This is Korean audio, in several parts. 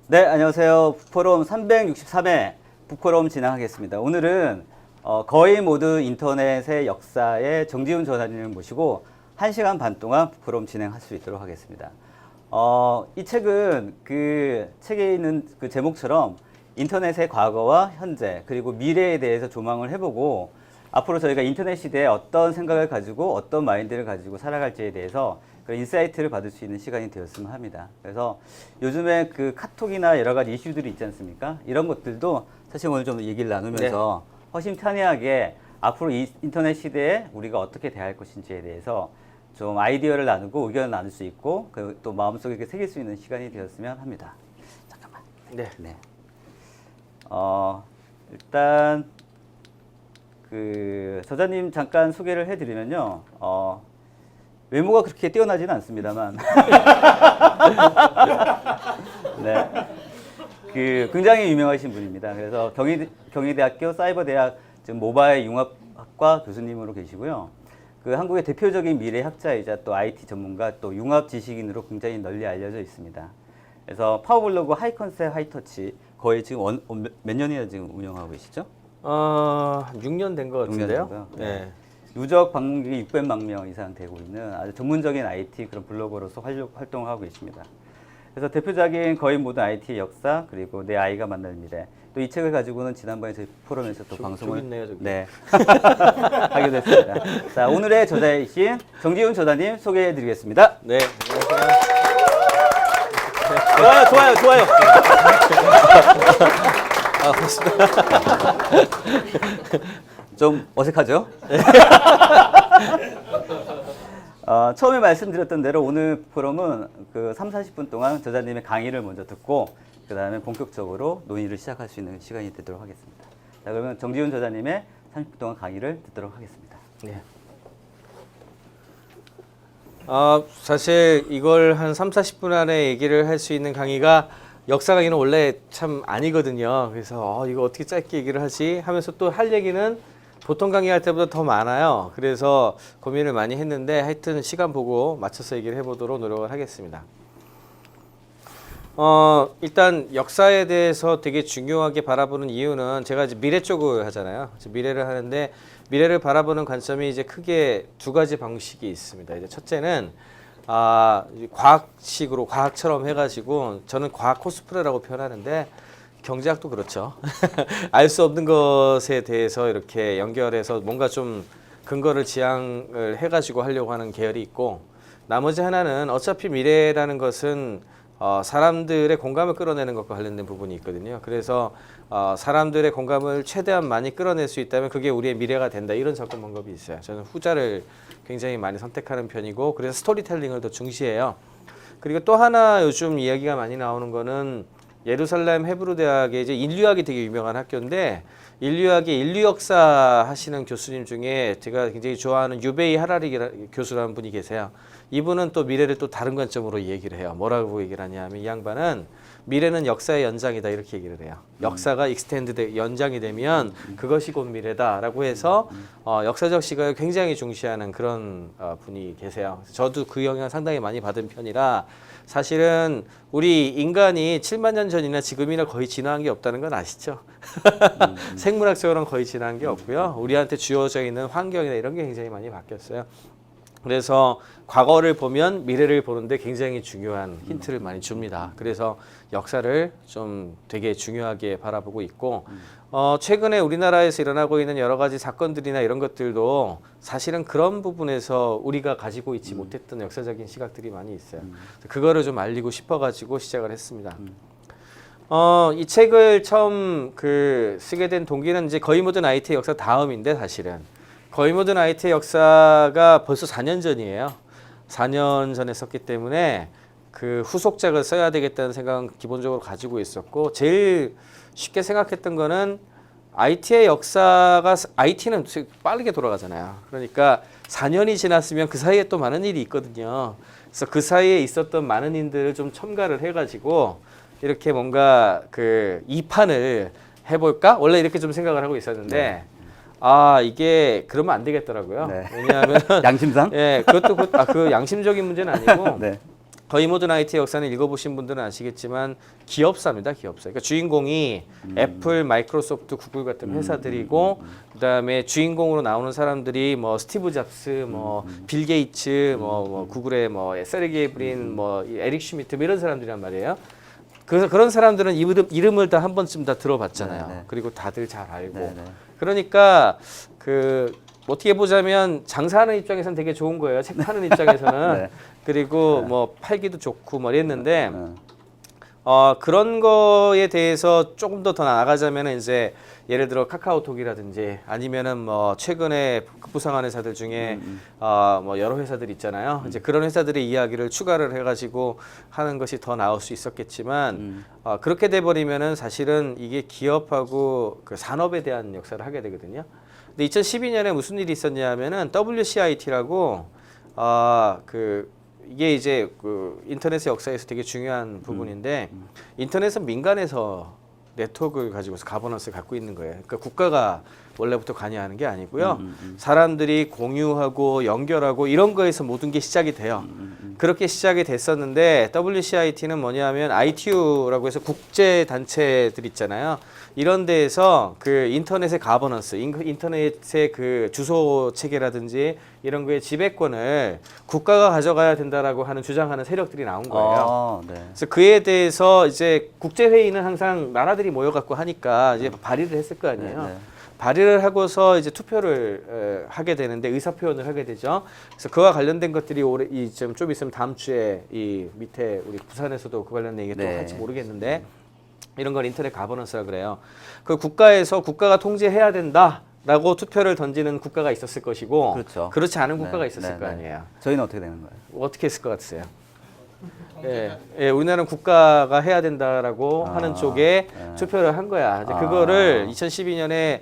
네, 안녕하세요. 북포럼 363회 북포럼 진행하겠습니다. 오늘은 거의 모두 인터넷의 역사의 정지훈 전사님을 모시고 1시간 반 동안 북포럼 진행할 수 있도록 하겠습니다. 이 책은 그 책에 있는 그 제목처럼 인터넷의 과거와 현재 그리고 미래에 대해서 조망을 해보고 앞으로 저희가 인터넷 시대에 어떤 생각을 가지고 어떤 마인드를 가지고 살아갈지에 대해서 그런 인사이트를 받을 수 있는 시간이 되었으면 합니다. 그래서 요즘에 그 카톡이나 여러 가지 이슈들이 있지 않습니까? 이런 것들도 사실 오늘 좀 얘기를 나누면서 허심탄회하게 앞으로 이 인터넷 시대에 우리가 어떻게 대할 것인지에 대해서 좀 아이디어를 나누고 의견을 나눌 수 있고 또 마음속에 새길 수 있는 시간이 되었으면 합니다. 잠깐만. 네. 일단 그 저자님 잠깐 소개를 해드리면요. 외모가 그렇게 뛰어나지는 않습니다만, 네, 그 굉장히 유명하신 분입니다. 그래서 경희대학교 사이버대학 지금 모바일 융합학과 교수님으로 계시고요. 그 한국의 대표적인 미래학자이자 또 IT 전문가 또 융합 지식인으로 굉장히 널리 알려져 있습니다. 그래서 파워블로그 하이컨셉 하이터치 거의 지금 몇 년이나 지금 운영하고 계시죠? 6년 된 것 같은데요. 6년 네. 누적 방문객이 600만 명 이상 되고 있는 아주 전문적인 IT 그런 블로거로서 활동을 하고 계십니다. 그래서 대표적인 거의 모든 IT의 역사 그리고 내 아이가 만날 미래 또 이 책을 가지고는 지난번에 저희 포럼에서 또 방송을 있네요, 저기. 네, 하게 됐습니다. 자, 오늘의 저자이신 정지훈 저자님 소개해드리겠습니다. 네. 안녕하세요. 좋아요. 고맙습니다. 좀 어색하죠? 처음에 말씀드렸던 대로 오늘 포럼은 그 30-40분 동안 저자님의 강의를 먼저 듣고 그 다음에 본격적으로 논의를 시작할 수 있는 시간이 되도록 하겠습니다. 자, 그러면 정지훈 저자님의 30분 동안 강의를 듣도록 하겠습니다. 네. 사실 이걸 한 30-40분 안에 얘기를 할 수 있는 강의가 역사 강의는 원래 참 아니거든요. 그래서 이거 어떻게 짧게 얘기를 하지 하면서 또 할 얘기는 보통 강의할 때보다 더 많아요. 그래서 고민을 많이 했는데 하여튼 시간 보고 맞춰서 얘기를 해보도록 노력을 하겠습니다. 일단 역사에 대해서 되게 중요하게 바라보는 이유는 제가 이제 미래 쪽을 하잖아요. 미래를 하는데 미래를 바라보는 관점이 이제 크게 두 가지 방식이 있습니다. 이제 첫째는 과학식으로 과학처럼 해가지고 저는 과학 코스프레라고 표현하는데 경제학도 그렇죠. 알 수 없는 것에 대해서 이렇게 연결해서 뭔가 좀 근거를 지향을 해가지고 하려고 하는 계열이 있고 나머지 하나는 어차피 미래라는 것은 사람들의 공감을 끌어내는 것과 관련된 부분이 있거든요. 그래서 사람들의 공감을 최대한 많이 끌어낼 수 있다면 그게 우리의 미래가 된다. 이런 접근 방법이 있어요. 저는 후자를 굉장히 많이 선택하는 편이고 그래서 스토리텔링을 더 중시해요. 그리고 또 하나 요즘 이야기가 많이 나오는 거는 예루살렘 헤브루 대학의 이제 인류학이 되게 유명한 학교인데 인류학의 인류 역사 하시는 교수님 중에 제가 굉장히 좋아하는 유베이 하라리 교수라는 분이 계세요. 이분은 또 미래를 또 다른 관점으로 얘기를 해요. 뭐라고 얘기를 하냐면 이 양반은 미래는 역사의 연장이다 이렇게 얘기를 해요. 역사가 익스텐드 연장이 되면 그것이 곧 미래다라고 해서 역사적 시각을 굉장히 중시하는 그런 분이 계세요. 저도 그 영향을 상당히 많이 받은 편이라 사실은 우리 인간이 7만 년 전이나 지금이나 거의 진화한 게 없다는 건 아시죠? 생물학적으로는 거의 진화한 게 없고요. 우리한테 주어져 있는 환경이나 이런 게 굉장히 많이 바뀌었어요. 그래서 과거를 보면 미래를 보는데 굉장히 중요한 힌트를 많이 줍니다. 그래서 역사를 좀 되게 중요하게 바라보고 있고 최근에 우리나라에서 일어나고 있는 여러 가지 사건들이나 이런 것들도 사실은 그런 부분에서 우리가 가지고 있지 못했던 역사적인 시각들이 많이 있어요. 그거를 좀 알리고 싶어가지고 시작을 했습니다. 이 책을 처음 쓰게 된 동기는 이제 거의 모든 IT 역사 다음인데 사실은 거의 모든 IT 역사가 벌써 4년 전이에요. 4년 전에 썼기 때문에 그 후속작을 써야 되겠다는 생각은 기본적으로 가지고 있었고 제일 쉽게 생각했던 거는 IT의 역사가 IT는 빠르게 돌아가잖아요. 그러니까 4년이 지났으면 그 사이에 또 많은 일이 있거든요. 그래서 그 사이에 있었던 많은 일들을 좀 첨가를 해가지고 이렇게 뭔가 그 2판을 해볼까? 원래 이렇게 좀 생각을 하고 있었는데 이게 그러면 안 되겠더라고요. 네. 왜냐하면 양심상? 예, 그것도 그 양심적인 문제는 아니고 네. 거의 모든 IT 역사는 읽어보신 분들은 아시겠지만 기업사입니다. 기업사. 그러니까 주인공이 애플, 마이크로소프트, 구글 같은 회사들이고 그다음에 주인공으로 나오는 사람들이 뭐 스티브 잡스, 뭐 빌 게이츠, 뭐 구글의 뭐 세르게이 브린, 뭐 에릭 슈미트 뭐 이런 사람들이란 말이에요. 그래서 그런 사람들은 이름을 다 한 번쯤 다 들어봤잖아요. 네네. 그리고 다들 잘 알고. 네네. 그러니까 그 어떻게 보자면 장사하는 입장에서는 되게 좋은 거예요. 책 파는 입장에서는. 네. 그리고 뭐 팔기도 좋고 뭐 이랬는데 네. 그런 거에 대해서 조금 더 나아가자면 이제 예를 들어 카카오톡이라든지 아니면은 뭐 최근에 급부상한 회사들 중에 뭐 여러 회사들 있잖아요. 이제 그런 회사들의 이야기를 추가를 해가지고 하는 것이 더 나올 수 있었겠지만 그렇게 돼 버리면은 사실은 이게 기업하고 그 산업에 대한 역사를 하게 되거든요. 근데 2012년에 무슨 일이 있었냐면은 WCIT라고 이게 이제 그 인터넷의 역사에서 되게 중요한 부분인데 인터넷은 민간에서 네트워크를 가지고서 가버넌스를 갖고 있는 거예요. 그러니까 국가가 원래부터 관여하는 게 아니고요. 사람들이 공유하고 연결하고 이런 거에서 모든 게 시작이 돼요. 그렇게 시작이 됐었는데 WCIT는 뭐냐면 ITU라고 해서 국제 단체들 있잖아요. 이런 데에서 그 인터넷의 가버넌스, 인터넷의 그 주소 체계라든지 이런 거의 지배권을 국가가 가져가야 된다라고 하는 주장하는 세력들이 나온 거예요. 네. 그래서 그에 대해서 이제 국제 회의는 항상 나라들이 모여갖고 하니까 이제 발의를 했을 거 아니에요. 네, 네. 발의를 하고서 이제 투표를 하게 되는데 의사 표현을 하게 되죠. 그래서 그와 관련된 것들이 올해 좀 있으면 다음 주에 이 밑에 우리 부산에서도 그 관련된 얘기 또 네. 할지 모르겠는데 이런 걸 인터넷 가버넌스라 그래요. 그 국가에서 국가가 통제해야 된다라고 투표를 던지는 국가가 있었을 것이고 그렇죠. 그렇지 않은 국가가 네, 있었을 네, 거 네. 아니에요. 저희는 어떻게 되는 거예요? 어떻게 했을 것 같으세요? 예, 우리나라는 국가가 해야 된다라고 하는 쪽에 투표를 한 거야. 이제 그거를 2012년에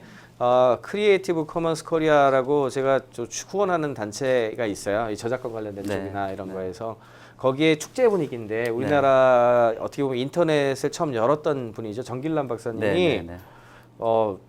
크리에이티브 커먼스 코리아라고 제가 후원하는 단체가 있어요. 이 저작권 관련된 네. 쪽이나 이런 거에서 거기에 축제 분위기인데 우리나라 어떻게 보면 인터넷을 처음 열었던 분이죠. 정길남 박사님이 네, 네, 네.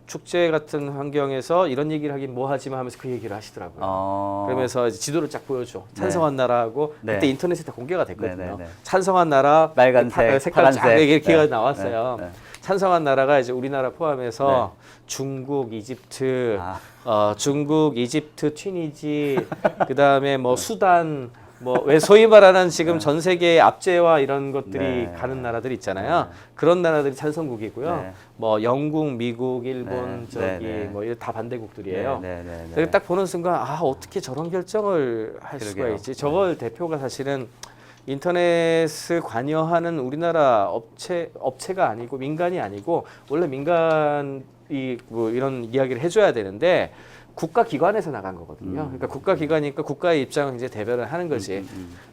축제 같은 환경에서 이런 얘기를 하긴 뭐 하지만 하면서 그 얘기를 하시더라고요. 그러면서 이제 지도를 쫙 보여줘. 찬성한 나라하고 네. 그때 인터넷에 다 공개가 됐거든요. 네, 네, 네. 찬성한 나라 빨간색, 색깔 쫙 파란색. 이렇게 네. 나왔어요. 네, 네. 찬성한 나라가 이제 우리나라 포함해서 중국, 이집트, 중국, 이집트, 튀니지, 그다음에 뭐 수단, 뭐 왜 소위 말하는 지금 전 세계의 압제와 이런 것들이 네. 가는 나라들 있잖아요. 그런 나라들이 찬성국이고요. 네. 뭐 영국, 미국, 일본, 네. 저기 네, 네. 뭐 이런 다 반대국들이에요. 네, 네, 네, 네. 그래서 딱 보는 순간 어떻게 저런 결정을 할 수가 그러게요. 있지? 저걸 대표가 사실은 인터넷을 관여하는 우리나라 업체가 아니고 민간이 아니고 원래 민간이 뭐 이런 이야기를 해줘야 되는데 국가기관에서 나간 거거든요. 그러니까 국가기관이니까 국가의 입장을 이제 대변을 하는 거지.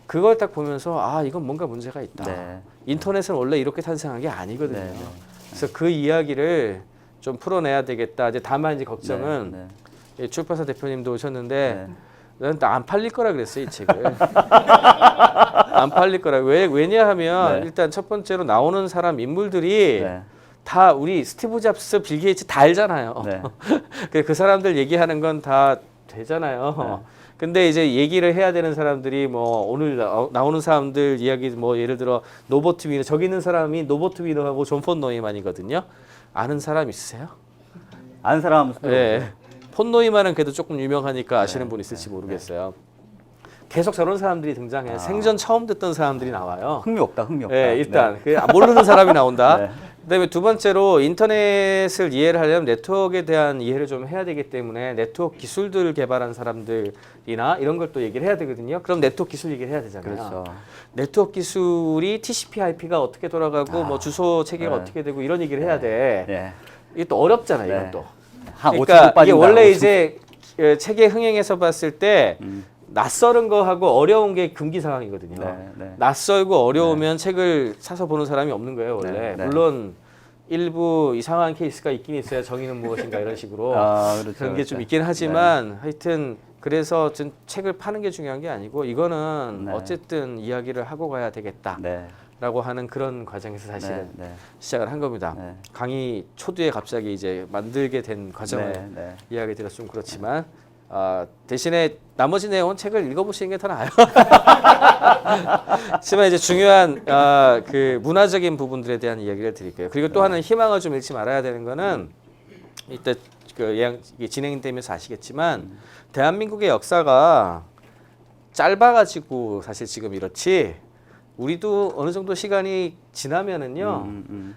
그걸 딱 보면서 이건 뭔가 문제가 있다. 네. 인터넷은 원래 이렇게 탄생한 게 아니거든요. 네, 네. 그래서 그 이야기를 좀 풀어내야 되겠다. 이제 다만 이제 걱정은 네, 이 출판사 대표님도 오셨는데 네. 난 안 팔릴 거라 그랬어요, 이 책을. 안 팔릴 거라. 왜냐하면 네. 일단 첫 번째로 나오는 사람 인물들이 네. 다 우리 스티브 잡스, 빌 게이츠 다 알잖아요. 네. 그 사람들 얘기하는 건 다 되잖아요. 근데 이제 얘기를 해야 되는 사람들이 뭐 오늘 나오는 사람들 이야기 뭐 예를 들어 노버트 위너 저기 있는 사람이 노버트 위너하고 존 폰 노이만이거든요. 아는 사람 있으세요? 아는 사람 네. 폰 노이만은 그래도 조금 유명하니까 아시는 분 있을지 모르겠어요. 계속 저런 사람들이 등장해요. 생전 처음 듣던 사람들이 나와요. 흥미없다. 네, 일단 모르는 사람이 나온다. 네. 그다음에 두 번째로 인터넷을 이해를 하려면 네트워크에 대한 이해를 좀 해야 되기 때문에 네트워크 기술들을 개발한 사람들이나 이런 걸 또 얘기를 해야 되거든요. 그럼 네트워크 기술 얘기를 해야 되잖아요. 그렇죠. 네트워크 기술이 TCP/IP가 어떻게 돌아가고 뭐 주소 체계가 어떻게 되고 이런 얘기를 해야 돼. 네. 이게 또 어렵잖아요. 네. 이건 또. 한 5초 그러니까 이게 빠진다. 원래 5초. 이제 체계 흥행에서 봤을 때 낯설은 거하고 어려운 게 금기 상황이거든요. 네. 낯설고 어려우면 책을 사서 보는 사람이 없는 거예요, 원래. 네, 네. 물론 일부 이상한 케이스가 있긴 있어요. 정의는 무엇인가 이런 식으로. 그렇죠, 그런 게 좀 그렇죠. 있긴 하지만 하여튼 그래서 전 책을 파는 게 중요한 게 아니고 이거는 네. 어쨌든 이야기를 하고 가야 되겠다. 네. 라고 하는 그런 과정에서 사실은 네. 시작을 한 겁니다. 네. 강의 초두에 갑자기 이제 만들게 된 과정을 네. 이야기 드려서 좀 그렇지만 대신에 나머지 내용은 책을 읽어보시는 게 더 나아요. 하지만 이제 중요한 그 문화적인 부분들에 대한 이야기를 드릴게요. 그리고 또 하나는 희망을 좀 잃지 말아야 되는 거는 이때 이게 진행되면서 아시겠지만 대한민국의 역사가 짧아가지고 사실 지금 이렇지 우리도 어느 정도 시간이 지나면은요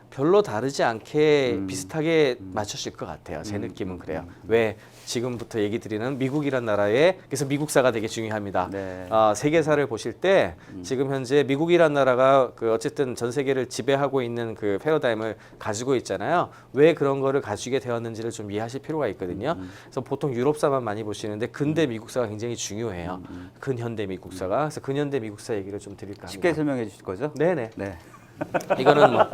별로 다르지 않게 비슷하게 맞춰질 것 같아요. 제 느낌은 그래요. 왜 지금부터 얘기 드리는 미국이란 나라에 그래서 미국사가 되게 중요합니다. 네. 세계사를 보실 때 지금 현재 미국이란 나라가 그 어쨌든 전 세계를 지배하고 있는 그 패러다임을 가지고 있잖아요. 왜 그런 거를 가지게 되었는지를 좀 이해하실 필요가 있거든요. 그래서 보통 유럽사만 많이 보시는데 근대 미국사가 굉장히 중요해요. 근현대 미국사가. 그래서 근현대 미국사 얘기를 좀 드릴까 합니다. 쉽게 설명해 주실 거죠? 네네. 네. 이거는 뭐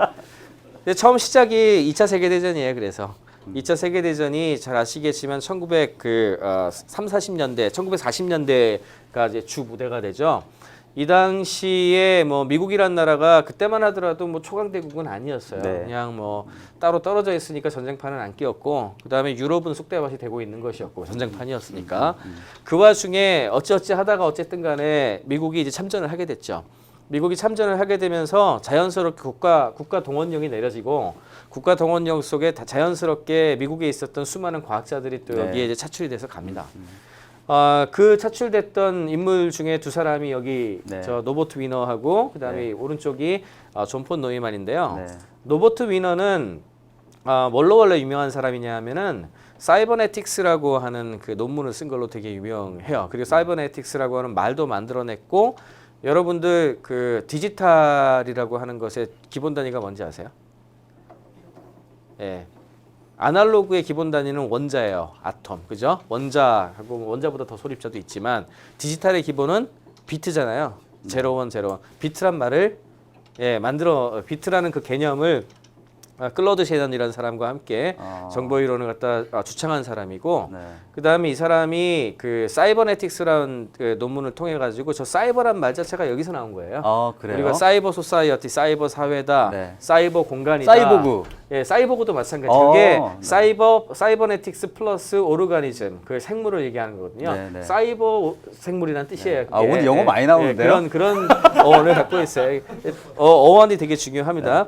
근데 처음 시작이 2차 세계대전이에요. 그래서 2차 세계대전이 잘 아시겠지만 40년대, 1940년대가 이제 주 무대가 되죠. 이 당시에 뭐 미국이란 나라가 그때만 하더라도 뭐 초강대국은 아니었어요. 네. 그냥 뭐 따로 떨어져 있으니까 전쟁판은 안 끼었고 그다음에 유럽은 쑥대밭이 되고 있는 것이었고 전쟁판이었으니까 그 와중에 어찌어찌 하다가 어쨌든 간에 미국이 이제 참전을 하게 됐죠. 미국이 참전을 하게 되면서 자연스럽게 국가 동원령이 내려지고 국가 동원령 속에 자연스럽게 미국에 있었던 수많은 과학자들이 또 여기에 이제 차출이 돼서 갑니다. 그 차출됐던 인물 중에 두 사람이 여기 저 노버트 위너하고 그다음에 오른쪽이 존 폰 노이만인데요. 노버트 위너는 뭘로 원래 유명한 사람이냐 하면은 사이버네틱스라고 하는 그 논문을 쓴 걸로 되게 유명해요. 그리고 사이버네틱스라고 하는 말도 만들어냈고 여러분들 그 디지털이라고 하는 것의 기본 단위가 뭔지 아세요? 예. 아날로그의 기본 단위는 원자예요. 아톰. 그죠? 원자하고 원자보다 더 소립자도 있지만 디지털의 기본은 비트잖아요. 01, 01. 비트란 말을 비트라는 그 개념을 클로드 셰넌이라는 사람과 함께 정보 이론을 갖다 주창한 사람이고 그다음에 이 사람이 그 사이버네틱스라는 그 논문을 통해 가지고 저 사이버란 말 자체가 여기서 나온 거예요. 그래요? 우리가 사이버 소사이어티, 사이버 사회다, 사이버 공간이다. 사이보그. 예, 사이보그도 마찬가지. 그게 사이버네틱스 플러스 오르가니즘, 그 생물을 얘기하는 거거든요. 사이버 생물이라는 뜻이에요. 오늘 영어 많이 나오는데요? 그런 어원을 갖고 있어요. 어원이 되게 중요합니다.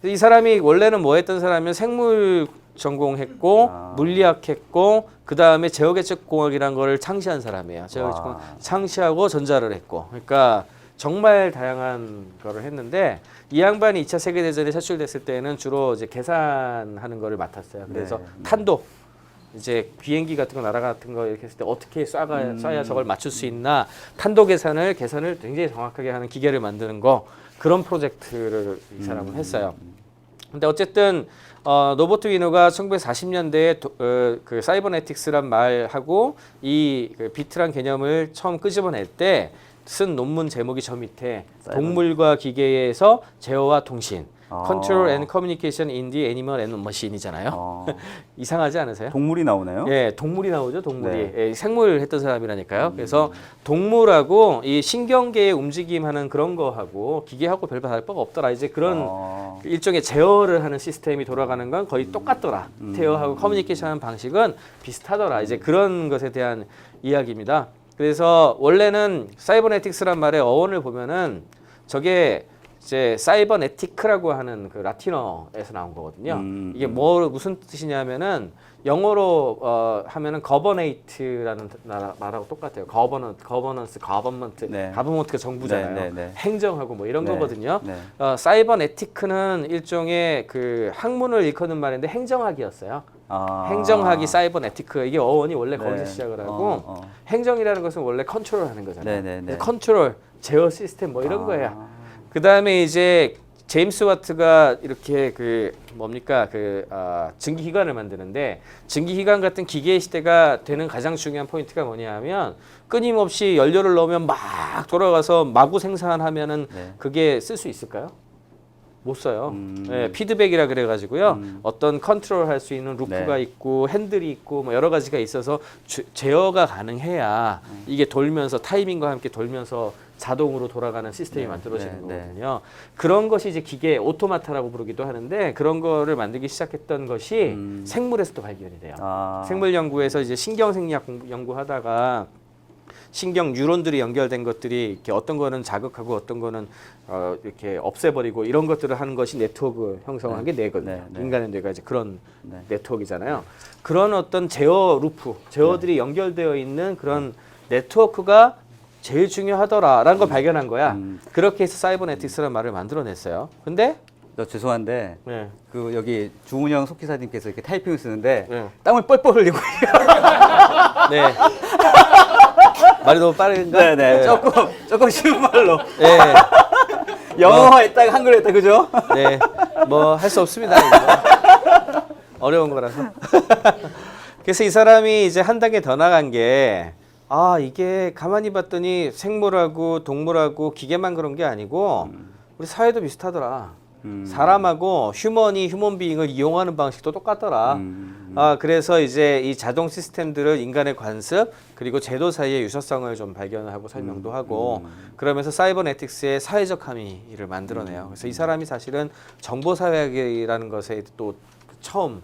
이 사람이 원래는 뭐 했던 사람이면 생물 전공했고 물리학 했고 그 다음에 제어계측공학이라는 거를 창시한 사람이에요. 제어계측공학 창시하고 전자를 했고 그러니까 정말 다양한 거를 했는데 이 양반이 2차 세계대전에 차출됐을 때는 주로 이제 계산하는 거를 맡았어요. 그래서 탄도 이제 비행기 같은 거 나라 같은 거 이렇게 했을 때 어떻게 쏴야 저걸 맞출 수 있나 탄도 계산을 굉장히 정확하게 하는 기계를 만드는 거 그런 프로젝트를 이 사람은 했어요. 근데 어쨌든 노버트 위너가 1940년대에 그 사이버네틱스란 말하고 이 그 비트란 개념을 처음 끄집어낼 때 쓴 논문 제목이 저 밑에 동물과 기계에서 제어와 통신 Control and Communication in the Animal and Machine이잖아요. 이상하지 않으세요? 동물이 나오나요? 예, 동물이 나오죠, 동물이. 예, 생물 했던 사람이라니까요. 그래서 동물하고 이 신경계의 움직임하는 그런 거하고 기계하고 별 다를 바가 없더라. 이제 그런 일종의 제어를 하는 시스템이 돌아가는 건 거의 똑같더라. 제어하고 커뮤니케이션하는 방식은 비슷하더라. 이제 그런 것에 대한 이야기입니다. 그래서 원래는 사이버네틱스란 말의 어원을 보면은 저게 이제 사이버네티크라고 하는 그 라틴어에서 나온 거거든요. 이게 무슨 뜻이냐면은 영어로 하면은 거버네이트라는 말하고 똑같아요. 거버넌스, 가버먼트가 정부잖아요. 행정하고 뭐 이런 거거든요. 사이버네티크는 일종의 그 학문을 일컫는 말인데 행정학이었어요. 행정학이 사이버네티크 이게 어원이 원래 거기서 시작을 하고 행정이라는 것은 원래 컨트롤하는 거잖아요. 컨트롤, 제어 시스템 뭐 이런 거예요. 그 다음에 이제 제임스 와트가 이렇게 그 뭡니까 증기기관을 만드는데 증기기관 같은 기계 시대가 되는 가장 중요한 포인트가 뭐냐하면 끊임없이 연료를 넣으면 막 돌아가서 마구 생산하면은 그게 쓸 수 있을까요? 못 써요. 예, 피드백이라 그래가지고요. 어떤 컨트롤 할 수 있는 루프가 네. 있고 핸들이 있고 뭐 여러 가지가 있어서 제어가 가능해야 이게 돌면서 타이밍과 함께 돌면서 자동으로 돌아가는 시스템이 만들어지는 거거든요. 그런 것이 이제 기계 오토마타라고 부르기도 하는데 그런 거를 만들기 시작했던 것이 생물에서도 발견이 돼요. 생물 연구에서 이제 신경생리학 연구하다가 신경 뉴런들이 연결된 것들이 이렇게 어떤 거는 자극하고 어떤 거는 이렇게 없애버리고 이런 것들을 하는 것이 네트워크 형성한 게 뇌거든요. 인간의 뇌가 이제 그런 네트워크잖아요. 그런 어떤 제어 루프, 제어들이 연결되어 있는 그런 네트워크가 제일 중요하더라라는 걸 발견한 거야. 그렇게 해서 사이버네틱스라는 말을 만들어냈어요. 근데 죄송한데 네. 그 여기 주은영 속기사님께서 이렇게 타이핑을 쓰는데 네. 땀을 뻘뻘 흘리고 네. 말이 너무 빠른가? 네네 조금 쉬운 말로 네. 영어 했다가 한글 했다 그죠? 네. 뭐 할 수 없습니다. 이거. 어려운 거라서. 그래서 이 사람이 이제 한 단계 더 나간 게 이게 가만히 봤더니 생물하고 동물하고 기계만 그런 게 아니고 우리 사회도 비슷하더라. 사람하고 휴먼 비잉을 이용하는 방식도 똑같더라. 그래서 이제 이 자동 시스템들을 인간의 관습 그리고 제도 사이의 유사성을 좀 발견하고 설명도 하고 그러면서 사이버네틱스의 사회적 함의를 만들어내요. 그래서 이 사람이 사실은 정보사회학이라는 것에 또 처음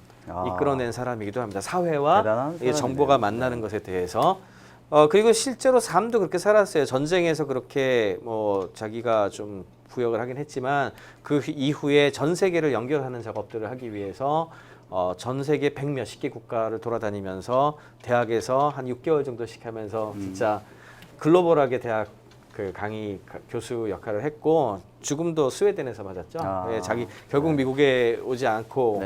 이끌어낸 사람이기도 합니다. 사회와 이 정보가 만나는 것에 대해서. 그리고 실제로 삶도 그렇게 살았어요. 전쟁에서 그렇게 뭐 자기가 좀 부역을 하긴 했지만 그 이후에 전 세계를 연결하는 작업들을 하기 위해서 전 세계 100몇십 개 국가를 돌아다니면서 대학에서 한 6개월 정도씩 하면서 진짜 글로벌하게 대학 그 강의 교수 역할을 했고 죽음도 스웨덴에서 맞았죠. 예, 자기 결국 미국에 오지 않고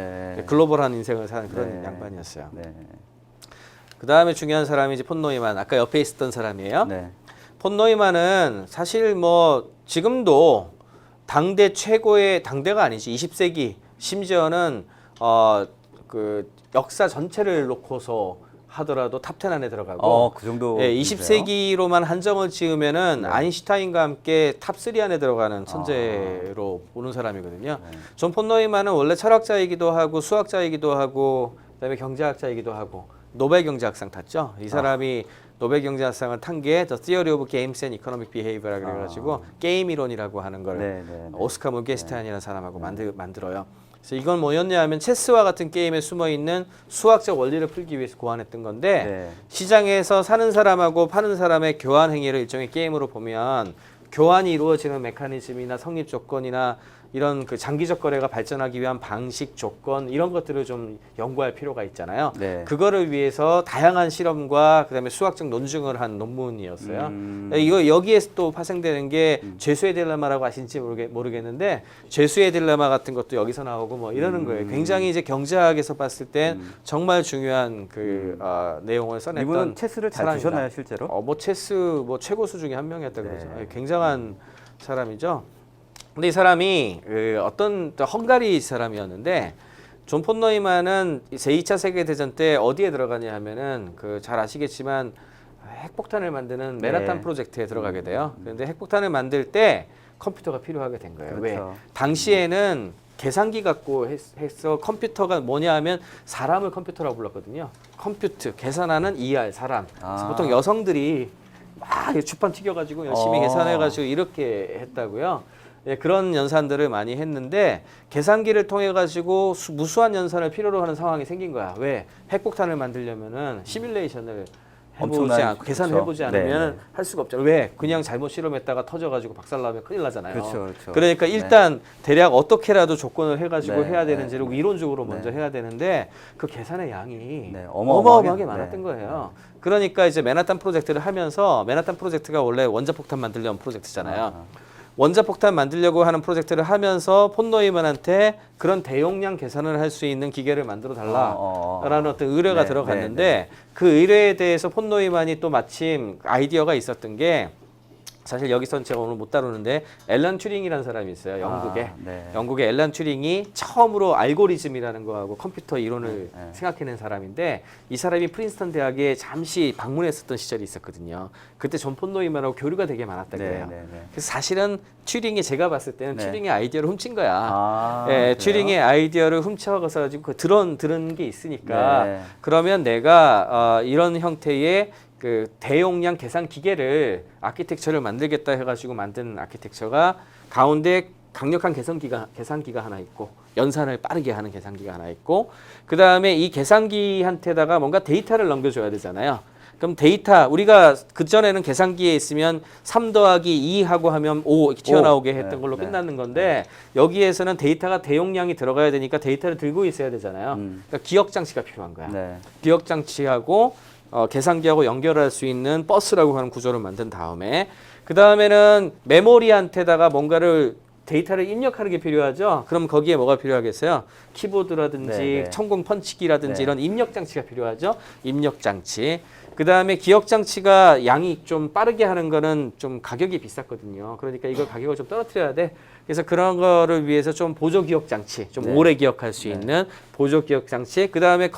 글로벌한 인생을 사는 그런 양반이었어요. 그 다음에 중요한 사람이 이제 폰 노이만, 아까 옆에 있었던 사람이에요. 폰 노이만은 사실 뭐 지금도 당대 최고의 당대가 아니지 20세기 심지어는 그 역사 전체를 놓고서 하더라도 탑10 안에 들어가고 그 정도. 예, 20세기로만 한정을 지으면은 아인슈타인과 함께 탑3 안에 들어가는 천재로 보는 사람이거든요. 존 폰 노이만은 원래 철학자이기도 하고 수학자이기도 하고 그다음에 경제학자이기도 하고 노벨 경제학상 탔죠. 이 사람이 노벨 경제학상을 탄 게 The Theory of Games and Economic Behavior라 그래가지고 게임 이론이라고 하는 걸 오스카 물게스타인이라는 사람하고 만들어요. 그래서 이건 뭐였냐 하면 체스와 같은 게임에 숨어 있는 수학적 원리를 풀기 위해서 고안했던 건데 시장에서 사는 사람하고 파는 사람의 교환 행위를 일종의 게임으로 보면 교환이 이루어지는 메커니즘이나 성립 조건이나 이런 그 장기적 거래가 발전하기 위한 방식, 조건 이런 것들을 좀 연구할 필요가 있잖아요. 그거를 위해서 다양한 실험과 그다음에 수학적 논증을 한 논문이었어요. 이거 여기에서 또 파생되는 게 죄수의 딜레마라고 아실지 모르겠는데 죄수의 딜레마 같은 것도 여기서 나오고 뭐 이러는 거예요. 굉장히 이제 경제학에서 봤을 땐 정말 중요한 그 내용을 써냈던 이분은 체스를 잘 사람입니다. 주셨나요 실제로? 뭐 체스 뭐 최고수 중에 한 명이었다 그러죠. 굉장한 사람이죠. 근데 이 사람이 어떤 헝가리 사람이었는데 존 폰 노이만은 제2차 세계대전 때 어디에 들어가냐 하면은 그 잘 아시겠지만 핵폭탄을 만드는 맨하탄 프로젝트에 들어가게 돼요. 그런데 핵폭탄을 만들 때 컴퓨터가 필요하게 된 거예요. 왜? 당시에는 계산기 갖고 해서 컴퓨터가 뭐냐 하면 사람을 컴퓨터라고 불렀거든요. 컴퓨터, 계산하는 ER, 사람. 그래서 보통 여성들이 막 주판 튀겨가지고 열심히 계산해가지고 이렇게 했다고요. 그런 연산들을 많이 했는데 계산기를 통해 가지고 무수한 연산을 필요로 하는 상황이 생긴 거야. 왜? 핵폭탄을 만들려면은 시뮬레이션을 해보지 않고 계산해보지 않으면 할 수가 없죠. 왜? 그냥 잘못 실험했다가 터져가지고 박살나면 큰일 나잖아요. 그러니까 일단 대략 어떻게라도 조건을 해가지고 해야 되는지를 이론적으로 먼저 해야 되는데 그 계산의 양이 어마어마하게 많았던 거예요. 그러니까 이제 맨하탄 프로젝트를 하면서 맨하탄 프로젝트가 원래 원자폭탄 만들려는 프로젝트잖아요. 원자폭탄 만들려고 하는 프로젝트를 하면서 폰 노이만한테 그런 대용량 계산을 할 수 있는 기계를 만들어 달라라는 어떤 의뢰가 들어갔는데 그 의뢰에 대해서 폰 노이만이 또 마침 아이디어가 있었던 게 사실 여기서는 제가 오늘 못 다루는데 앨런 튜링이라는 사람이 있어요. 영국에. 네. 영국의 앨런 튜링이 처음으로 알고리즘이라는 거하고 컴퓨터 이론을 네. 생각해낸 사람인데 이 사람이 프린스턴 대학에 잠시 방문했었던 시절이 있었거든요. 그때 존 폰 노이만하고 교류가 되게 많았다 그래요. 네. 그래서 사실은 튜링이 제가 봤을 때는 네. 튜링의 아이디어를 훔친 거야. 아, 예, 그래요? 튜링의 아이디어를 훔쳐가서 가지고 그 들은 게 있으니까 네. 그러면 내가 이런 형태의 그 대용량 계산 기계를 아키텍처를 만들겠다 해가지고 만든 아키텍처가 가운데 강력한 계산기가 하나 있고 연산을 빠르게 하는 계산기가 하나 있고 그 다음에 이 계산기한테다가 뭔가 데이터를 넘겨줘야 되잖아요. 그럼 데이터 우리가 그전에는 계산기에 있으면 3 더하기 2 하고 하면 5 이렇게 튀어나오게 했던 네, 걸로 네. 끝나는 건데 여기에서는 데이터가 대용량이 들어가야 되니까 데이터를 들고 있어야 되잖아요. 그러니까 기억 장치가 필요한 거야. 네. 기억 장치하고 계산기하고 연결할 수 있는 버스라고 하는 구조를 만든 다음에 그 다음에는 메모리한테다가 뭔가를 데이터를 입력하는 게 필요하죠. 그럼 거기에 뭐가 필요하겠어요? 키보드라든지 네, 네. 천공 펀치기라든지 네. 이런 입력 장치가 필요하죠. 입력 장치. 그 다음에 기억 장치가 양이 좀 빠르게 하는 거는 좀 가격이 비쌌거든요. 그러니까 이걸 가격을 좀 떨어뜨려야 돼. 그래서 그런 거를 위해서 좀 보조 기억 장치, 좀 네. 오래 기억할 수 있는 보조 기억 장치. 그 다음에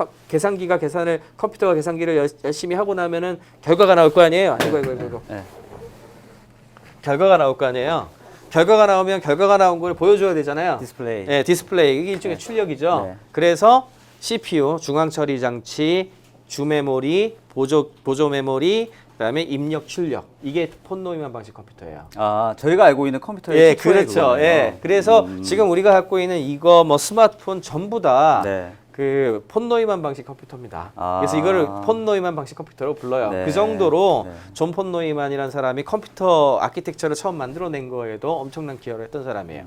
컴퓨터가 계산기를 열심히 하고 나면은 결과가 나올 거 아니에요. 이거. 네. 결과가 나올 거 아니에요. 결과가 나오면 결과가 나온 걸 보여줘야 되잖아요. 디스플레이. 네, 디스플레이. 이게 일종의 출력이죠. 네. 그래서 CPU, 중앙 처리 장치, 주 메모리, 보조 메모리, 그다음에 입력 출력. 이게 폰 노이만 방식 컴퓨터예요. 아, 저희가 알고 있는 컴퓨터의 예, 기초의 그렇죠. 그거네요. 예. 그래서 지금 우리가 갖고 있는 이거 뭐 스마트폰 전부 다 네. 그 폰 노이만 방식 컴퓨터입니다. 아. 그래서 이거를 폰 노이만 방식 컴퓨터로 불러요. 네. 그 정도로 네. 존 폰 노이만이라는 사람이 컴퓨터 아키텍처를 처음 만들어낸 거에도 엄청난 기여를 했던 사람이에요.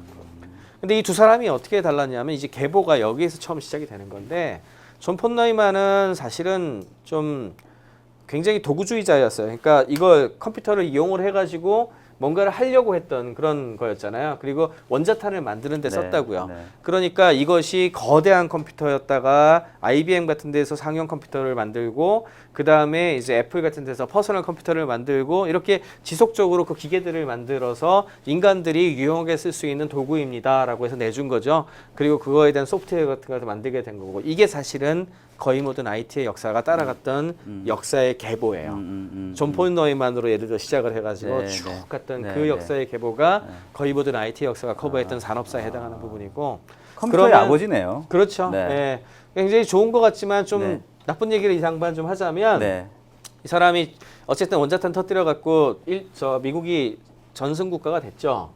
근데 이 두 사람이 어떻게 달랐냐면 이제 계보가 여기에서 처음 시작이 되는 건데 존 폰 노이만은 사실은 좀 굉장히 도구주의자였어요. 그러니까 이걸 컴퓨터를 이용을 해가지고 뭔가를 하려고 했던 그런 거였잖아요. 그리고 원자탄을 만드는 데 네, 썼다고요. 네. 그러니까 이것이 거대한 컴퓨터였다가 IBM 같은 데서 상용 컴퓨터를 만들고 그 다음에 이제 애플 같은 데서 퍼스널 컴퓨터를 만들고 이렇게 지속적으로 그 기계들을 만들어서 인간들이 유용하게 쓸 수 있는 도구입니다라고 해서 내준 거죠. 그리고 그거에 대한 소프트웨어 같은 것을 만들게 된 거고 이게 사실은 거의 모든 IT의 역사가 따라갔던 역사의 계보예요. 존 폰 노이만으로 예를 들어 시작을 해가지고 네, 쭉 네. 갔던 네, 그 네. 역사의 계보가 거의 모든 IT 역사가 커버했던 산업사에 해당하는 부분이고 컴퓨터의 그러면- 아버지네요. 그렇죠. 네. 예. 굉장히 좋은 것 같지만 좀 네. 나쁜 얘기를 이 양반 좀 하자면 네. 이 사람이 어쨌든 원자탄 터뜨려 갖고 미국이 전승 국가가 됐죠.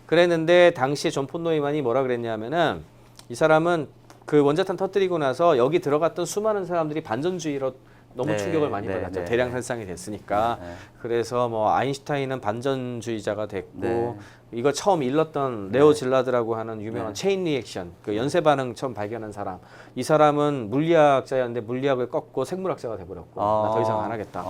그랬는데 당시에 존 폰 노이만이 뭐라 그랬냐면은 이 사람은 그 원자탄 터뜨리고 나서 여기 들어갔던 수많은 사람들이 반전주의로 너무 네, 충격을 많이 네, 받았죠. 네, 대량 네. 살상이 됐으니까. 네. 그래서 뭐 아인슈타인은 반전주의자가 됐고 네. 이거 처음 일렀던 레오 질라드라고 하는 유명한 네. 체인 리액션, 그 연쇄 반응 처음 발견한 사람. 이 사람은 물리학자였는데 물리학을 꺾고 생물학자가 돼버렸고 나 더 이상 안 하겠다.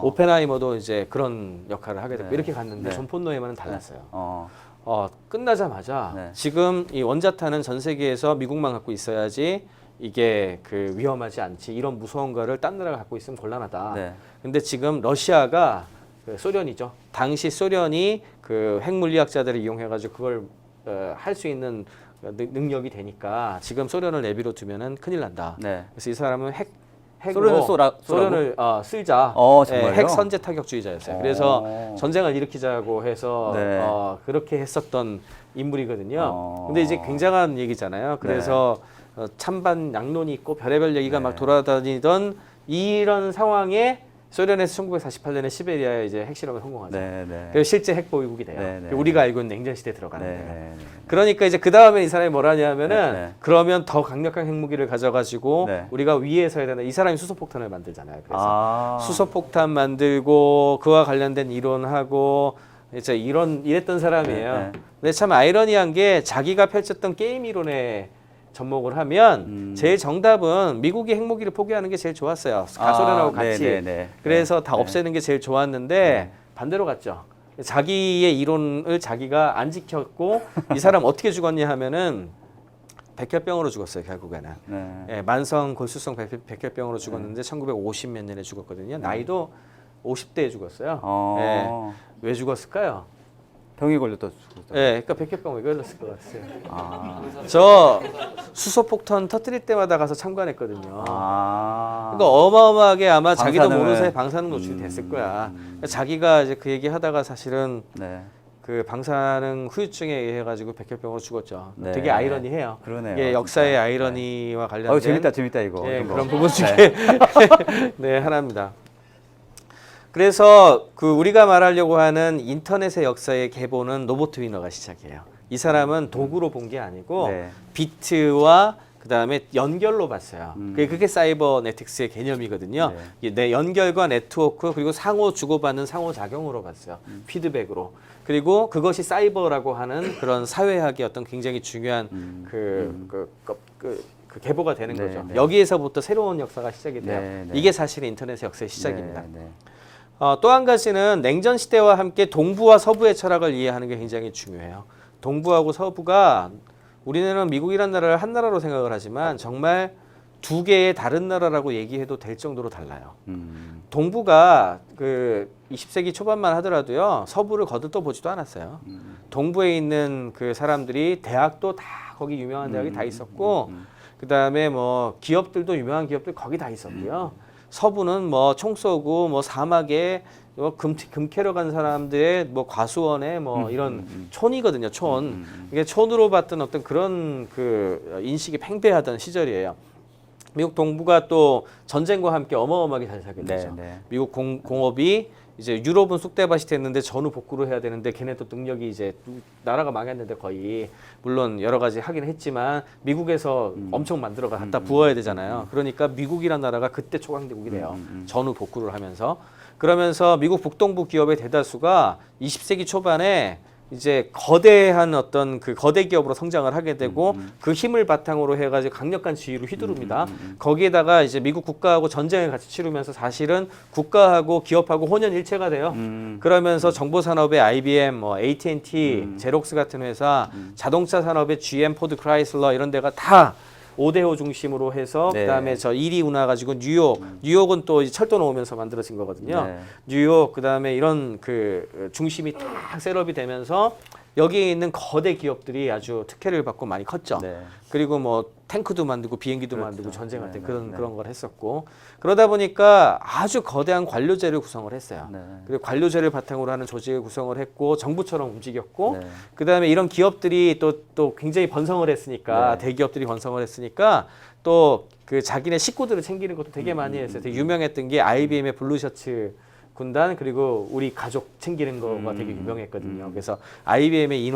오펜하이머도 이제 그런 역할을 하게 됐고 네. 이렇게 갔는데 네. 존 폰 노이만은 달랐어요. 어. 끝나자마자 네. 지금 이 원자탄은 전 세계에서 미국만 갖고 있어야지 이게 그 위험하지 않지 이런 무서운 거를 딴 나라가 갖고 있으면 곤란하다. 네. 근데 지금 러시아가 그 소련이죠. 당시 소련이 그 핵물리학자들을 이용해가지고 그걸 할 수 있는 능력이 되니까 지금 소련을 내비로 두면은 큰일 난다. 네. 그래서 이 사람은 소련을 쏘라고? 소련을 쓸자. 정말요? 핵 선제 타격주의자였어요. 그래서 어. 전쟁을 일으키자고 해서 네. 그렇게 했었던 인물이거든요. 어. 근데 이제 굉장한 얘기잖아요. 그래서 찬반 양론이 있고 별의별 얘기가 네. 막 돌아다니던 이런 상황에 소련에서 1948년에 시베리아에 이제 핵실험을 성공하죠. 네, 네. 그래서 실제 핵보유국이 돼요. 네, 네. 우리가 알고 있는 냉전 시대에 들어가는 네, 거예요. 네, 네. 그러니까 이제 그 다음에 이 사람이 뭐라 하냐면은 네, 네. 그러면 더 강력한 핵무기를 가져가지고 네. 우리가 위에서 해야 된다. 이 사람이 수소폭탄을 만들잖아요. 그래서 아. 수소폭탄 만들고 그와 관련된 이론하고 이제 이랬던 사람이에요. 네, 네. 근데 참 아이러니한 게 자기가 펼쳤던 게임 이론에 접목을 하면 제일 정답은 미국이 핵무기를 포기하는 게 제일 좋았어요. 가소련하고 같이. 네, 네, 네. 그래서 다 네. 없애는 게 제일 좋았는데 반대로 갔죠. 자기의 이론을 자기가 안 지켰고 이 사람 어떻게 죽었냐 하면은 백혈병으로 죽었어요. 결국에는. 네. 예, 만성 골수성 백혈병으로 죽었는데 1950몇 년에 죽었거든요. 나이도 50대에 죽었어요. 어. 왜 죽었을까요? 병이 걸렸다 죽었다. 그러니까 백혈병 왜 걸렸을 것 같아요. 아. 저 수소폭탄 터뜨릴 때마다 가서 참관했거든요. 아. 그러니까 어마어마하게 아마 자기도 방사능을. 모르는 사이에 방사능 노출이 됐을 거야. 그러니까 자기가 이제 그 얘기 하다가 사실은 네. 그 방사능 후유증에 의해 가지고 백혈병으로 죽었죠. 네. 되게 아이러니해요. 그러네요. 이게 역사의 진짜. 아이러니와 관련된 재밌다 이거. 예, 이런 거. 그런 부분 중에 네, 하나입니다. 그래서 그 우리가 말하려고 하는 인터넷의 역사의 계보는 노버트 위너가 시작이에요. 이 사람은 도구로 본 게 아니고 네. 비트와 그다음에 연결로 봤어요. 그게 사이버네틱스의 개념이거든요. 네. 내 연결과 네트워크 그리고 상호 주고받는 상호작용으로 봤어요. 피드백으로. 그리고 그것이 사이버라고 하는 그런 사회학의 어떤 굉장히 중요한 그 계보가 되는 네, 거죠. 네. 여기에서부터 새로운 역사가 시작이 돼요. 네, 네. 이게 사실 인터넷의 역사의 시작입니다. 네, 네. 또 한 가지는 냉전 시대와 함께 동부와 서부의 철학을 이해하는 게 굉장히 중요해요. 동부하고 서부가 우리는 미국이란 나라를 한 나라로 생각을 하지만 정말 두 개의 다른 나라라고 얘기해도 될 정도로 달라요. 동부가 그 20세기 초반만 하더라도요. 서부를 거들떠 보지도 않았어요. 동부에 있는 그 사람들이 대학도 다 거기 유명한 대학이 다 있었고 그다음에 뭐 기업들도 유명한 기업들 거기 다 있었고요. 서부는 뭐 총 쏘고 뭐 사막에 뭐 금 캐러 간 사람들의 뭐 과수원에 뭐 이런 촌이거든요. 촌. 이게 촌으로 봤던 어떤 그런 그 인식이 팽배하던 시절이에요. 미국 동부가 또 전쟁과 함께 어마어마하게 잘 살게 되죠. 네, 네. 미국 공업이 이제 유럽은 쑥대밭이 됐는데 전후 복구를 해야 되는데 걔네 또 능력이 이제 나라가 망했는데 거의 물론 여러 가지 하긴 했지만 미국에서 엄청 만들어가 갖다 부어야 되잖아요. 그러니까 미국이란 나라가 그때 초강대국이 돼요. 전후 복구를 하면서 그러면서 미국 북동부 기업의 대다수가 20세기 초반에 이제 거대한 어떤 그 거대 기업으로 성장을 하게 되고 그 힘을 바탕으로 해가지고 강력한 지위로 휘두릅니다. 거기에다가 이제 미국 국가하고 전쟁을 같이 치르면서 사실은 국가하고 기업하고 혼연일체가 돼요. 그러면서 정보 산업의 IBM, 뭐 AT&T, 제록스 같은 회사, 자동차 산업의 GM, 포드, 크라이슬러 이런 데가 다 5대5 중심으로 해서 네. 그다음에 저 1위 운하 가지고 뉴욕은 또 이제 철도 놓으면서 만들어진 거거든요. 네. 뉴욕 그다음에 이런 그 중심이 딱 셋업이 되면서 여기에 있는 거대 기업들이 아주 특혜를 받고 많이 컸죠. 네. 그리고 뭐 탱크도 만들고 비행기도 그렇죠. 만들고 전쟁할 때 네, 그런 네. 그런 걸 했었고 그러다 보니까 아주 거대한 관료제를 구성을 했어요. 네. 그리고 관료제를 바탕으로 하는 조직을 구성을 했고 정부처럼 움직였고 네. 그다음에 이런 기업들이 또 굉장히 번성을 했으니까 네. 대기업들이 번성을 했으니까 또 그 자기네 식구들을 챙기는 것도 되게 많이 했어요. 되게 유명했던 게 IBM의 블루셔츠 군단 그리고 우리 가족 챙기는 거가 되게 유명했거든요. 그래서 IBM의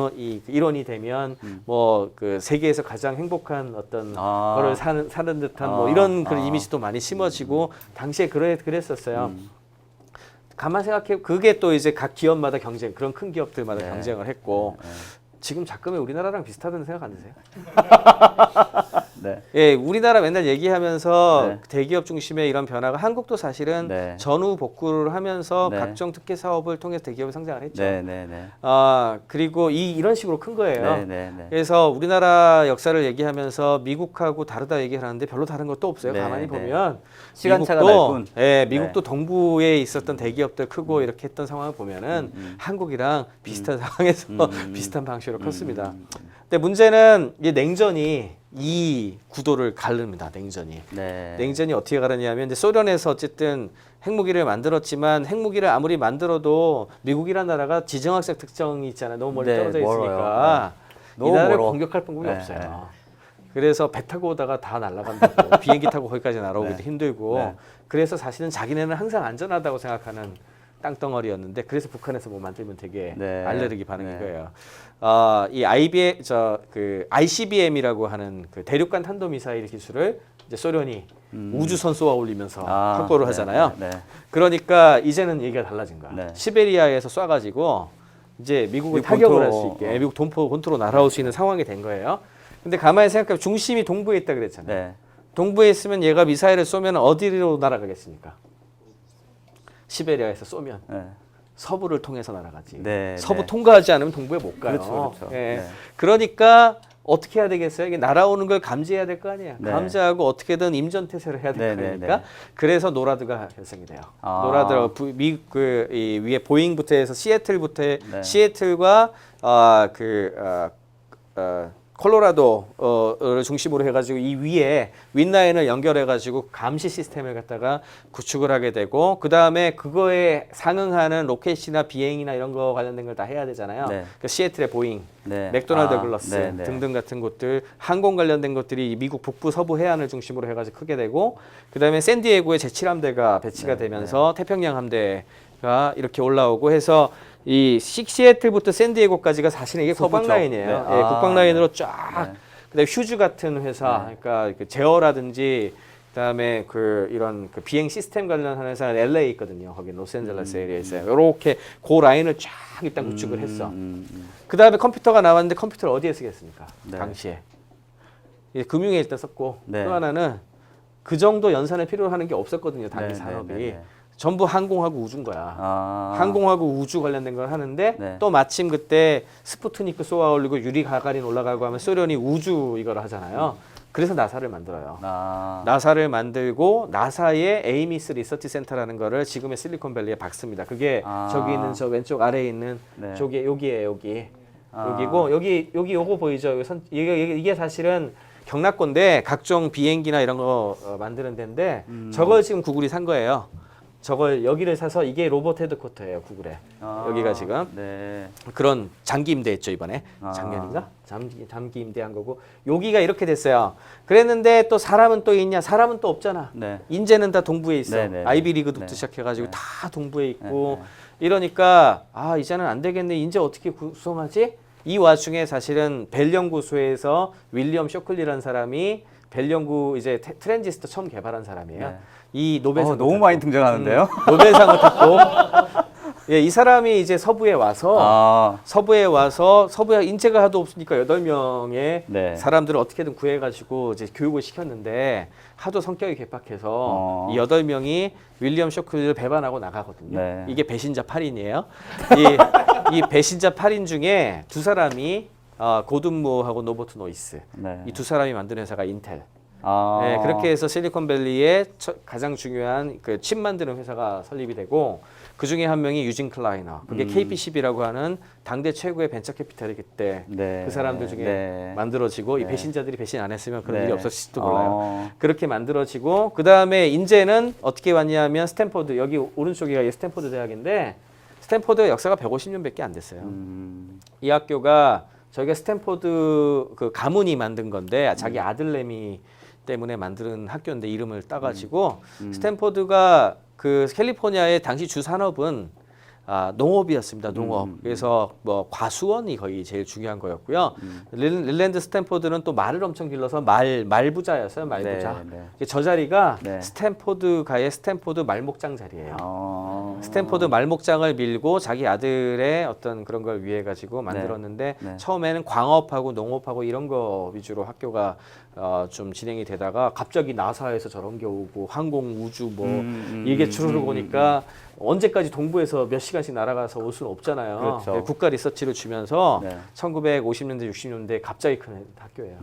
일원이 되면 뭐 그 세계에서 가장 행복한 어떤 거를 사는 듯한 뭐 이런 그런 이미지도 많이 심어지고 당시에 그랬었어요. 가만 생각해 그게 또 이제 각 기업마다 경쟁 그런 큰 기업들마다 네. 경쟁을 했고 지금 자금이 우리나라랑 비슷하다는 생각 안 드세요? 네. 예, 우리나라 맨날 얘기하면서 네. 대기업 중심의 이런 변화가 한국도 사실은 네. 전후 복구를 하면서 네. 각종 특혜 사업을 통해서 대기업이 성장을 했죠. 네, 네, 네. 그리고 이런 식으로 큰 거예요. 네, 네, 네. 그래서 우리나라 역사를 얘기하면서 미국하고 다르다 얘기하는데 별로 다른 것도 없어요. 네, 가만히 네. 보면 시간차가 미국도, 날 뿐. 예, 미국도 동부에 있었던 대기업들 크고 이렇게 했던 상황을 보면은 한국이랑 비슷한 상황에서 비슷한 방식으로 컸습니다. 근데 문제는 이 냉전이 이 구도를 가릅니다. 냉전이. 네. 냉전이 어떻게 가르냐면 이제 소련에서 어쨌든 핵무기를 만들었지만 핵무기를 아무리 만들어도 미국이란 나라가 지정학적 특성이 있잖아요. 너무 멀리 네, 떨어져 멀어요. 있으니까 이 너무 나라를 멀어. 공격할 방법이 네, 없어요. 네. 그래서 배 타고 오다가 다 날아간다고 비행기 타고 거기까지 날아오기도 네. 힘들고 네. 그래서 사실은 자기네는 항상 안전하다고 생각하는 땅덩어리였는데 그래서 북한에서 뭐 만들면 되게 네. 알레르기 반응인 네. 거예요. 이 ICBM이라고 하는 그 대륙간 탄도 미사일 기술을 이제 소련이 우주선 쏘아 올리면서 확보를 네, 하잖아요. 네, 네. 그러니까 이제는 얘기가 달라진 거야. 네. 시베리아에서 쏴가지고 이제 미국을 미국 타격을 할 본토로, 수 있게 미국 본토로 날아올 수 있는 상황이 된 거예요. 근데 가만히 생각해 보면 중심이 동부에 있다 그랬잖아요. 네. 동부에 있으면 얘가 미사일을 쏘면 어디로 날아가겠습니까? 시베리아에서 쏘면 네. 서부를 통해서 날아가지. 네, 서부 네. 통과하지 않으면 동부에 못 가요. 그렇죠, 그렇죠. 예. 네. 그러니까 어떻게 해야 되겠어요? 이게 날아오는 걸 감지해야 될 거 아니에요. 네. 감지하고 어떻게든 임전태세를 해야 될 거 네, 아닙니까? 네, 네. 그래서 노라드가 결성이 돼요. 아. 노라드 미국 이 위에 보잉부터 해서 시애틀부터 네. 시애틀과 콜로라도를 중심으로 해가지고 이 위에 윗라인을 연결해가지고 감시 시스템을 갖다가 구축을 하게 되고 그 다음에 그거에 상응하는 로켓이나 비행이나 이런 거 관련된 걸 다 해야 되잖아요. 네. 그 시애틀의 보잉, 네. 맥도날드 글러스 네, 네. 등등 같은 곳들 항공 관련된 것들이 미국 북부 서부 해안을 중심으로 해가지고 크게 되고 그 다음에 샌디에고에 제7함대가 배치가 네, 되면서 태평양 함대가 이렇게 올라오고 해서 이 시애틀부터 샌디에고까지가 사실은 이게 서부쪽. 국방라인이에요. 네. 예, 아, 국방라인으로 네. 쫙. 네. 그다음에 휴즈 같은 회사, 그러니까 그 제어라든지 그다음에 이런 비행 시스템 관련한 회사는 LA 있거든요. 거기 로스앤젤레스 에리어에 있어요. 이렇게 그 라인을 쫙 일단 구축을 했어. 그다음에 컴퓨터가 나왔는데 컴퓨터를 어디에 쓰겠습니까? 네. 당시에. 이게 금융에 일단 썼고 네. 또 하나는 그 정도 연산에 필요로 하는 게 없었거든요. 당시 네, 산업이. 네, 네, 네. 전부 항공하고 우주인 거야. 아. 항공하고 우주 관련된 걸 하는데 네. 또 마침 그때 스푸트니크 쏘아 올리고 유리 가가린 올라가고 하면 소련이 우주 이걸 하잖아요. 그래서 나사를 만들어요. 아. 나사를 만들고 나사의 에이미스 리서치 센터라는 거를 지금의 실리콘밸리에 박습니다. 그게 아. 저기 있는 저 왼쪽 아래에 있는 네. 저기 여기에 여기 아. 여기고 여기 요거 보이죠? 이게 사실은 경락고인데 각종 비행기나 이런 거 만드는 데인데 저걸 지금 구글이 산 거예요. 저걸 여기를 사서 이게 로봇 헤드쿼터예요, 구글에. 아. 여기가 지금 네. 그런 장기 임대했죠 이번에. 아. 작년인가? 장기 임대한 거고 여기가 이렇게 됐어요. 그랬는데 또 사람은 또 있냐? 사람은 또 없잖아. 네. 인재는 다 동부에 있어. 네, 네, 네. 아이비리그부터 네. 시작해가지고 네. 다 동부에 있고 네, 네. 이러니까 아 이제는 안 되겠네. 인재 어떻게 구성하지? 이 와중에 사실은 벨 연구소에서 윌리엄 쇼클리라는 사람이 벨 연구 이제 트랜지스터 처음 개발한 사람이에요. 네. 이 노벨상 너무 많이 등장하는데요? 노벨상을 탔고 예, 이 사람이 이제 서부에 와서 서부에 인재가 하도 없으니까 8명의 네. 사람들을 어떻게든 구해가지고 이제 교육을 시켰는데 하도 성격이 개팍해서 이 8명이 윌리엄 쇼클리를 배반하고 나가거든요. 네. 이게 배신자 8인이에요. 이 배신자 8인 중에 두 사람이 고든무하고 노버트 노이스 네. 이 두 사람이 만든 회사가 인텔. 아. 네, 그렇게 해서 실리콘밸리의 가장 중요한 그 칩 만드는 회사가 설립이 되고 그 중에 한 명이 유진 클라이너. 그게 KP10이라고 하는 당대 최고의 벤처 캐피탈이 그때 네. 그 사람들 중에 네. 만들어지고 이 네. 배신자들이 배신 안 했으면 그런 네. 일이 없었을지도 몰라요. 그렇게 만들어지고 그 다음에 인제는 어떻게 왔냐면 스탠포드 여기 오른쪽이 스탠포드 대학인데 스탠포드 역사가 150년밖에 안 됐어요. 이 학교가 저희가 스탠포드 그 가문이 만든 건데 자기 아들내미 때문에 만든 학교인데 이름을 따가지고 스탠포드가 그 캘리포니아의 당시 주 산업은 농업이었습니다. 농업. 그래서 뭐 과수원이 거의 제일 중요한 거였고요. 릴랜드 스탠포드는 또 말을 엄청 길러서 말부자였어요. 말부자. 네, 저 자리가 네. 스탠포드가의 스탠포드 말목장 자리예요. 스탠포드 말목장을 밀고 자기 아들의 어떤 그런 걸 위해 가지고 만들었는데 네. 처음에는 광업하고 농업하고 이런 거 위주로 학교가 좀 진행이 되다가 갑자기 나사에서 저런 게 오고 항공 우주 뭐 이게 주르륵 오니까 언제까지 동부에서 몇 시간씩 날아가서 올 수는 없잖아요. 그렇죠. 네, 국가 리서치를 주면서 네. 1950년대 60년대 갑자기 큰 학교예요.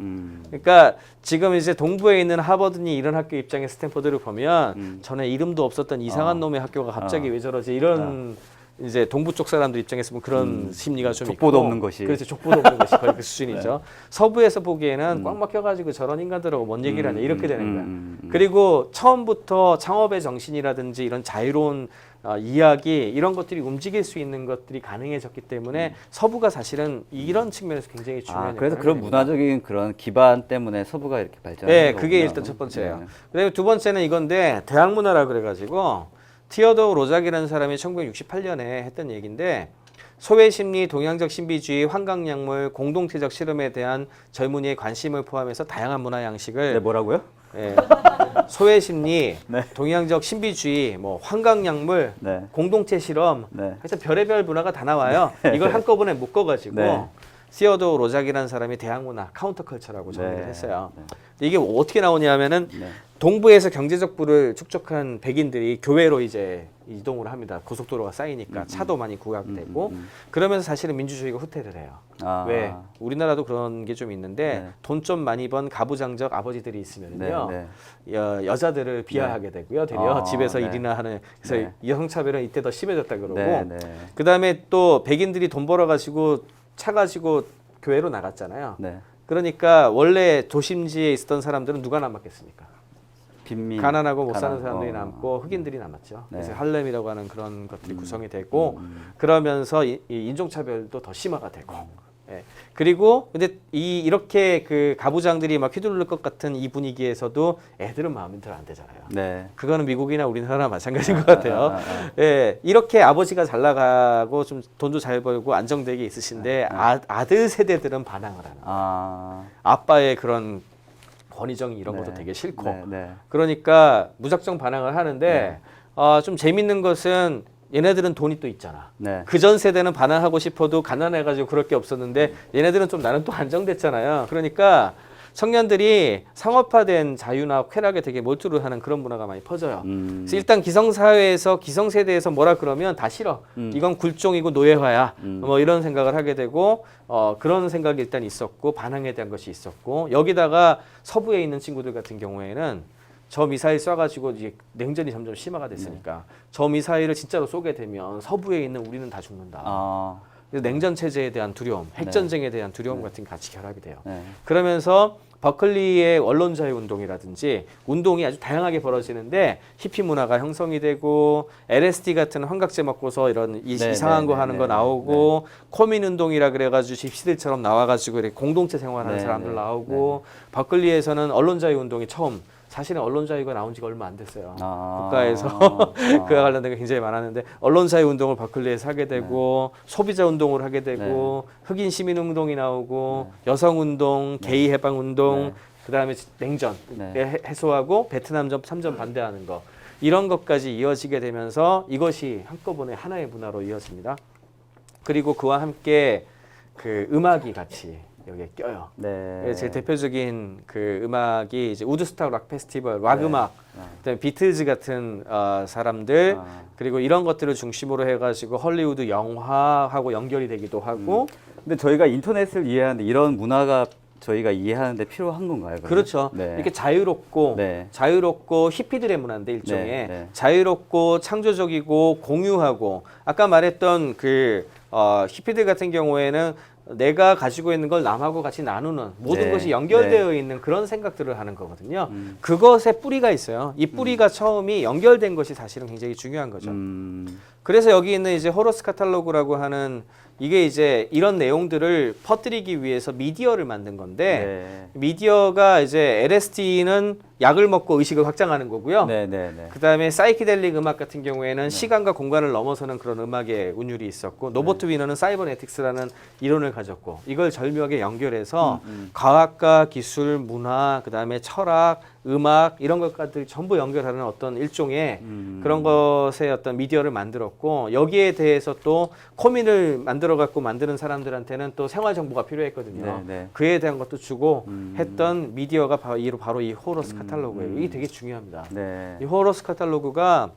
그러니까 지금 이제 동부에 있는 하버드니 이런 학교 입장에 스탠포드를 보면 전에 이름도 없었던 이상한 놈의 학교가 갑자기 왜 저러지 이런 이제 동부 쪽 사람들 입장에서 보면 그런 심리가 좀 족보도 있고 없는 것이. 그렇죠. 족보도 없는 것이 거의 그 수준이죠. 서부에서 보기에는 꽉 막혀가지고 저런 인간들하고 뭔 얘기를 하냐 이렇게 되는 거야. 그리고 처음부터 창업의 정신이라든지 이런 자유로운 이야기 이런 것들이 움직일 수 있는 것들이 가능해졌기 때문에 서부가 사실은 이런 측면에서 굉장히 중요한 그래서 역할을 그런 합니다. 문화적인 그런 기반 때문에 서부가 이렇게 발전한 네, 거군요. 그게 일단 첫 번째예요. 네. 그다음에 두 번째는 이건데 대학 문화라 그래가지고 티어더 로작이라는 사람이 1968년에 했던 얘기인데 소외 심리, 동양적 신비주의, 환각약물, 공동체적 실험에 대한 젊은이의 관심을 포함해서 다양한 문화 양식을 네, 뭐라고요? 예, 소외 심리, 네. 동양적 신비주의, 뭐 환각약물, 네. 공동체 실험, 네. 하여튼 별의별 문화가 다 나와요. 이걸 한꺼번에 묶어가지고 네. 시어도 로작이라는 사람이 대학 문화, 카운터컬처라고 정의를 네. 했어요. 이게 어떻게 나오냐면은 네. 동부에서 경제적 부를 축적한 백인들이 교회로 이제 이동을 합니다. 고속도로가 쌓이니까 차도 많이 구각되고 그러면서 사실은 민주주의가 후퇴를 해요. 아. 왜? 우리나라도 그런 게 좀 있는데 네. 돈 좀 많이 번 가부장적 아버지들이 있으면요. 네. 여자들을 비하하게 되고요. 되려 집에서 네. 일이나 하는 그래서 네. 여성차별은 이때 더 심해졌다 그러고 네. 그다음에 또 백인들이 돈 벌어 가지고 차 가지고 교회로 나갔잖아요. 네. 그러니까 원래 도심지에 있었던 사람들은 누가 남았겠습니까? 빈민. 가난하고 못 사는 사람들이 남고 흑인들이 남았죠. 네. 그래서 할렘이라고 하는 그런 것들이 구성이 되고 그러면서 이 인종차별도 더 심화가 되고 예. 그리고 근데 이렇게 그 가부장들이 막 휘두를 것 같은 이 분위기에서도 애들은 마음이 들 안 되잖아요. 네. 그거는 미국이나 우리나라나 마찬가지인 것 같아요. 예, 이렇게 아버지가 잘 나가고 좀 돈도 잘 벌고 안정되게 있으신데 아들 세대들은 반항을 하는 거예요. 아빠의 그런 권위적인 이런 것도 되게 싫고 그러니까 무작정 반항을 하는데 좀 재밌는 것은 얘네들은 돈이 또 있잖아. 네. 그전 세대는 반항하고 싶어도 가난해가지고 그럴 게 없었는데 얘네들은 좀 나는 또 안정됐잖아요. 그러니까 청년들이 상업화된 자유나 쾌락에 되게 몰두를 하는 그런 문화가 많이 퍼져요. 그래서 일단 기성사회에서 기성세대에서 뭐라 그러면 다 싫어. 이건 굴종이고 노예화야. 뭐 이런 생각을 하게 되고 그런 생각이 일단 있었고 반항에 대한 것이 있었고 여기다가 서부에 있는 친구들 같은 경우에는 저 미사일 쏴가지고 이제 냉전이 점점 심화가 됐으니까 저 미사일을 진짜로 쏘게 되면 서부에 있는 우리는 다 죽는다. 그래서 냉전 체제에 대한 두려움, 핵전쟁에 대한 두려움 같은 게 같이 결합이 돼요. 그러면서 버클리의 언론 자유 운동이라든지 운동이 아주 다양하게 벌어지는데 히피 문화가 형성이 되고 LSD 같은 환각제 먹고서 이런 이상한 거 하는 거 나오고 코민 운동이라 그래가지고 집시들처럼 나와가지고 이렇게 공동체 생활하는 사람들 나오고 버클리에서는 언론 자유 운동이 처음 사실은 언론 자유가 나온 지가 얼마 안 됐어요. 국가에서 그와 관련된 게 굉장히 많았는데 언론 자유 운동을 버클리에서 하게 되고 소비자 운동을 하게 되고 흑인 시민 운동이 나오고 여성 운동, 게이 해방 운동, 그다음에 냉전 해소하고 베트남전 참전 반대하는 거 이런 것까지 이어지게 되면서 이것이 한꺼번에 하나의 문화로 이어집니다. 그리고 그와 함께 그 음악이 같이 여기에 껴요. 제일 대표적인 그 음악이 이제 우드스탁 락 페스티벌, 락 음악, 그다음에 비틀즈 같은 사람들 그리고 이런 것들을 중심으로 해가지고 헐리우드 영화하고 연결이 되기도 하고. 근데 저희가 인터넷을 이해하는데 이런 문화가 저희가 이해하는데 필요한 건가요? 그러면? 그렇죠. 이렇게 자유롭고 히피들의 문화인데 일종의 자유롭고 창조적이고 공유하고 아까 말했던 그 히피들 같은 경우에는 내가 가지고 있는 걸 남하고 같이 나누는 모든 것이 연결되어 있는 그런 생각들을 하는 거거든요. 그것에 뿌리가 있어요. 이 뿌리가 처음이 연결된 것이 사실은 굉장히 중요한 거죠. 그래서 여기 있는 이제 호러스 카탈로그라고 하는 이게 이제 이런 내용들을 퍼뜨리기 위해서 미디어를 만든 건데 미디어가 이제 LSD는 약을 먹고 의식을 확장하는 거고요. 그다음에 사이키델릭 음악 같은 경우에는 시간과 공간을 넘어서는 그런 음악의 운율이 있었고 노버트 위너는 사이버네틱스라는 이론을 가졌고 이걸 절묘하게 연결해서 과학과 기술, 문화, 그다음에 철학, 음악 이런 것까지 전부 연결하는 어떤 일종의 그런 것의 어떤 미디어를 만들었고 여기에 대해서 또 코민을 만들어 갖고 만드는 사람들한테는 또 생활 정보가 필요했거든요. 그에 대한 것도 주고 했던 미디어가 바로 이 호러스 카탈로그예요. 이게 되게 중요합니다. 이 호러스 카탈로그가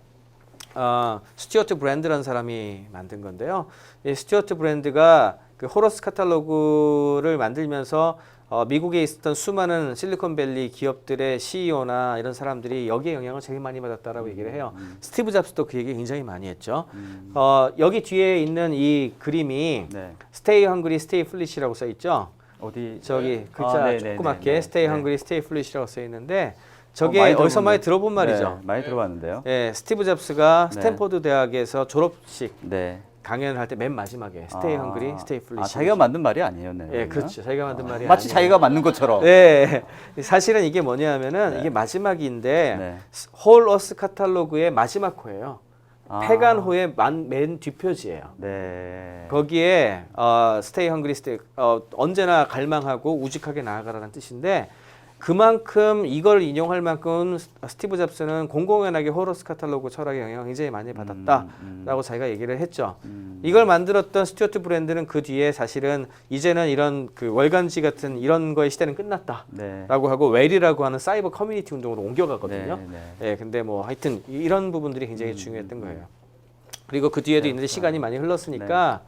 스튜어트 브랜드라는 사람이 만든 건데요. 이 스튜어트 브랜드가 그 호러스 카탈로그를 만들면서 미국에 있었던 수많은 실리콘밸리 기업들의 CEO나 이런 사람들이 여기에 영향을 제일 많이 받았다라고 얘기를 해요. 스티브 잡스도 그 얘기 굉장히 많이 했죠. 여기 뒤에 있는 이 그림이 Stay Hungry, Stay Foolish라고 써 있죠. 어디 저기 글자 조그맣게 Stay Hungry, Stay Foolish라고 써 있는데 저게 어디서 많이 들어본 말이죠. 많이 들어봤는데요. 스티브 잡스가 스탠포드 대학에서 졸업식 강연을 할 때 맨 마지막에 Stay Hungry, Stay Foolish. 자기가 만든 말이 아니었네요. 그렇죠. 자기가 만든 말이 마치 아니에요. 자기가 만든 것처럼. 사실은 이게 뭐냐면은 이게 마지막인데 홀어스 카탈로그의 마지막 호예요. 폐간호의 맨 뒷표지예요. 거기에 Stay Hungry, Stay 언제나 갈망하고 우직하게 나아가라는 뜻인데 그만큼 이걸 인용할 만큼 스티브 잡스는 공공연하게 호러스 카탈로그 철학의 영향을 굉장히 많이 받았다라고 자기가 얘기를 했죠. 이걸 만들었던 스튜어트 브랜드는 그 뒤에 사실은 이제는 이런 그 월간지 같은 이런 거의 시대는 끝났다라고 하고 웰이라고 하는 사이버 커뮤니티 운동으로 옮겨가거든요. 근데 뭐 하여튼 이런 부분들이 굉장히 중요했던 거예요. 그리고 그 뒤에도 있는데 시간이 많이 흘렀으니까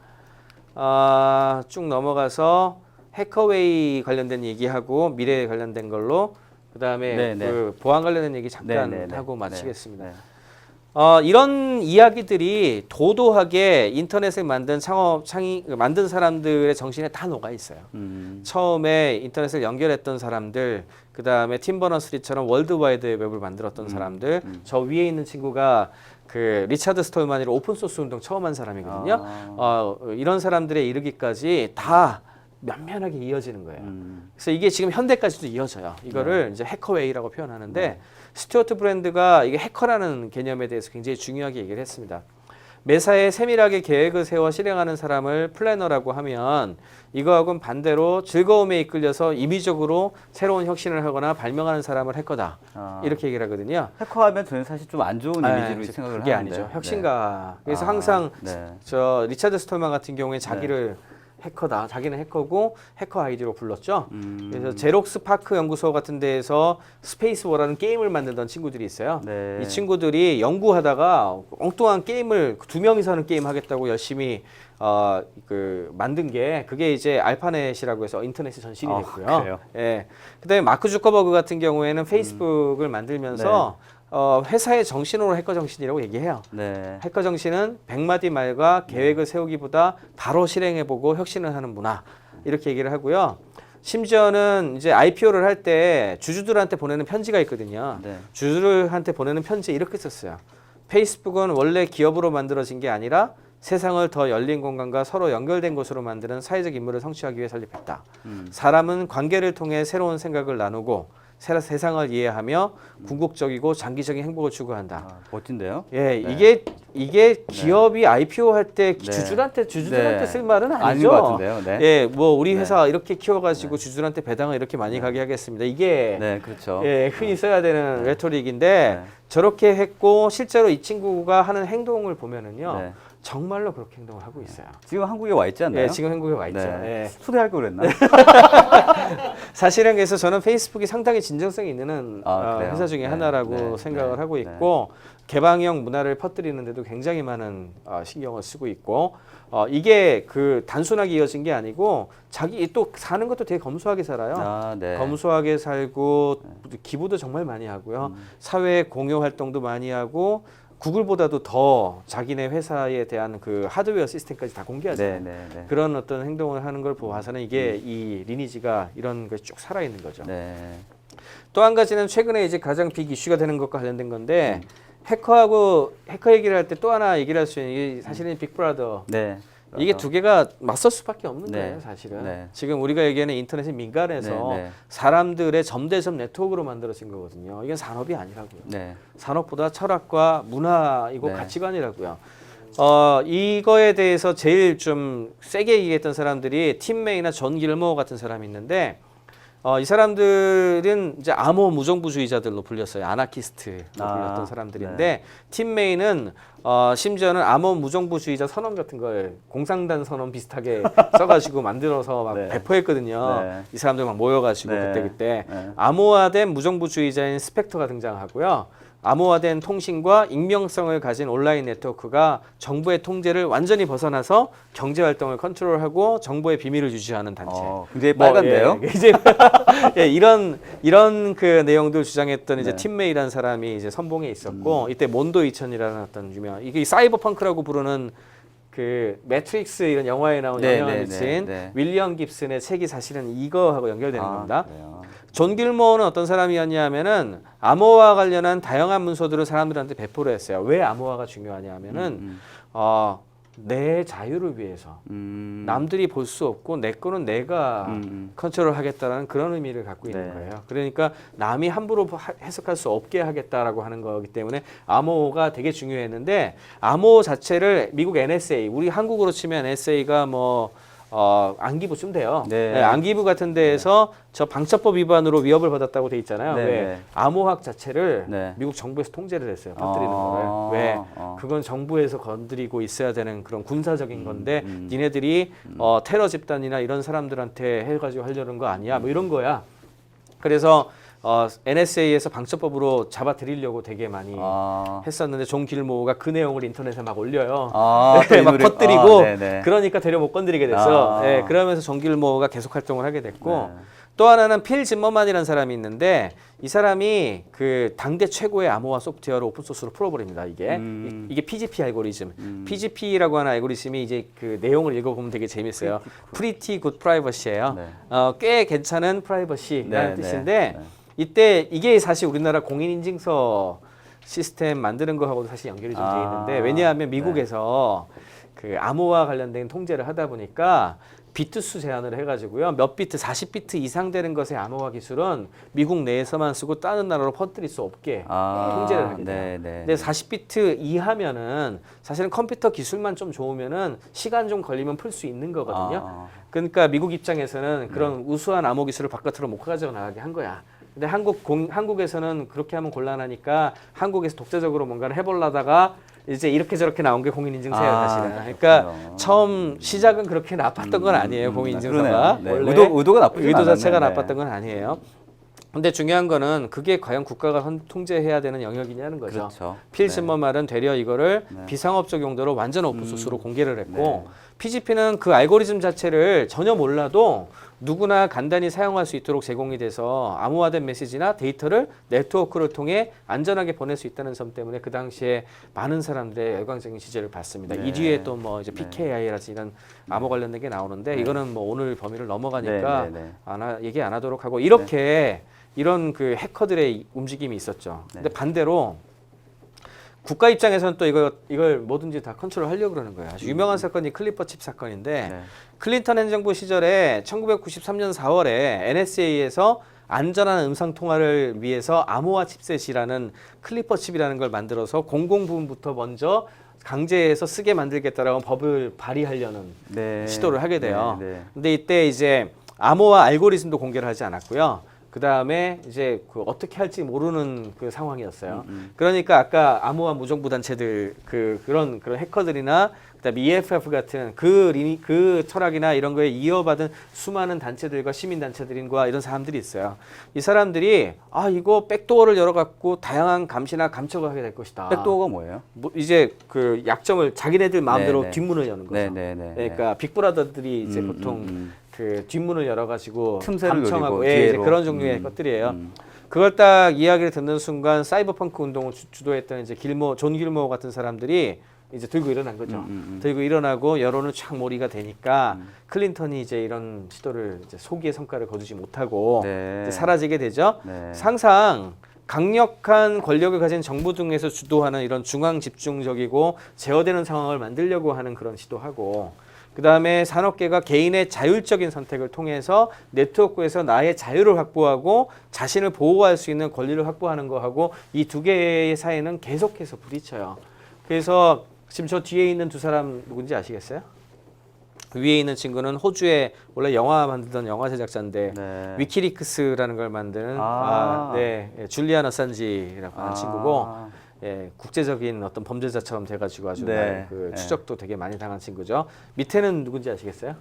쭉 넘어가서 해커웨이 관련된 얘기하고 미래에 관련된 걸로 그다음에 그 보안 관련된 얘기 잠깐 하고 마치겠습니다. 이런 이야기들이 도도하게 인터넷을 만든 만든 사람들의 정신에 다 녹아 있어요. 처음에 인터넷을 연결했던 사람들, 그 다음에 팀 버너스리처럼 월드와이드 웹을 만들었던 사람들, 저 위에 있는 친구가 그 리차드 스톨만이로 오픈소스 운동 처음 한 사람이거든요. 이런 사람들에 이르기까지 다 면면하게 이어지는 거예요. 그래서 이게 지금 현대까지도 이어져요. 이거를 이제 해커웨이라고 표현하는데 스튜어트 브랜드가 이게 해커라는 개념에 대해서 굉장히 중요하게 얘기를 했습니다. 매사에 세밀하게 계획을 세워 실행하는 사람을 플래너라고 하면 이거하고는 반대로 즐거움에 이끌려서 임의적으로 새로운 혁신을 하거나 발명하는 사람을 해커다. 이렇게 얘기를 하거든요. 해커하면 저는 사실 좀 안 좋은 이미지로 생각을 그게 하는데. 아니죠. 혁신가. 그래서 항상 저 리차드 스톨만 같은 경우에 자기를 해커다. 자기는 해커고 해커 아이디로 불렀죠. 그래서 제록스 파크 연구소 같은 데에서 스페이스 워라는 게임을 만들던 친구들이 있어요. 이 친구들이 연구하다가 엉뚱한 게임을 2명이서 하는 게임 하겠다고 열심히 그 만든 게 그게 이제 알파넷이라고 해서 인터넷이 전신이 됐고요. 예. 그다음에 마크 주커버그 같은 경우에는 페이스북을 만들면서 회사의 정신으로 해커 정신이라고 얘기해요. 해커 정신은 100마디 말과 계획을 세우기보다 바로 실행해보고 혁신을 하는 문화. 이렇게 얘기를 하고요. 심지어는 이제 IPO를 할 때 주주들한테 보내는 편지가 있거든요. 주주들한테 보내는 편지에 이렇게 썼어요. 페이스북은 원래 기업으로 만들어진 게 아니라 세상을 더 열린 공간과 서로 연결된 곳으로 만드는 사회적 임무를 성취하기 위해 설립했다. 사람은 관계를 통해 새로운 생각을 나누고 세상을 이해하며 궁극적이고 장기적인 행복을 추구한다. 멋진데요? 예, 이게 기업이 IPO 할 때 주주들한테 쓸 말은 아니죠. 아닌 것 같은데요. 예, 뭐 우리 회사 이렇게 키워가지고 주주들한테 배당을 이렇게 많이 가게 하겠습니다. 이게 그렇죠. 예, 흔히 써야 되는 레토릭인데 저렇게 했고 실제로 이 친구가 하는 행동을 보면은요. 정말로 그렇게 행동을 하고 있어요. 지금 한국에 와 있지 않나요? 예, 지금 한국에 와 있죠. 예. 초대할 걸 그랬나? 사실은 그래서 저는 페이스북이 상당히 진정성이 있는 회사 중에 하나라고 생각을 하고 있고 개방형 문화를 퍼뜨리는데도 굉장히 많은 신경을 쓰고 있고 이게 그 단순하게 이어진 게 아니고 자기 또 사는 것도 되게 검소하게 살아요. 검소하게 살고 기부도 정말 많이 하고요. 사회 공유 활동도 많이 하고 구글보다도 더 자기네 회사에 대한 그 하드웨어 시스템까지 다 공개하잖아요. 그런 어떤 행동을 하는 걸 보아서는 이게 이 리니지가 이런 것이 쭉 살아있는 거죠. 또 한 가지는 최근에 이제 가장 빅 이슈가 되는 것과 관련된 건데 해커 얘기를 할 때 또 하나 얘기를 할 수 있는 게 사실은 빅브라더. 이게 두 개가 맞설 수밖에 없는 거예요, 사실은. 지금 우리가 얘기하는 인터넷이 민간에서 사람들의 점대점 네트워크로 만들어진 거거든요. 이건 산업이 아니라고요. 산업보다 철학과 문화이고 가치관이라고요. 이거에 대해서 제일 좀 세게 얘기했던 사람들이 팀 메이나 존 길모어 같은 사람이 있는데 이 사람들은 이제 암호 무정부주의자들로 불렸어요. 아나키스트로 불렸던 사람들인데 팀 메이는 심지어는 암호 무정부주의자 선언 같은 걸 공상단 선언 비슷하게 써가지고 만들어서 막 배포했거든요. 이 사람들 막 모여가지고 그때 암호화된 무정부주의자인 스펙터가 등장하고요. 암호화된 통신과 익명성을 가진 온라인 네트워크가 정부의 통제를 완전히 벗어나서 경제 활동을 컨트롤하고 정보의 비밀을 유지하는 단체. 굉장히 빨간데요? 이제 이런 그 내용들 주장했던 이제 팀메이라는 사람이 이제 선봉에 있었고 이때 몬도 2000이라는 어떤 유명 이게 사이버펑크라고 부르는 그 매트릭스 이런 영화에 나온 영향을 미친 윌리엄 깁슨의 책이 사실은 이거하고 연결되는 겁니다. 존 길모어는 어떤 사람이었냐면은 암호화 관련한 다양한 문서들을 사람들한테 배포를 했어요. 왜 암호화가 중요하냐면은 내 자유를 위해서 남들이 볼 수 없고 내 거는 내가 컨트롤하겠다라는 그런 의미를 갖고 있는 거예요. 그러니까 남이 함부로 해석할 수 없게 하겠다라고 하는 거기 때문에 암호가 되게 중요했는데 암호 자체를 미국 NSA, 우리 한국으로 치면 NSA가 뭐 안기부쯤 돼요. 안기부 같은 데에서 저 방첩법 위반으로 위협을 받았다고 돼 있잖아요. 왜? 암호학 자체를 미국 정부에서 통제를 했어요. 퍼뜨리는 거를. 왜? 그건 정부에서 건드리고 있어야 되는 그런 군사적인 건데 니네들이 테러 집단이나 이런 사람들한테 해가지고 하려는 거 아니야. 뭐 이런 거야. 그래서 NSA에서 방첩법으로 잡아들이려고 되게 많이 아, 했었는데 존 길모어가 그 내용을 인터넷에 막 올려요. 아, 네, 막 퍼뜨리고 네네. 그러니까 되려 못 건드리게 됐어. 아. 네, 그러면서 존 길모어가 계속 활동을 하게 됐고 네. 또 하나는 필 짐머만이라는 사람이 있는데 이 사람이 그 당대 최고의 암호화 소프트웨어를 오픈 소스로 풀어버립니다. 이게 PGP 알고리즘. PGP라고 하는 알고리즘이 이제 그 내용을 읽어보면 되게 재밌어요. Pretty Good Privacy예요. 네. 꽤 괜찮은 프라이버시라는 네, 뜻인데 네. 이때 이게 사실 우리나라 공인인증서 시스템 만드는 거하고도 사실 연결이 좀 돼 있는데 왜냐하면 미국에서 그 암호화 관련된 통제를 하다 보니까 비트 수 제한을 해가지고요. 몇 비트, 40비트 이상 되는 것의 암호화 기술은 미국 내에서만 쓰고 다른 나라로 퍼뜨릴 수 없게 통제를 하게 돼요. 네, 네. 근데 40비트 이하면은 사실은 컴퓨터 기술만 좀 좋으면은 시간 좀 걸리면 풀 수 있는 거거든요. 아. 그러니까 미국 입장에서는 그런 우수한 암호 기술을 바깥으로 못 가져 나가게 한 거야. 근데 한국에서는 그렇게 하면 곤란하니까 한국에서 독자적으로 뭔가를 해보려다가 이제 이렇게 저렇게 나온 게 공인인증서예요, 사실은. 그러니까 그렇군요. 처음 시작은 그렇게 나빴던 건 아니에요, 공인인증서가. 네. 원래 의도가 나쁘진 의도 자체가 않았네. 나빴던 건 아니에요. 근데 중요한 거는 그게 과연 국가가 통제해야 되는 영역이냐는 거죠. 그렇죠. 필 네. 짐머말은 되려 이거를 네. 비상업적 용도로 완전 오픈소스로 공개를 했고 네. PGP는 그 알고리즘 자체를 전혀 몰라도 누구나 간단히 사용할 수 있도록 제공이 돼서 암호화된 메시지나 데이터를 네트워크를 통해 안전하게 보낼 수 있다는 점 때문에 그 당시에 많은 사람들의 열광적인 지지를 받습니다. 네. 이 뒤에 또 뭐 이제 네. PKI라든지 이런 암호 관련된 게 나오는데 네. 이거는 뭐 오늘 범위를 넘어가니까 네, 네, 네. 얘기 안 하도록 하고 이렇게 이런 그 해커들의 움직임이 있었죠. 근데 네. 반대로 국가 입장에서는 또 이걸 뭐든지 다 컨트롤 하려고 그러는 거예요. 아주 유명한 사건이 클리퍼 칩 사건인데 네. 클린턴 행정부 시절에 1993년 4월에 NSA에서 안전한 음성 통화를 위해서 암호화 칩셋이라는 클리퍼 칩이라는 걸 만들어서 공공부문부터 먼저 강제해서 쓰게 만들겠다라고 법을 발의하려는 네. 시도를 하게 돼요. 네, 네. 근데 이때 이제 암호화 알고리즘도 공개를 하지 않았고요. 그 다음에 이제 그 어떻게 할지 모르는 그 상황이었어요. 그러니까 아까 암호화 무정부 단체들 그런 해커들이나 그다음에 EFF 같은 그 철학이나 이런 거에 이어받은 수많은 단체들과 시민 단체들과 이런 사람들이 있어요. 이 사람들이 이거 백도어를 열어갖고 다양한 감시나 감청을 하게 될 것이다. 백도어가 뭐예요? 뭐 이제 그 약점을 자기네들 마음대로 네, 네. 뒷문을 여는 거죠. 네, 네, 네. 그러니까 빅브라더들이 이제 보통 그 뒷문을 열어가지고 틈새를 감청하고 노리고 이제 뒤로. 그런 종류의 것들이에요. 그걸 딱 이야기를 듣는 순간 사이버펑크 운동을 주도했던 이제 존 길모어 같은 사람들이 이제 들고 일어난 거죠. 들고 일어나고 여론을 촥 몰이가 되니까 클린턴이 이제 이런 시도를 이제 소기의 성과를 거두지 못하고 네. 이제 사라지게 되죠. 네. 항상 강력한 권력을 가진 정부 등에서 주도하는 이런 중앙 집중적이고 제어되는 상황을 만들려고 하는 그런 시도하고 그 다음에 산업계가 개인의 자율적인 선택을 통해서 네트워크에서 나의 자유를 확보하고 자신을 보호할 수 있는 권리를 확보하는 거하고 이 두 개의 사이는 계속해서 부딪혀요. 그래서 지금 저 뒤에 있는 두 사람 누군지 아시겠어요? 위에 있는 친구는 호주에 원래 영화 만들던 영화 제작자인데 네. 위키리크스라는 걸 만드는 줄리안 어산지라고 하는 친구고 국제적인 어떤 범죄자처럼 돼가지고 아주 네. 추적도 되게 많이 당한 친구죠. 밑에는 누군지 아시겠어요?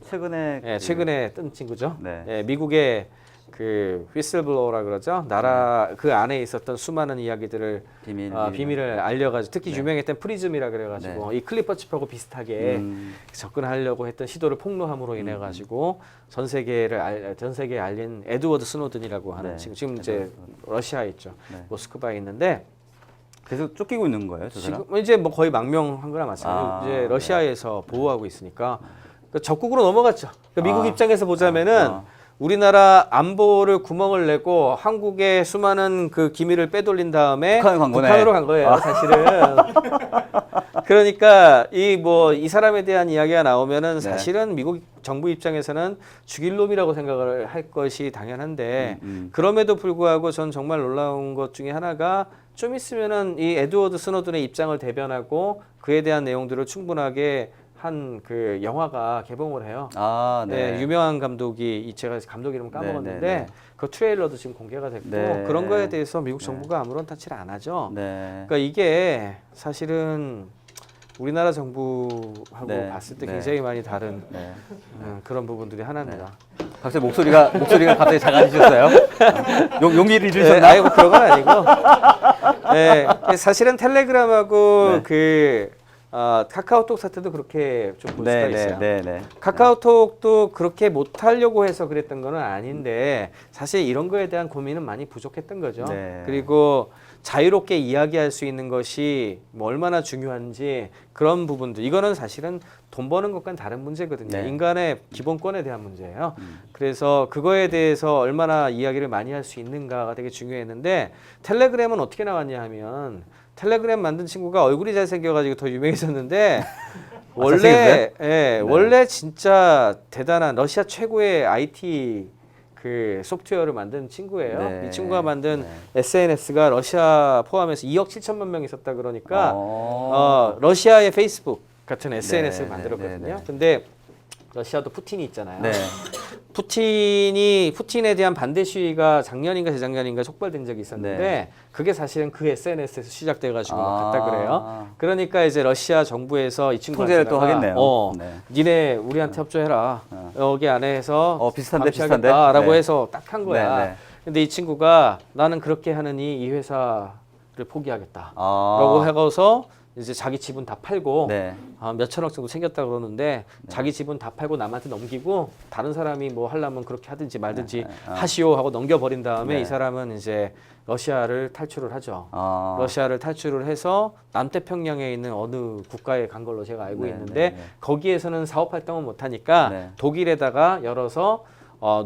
최근에 최근에 뜬 친구죠. 네. 미국의 그 휘슬블로어라 그러죠. 나라 그 안에 있었던 수많은 이야기들을 비밀을 알려가지고 특히 유명했던 프리즘이라 그래가지고 이 클리퍼 칩하고 비슷하게 접근하려고 했던 시도를 폭로함으로 인해 가지고 전 세계에 알린 에드워드 스노든이라고 하는 친구 지금 이제 러시아에 있죠. 모스크바에 있는데. 계속 쫓기고 있는 거예요, 저 사람? 지금 이제 뭐 거의 망명한 거나 마찬가지로 이제 러시아에서 보호하고 있으니까 그러니까 적국으로 넘어갔죠. 그러니까 미국 입장에서 보자면은 우리나라 안보를 구멍을 내고 한국의 수많은 그 기밀을 빼돌린 다음에 북한으로 간 거예요, 사실은. 그러니까 이 사람에 대한 이야기가 나오면은 사실은 미국 정부 입장에서는 죽일 놈이라고 생각을 할 것이 당연한데 그럼에도 불구하고 전 정말 놀라운 것 중에 하나가 좀 있으면은 이 에드워드 스노든의 입장을 대변하고 그에 대한 내용들을 충분하게 한 그 영화가 개봉을 해요. 네, 유명한 감독이 제가 감독 이름 까먹었는데 그 트레일러도 지금 공개가 됐고 그런 거에 대해서 미국 정부가 아무런 타치를 안 하죠. 그러니까 이게 사실은 우리나라 정부하고 봤을 때 굉장히 많이 다른 그런 부분들이 하나입니다. 갑자기 목소리가 갑자기 작아지셨어요? 용기를 네, 잃으셨나? 아이고 그런 건 아니고. 네, 사실은 텔레그램하고 네. 카카오톡 사태도 그렇게 좀 볼 수가 네, 있어요. 네, 네. 카카오톡도 그렇게 못하려고 해서 그랬던 건 아닌데 사실 이런 거에 대한 고민은 많이 부족했던 거죠. 네. 그리고 자유롭게 이야기할 수 있는 것이 뭐 얼마나 중요한지 그런 부분들 이거는 사실은 돈 버는 것과는 다른 문제거든요. 네. 인간의 기본권에 대한 문제예요. 그래서 그거에 대해서 얼마나 이야기를 많이 할 수 있는가가 되게 중요했는데 텔레그램은 어떻게 나왔냐 하면 텔레그램 만든 친구가 얼굴이 잘생겨가지고 더 유명해졌는데 원래 잘생겼어요? 예, 원래 진짜 대단한 러시아 최고의 IT 그 소프트웨어를 만든 친구예요. 네. 이 친구가 만든 네. SNS가 러시아 포함해서 2억 7천만 명이 있었다 그러니까 어. 러시아의 페이스북 같은 SNS를 네, 만들었거든요. 네, 네. 근데 러시아도 푸틴이 있잖아요. 네. 푸틴에 대한 반대 시위가 작년인가 재작년인가 촉발된 적이 있었는데 네. 그게 사실은 그 SNS에서 시작돼가지고 아. 갔다 그래요. 그러니까 이제 러시아 정부에서 이 통제를 또 하겠네요. 네. 니네 우리한테 협조해라. 여기 안에서 비슷한데, 감시하겠다라고 네. 해서 딱 한 거야. 네, 네. 근데 이 친구가 나는 그렇게 하느니 이 회사를 포기하겠다. 라고 해서 이제 자기 지분 다 팔고 네. 몇천억 정도 생겼다 그러는데 자기 지분 다 팔고 남한테 넘기고 다른 사람이 뭐 하려면 그렇게 하든지 말든지 하시오 하고 넘겨버린 다음에 네. 이 사람은 이제 러시아를 탈출을 하죠. 아. 러시아를 탈출을 해서 남태평양에 있는 어느 국가에 간 걸로 제가 알고 네, 있는데 네, 네. 거기에서는 사업 활동을 못 하니까 네. 독일에다가 열어서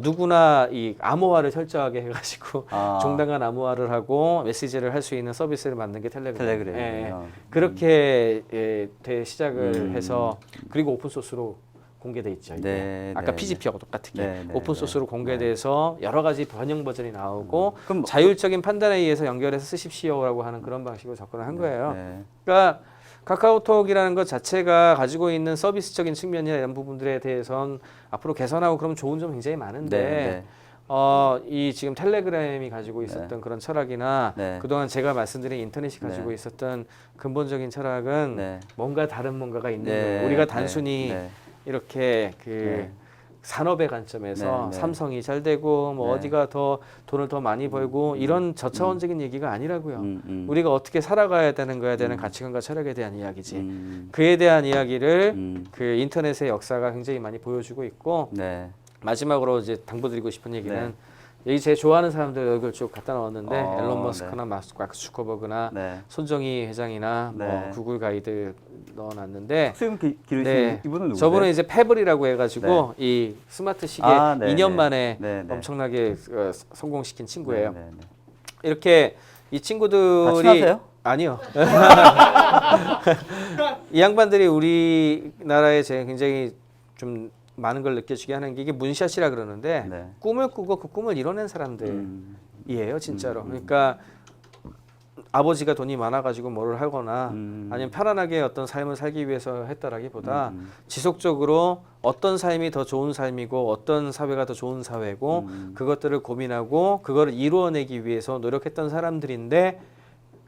누구나 이 암호화를 철저하게 해가지고 정당한 암호화를 하고 메시지를 할 수 있는 서비스를 만든 게 텔레그램. 예, 그렇게 시작을 해서 그리고 오픈 소스로 공개돼 있죠. 이게. 네, 아까 네, PGP하고 똑같게 네, 네, 오픈 소스로 공개돼서 여러 가지 변형 버전이 나오고 그럼 자율적인 판단에 의해서 연결해서 쓰십시오라고 하는 그런 방식으로 접근을 한 거예요. 네. 그러니까 카카오톡이라는 것 자체가 가지고 있는 서비스적인 측면이나 이런 부분들에 대해서는 앞으로 개선하고 그러면 좋은 점 굉장히 많은데 네, 이 지금 텔레그램이 가지고 있었던 그런 철학이나 네. 그동안 제가 말씀드린 인터넷이 가지고 네. 있었던 근본적인 철학은 네. 뭔가 다른 뭔가가 있는 네. 거예요. 우리가 네. 단순히 네. 이렇게 그 네. 산업의 관점에서 네, 네. 삼성이 잘 되고 뭐 네. 어디가 더 돈을 더 많이 벌고 이런 저차원적인 얘기가 아니라고요. 우리가 어떻게 살아가야 되는 거에 대한 가치관과 철학에 대한 이야기지. 그에 대한 이야기를 그 인터넷의 역사가 굉장히 많이 보여주고 있고 네. 마지막으로 이제 당부드리고 싶은 얘기는 네. 여기 제 좋아하는 사람들 얼굴 쭉 갖다 넣었는데 앨런 머스크나 네. 마크 주커버그나 네. 손정희 회장이나 네. 뭐 구글 가이드 넣어놨는데 수염 기르신 네. 이분은 누구세요? 저분은 이제 페블이라고 해가지고 이 스마트 시계 네, 2년 네. 만에 네, 네. 엄청나게 성공시킨 친구예요. 네, 네, 네. 이렇게 이 친구들이 친하세요? 아니요. 이 양반들이 우리나라에 제가 굉장히 좀 많은 걸 느껴지게 하는 게 이게 문샷이라 그러는데 네. 꿈을 꾸고 그 꿈을 이뤄낸 사람들이에요, 진짜로. 그러니까 아버지가 돈이 많아가지고 뭐를 하거나 아니면 편안하게 어떤 삶을 살기 위해서 했다라기보다 지속적으로 어떤 삶이 더 좋은 삶이고 어떤 사회가 더 좋은 사회고 그것들을 고민하고 그거를 이루어내기 위해서 노력했던 사람들인데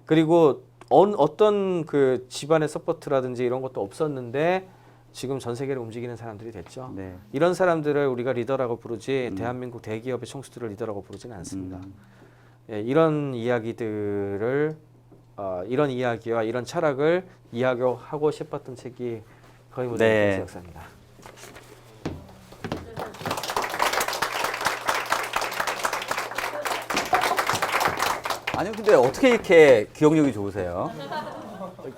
그리고 어떤 그 집안의 서포트라든지 이런 것도 없었는데 지금 전 세계를 움직이는 사람들이 됐죠. 네. 이런 사람들을 우리가 리더라고 부르지 대한민국 대기업의 총수들을 리더라고 부르지는 않습니다. 예, 이런 이야기들을 이런 이야기와 이런 철학을 이야기하고 싶었던 책이 거의 모든 네. 역사입니다. 아니 근데 어떻게 이렇게 기억력이 좋으세요?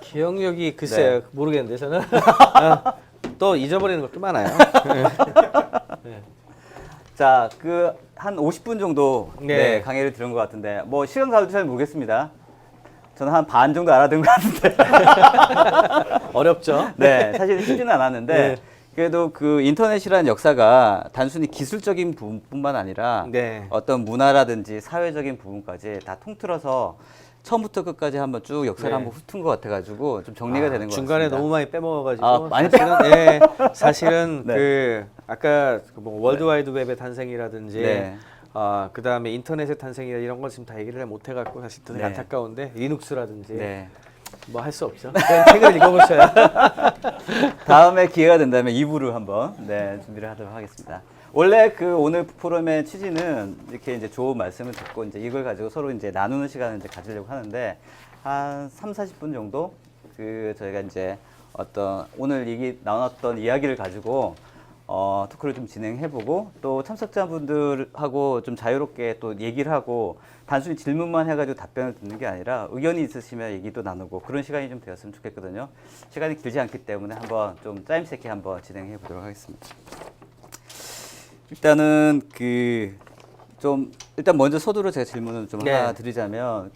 기억력이 글쎄요 모르겠는데 저는 또 잊어버리는 것도 많아요. 자, 그 한 50분 정도 네. 강의를 들은 것 같은데 뭐 시간 가도 잘 모르겠습니다. 저는 한 반 정도 알아듣은 것 같은데. 어렵죠. 네, 사실 쉽지는 않았는데 네. 그래도 그 인터넷이라는 역사가 단순히 기술적인 부분뿐만 아니라 네. 어떤 문화라든지 사회적인 부분까지 다 통틀어서 처음부터 끝까지 한번 쭉 역사를 네. 한번 훑은 것 같아가지고 좀 정리가 되는 것 중간에 같습니다. 너무 많이 빼먹어가지고 아, 많이 사실은, 예, 사실은 네. 그 아까 뭐 월드와이드웹의 탄생이라든지 네. 그 다음에 인터넷의 탄생이라 이런 걸 지금 다 얘기를 못 해갖고 사실 되게 네. 안타까운데 리눅스라든지 네. 뭐 할 수 없죠. 그냥 책을 읽어보셔야. 다음에 기회가 된다면 2부를 한번 준비를 하도록 하겠습니다. 원래 그 오늘 포럼의 취지는 이렇게 이제 좋은 말씀을 듣고 이제 이걸 가지고 서로 이제 나누는 시간을 이제 가지려고 하는데 한 3, 40분 정도 그 저희가 이제 어떤 오늘 얘기 나눴던 이야기를 가지고 토크를 좀 진행해보고 또 참석자분들하고 좀 자유롭게 또 얘기를 하고 단순히 질문만 해가지고 답변을 듣는 게 아니라 의견이 있으시면 얘기도 나누고 그런 시간이 좀 되었으면 좋겠거든요. 시간이 길지 않기 때문에 한번 좀 짜임새 있게 한번 진행해 보도록 하겠습니다. 일단은 일단 먼저 서두로 제가 질문을 좀 하나 드리자면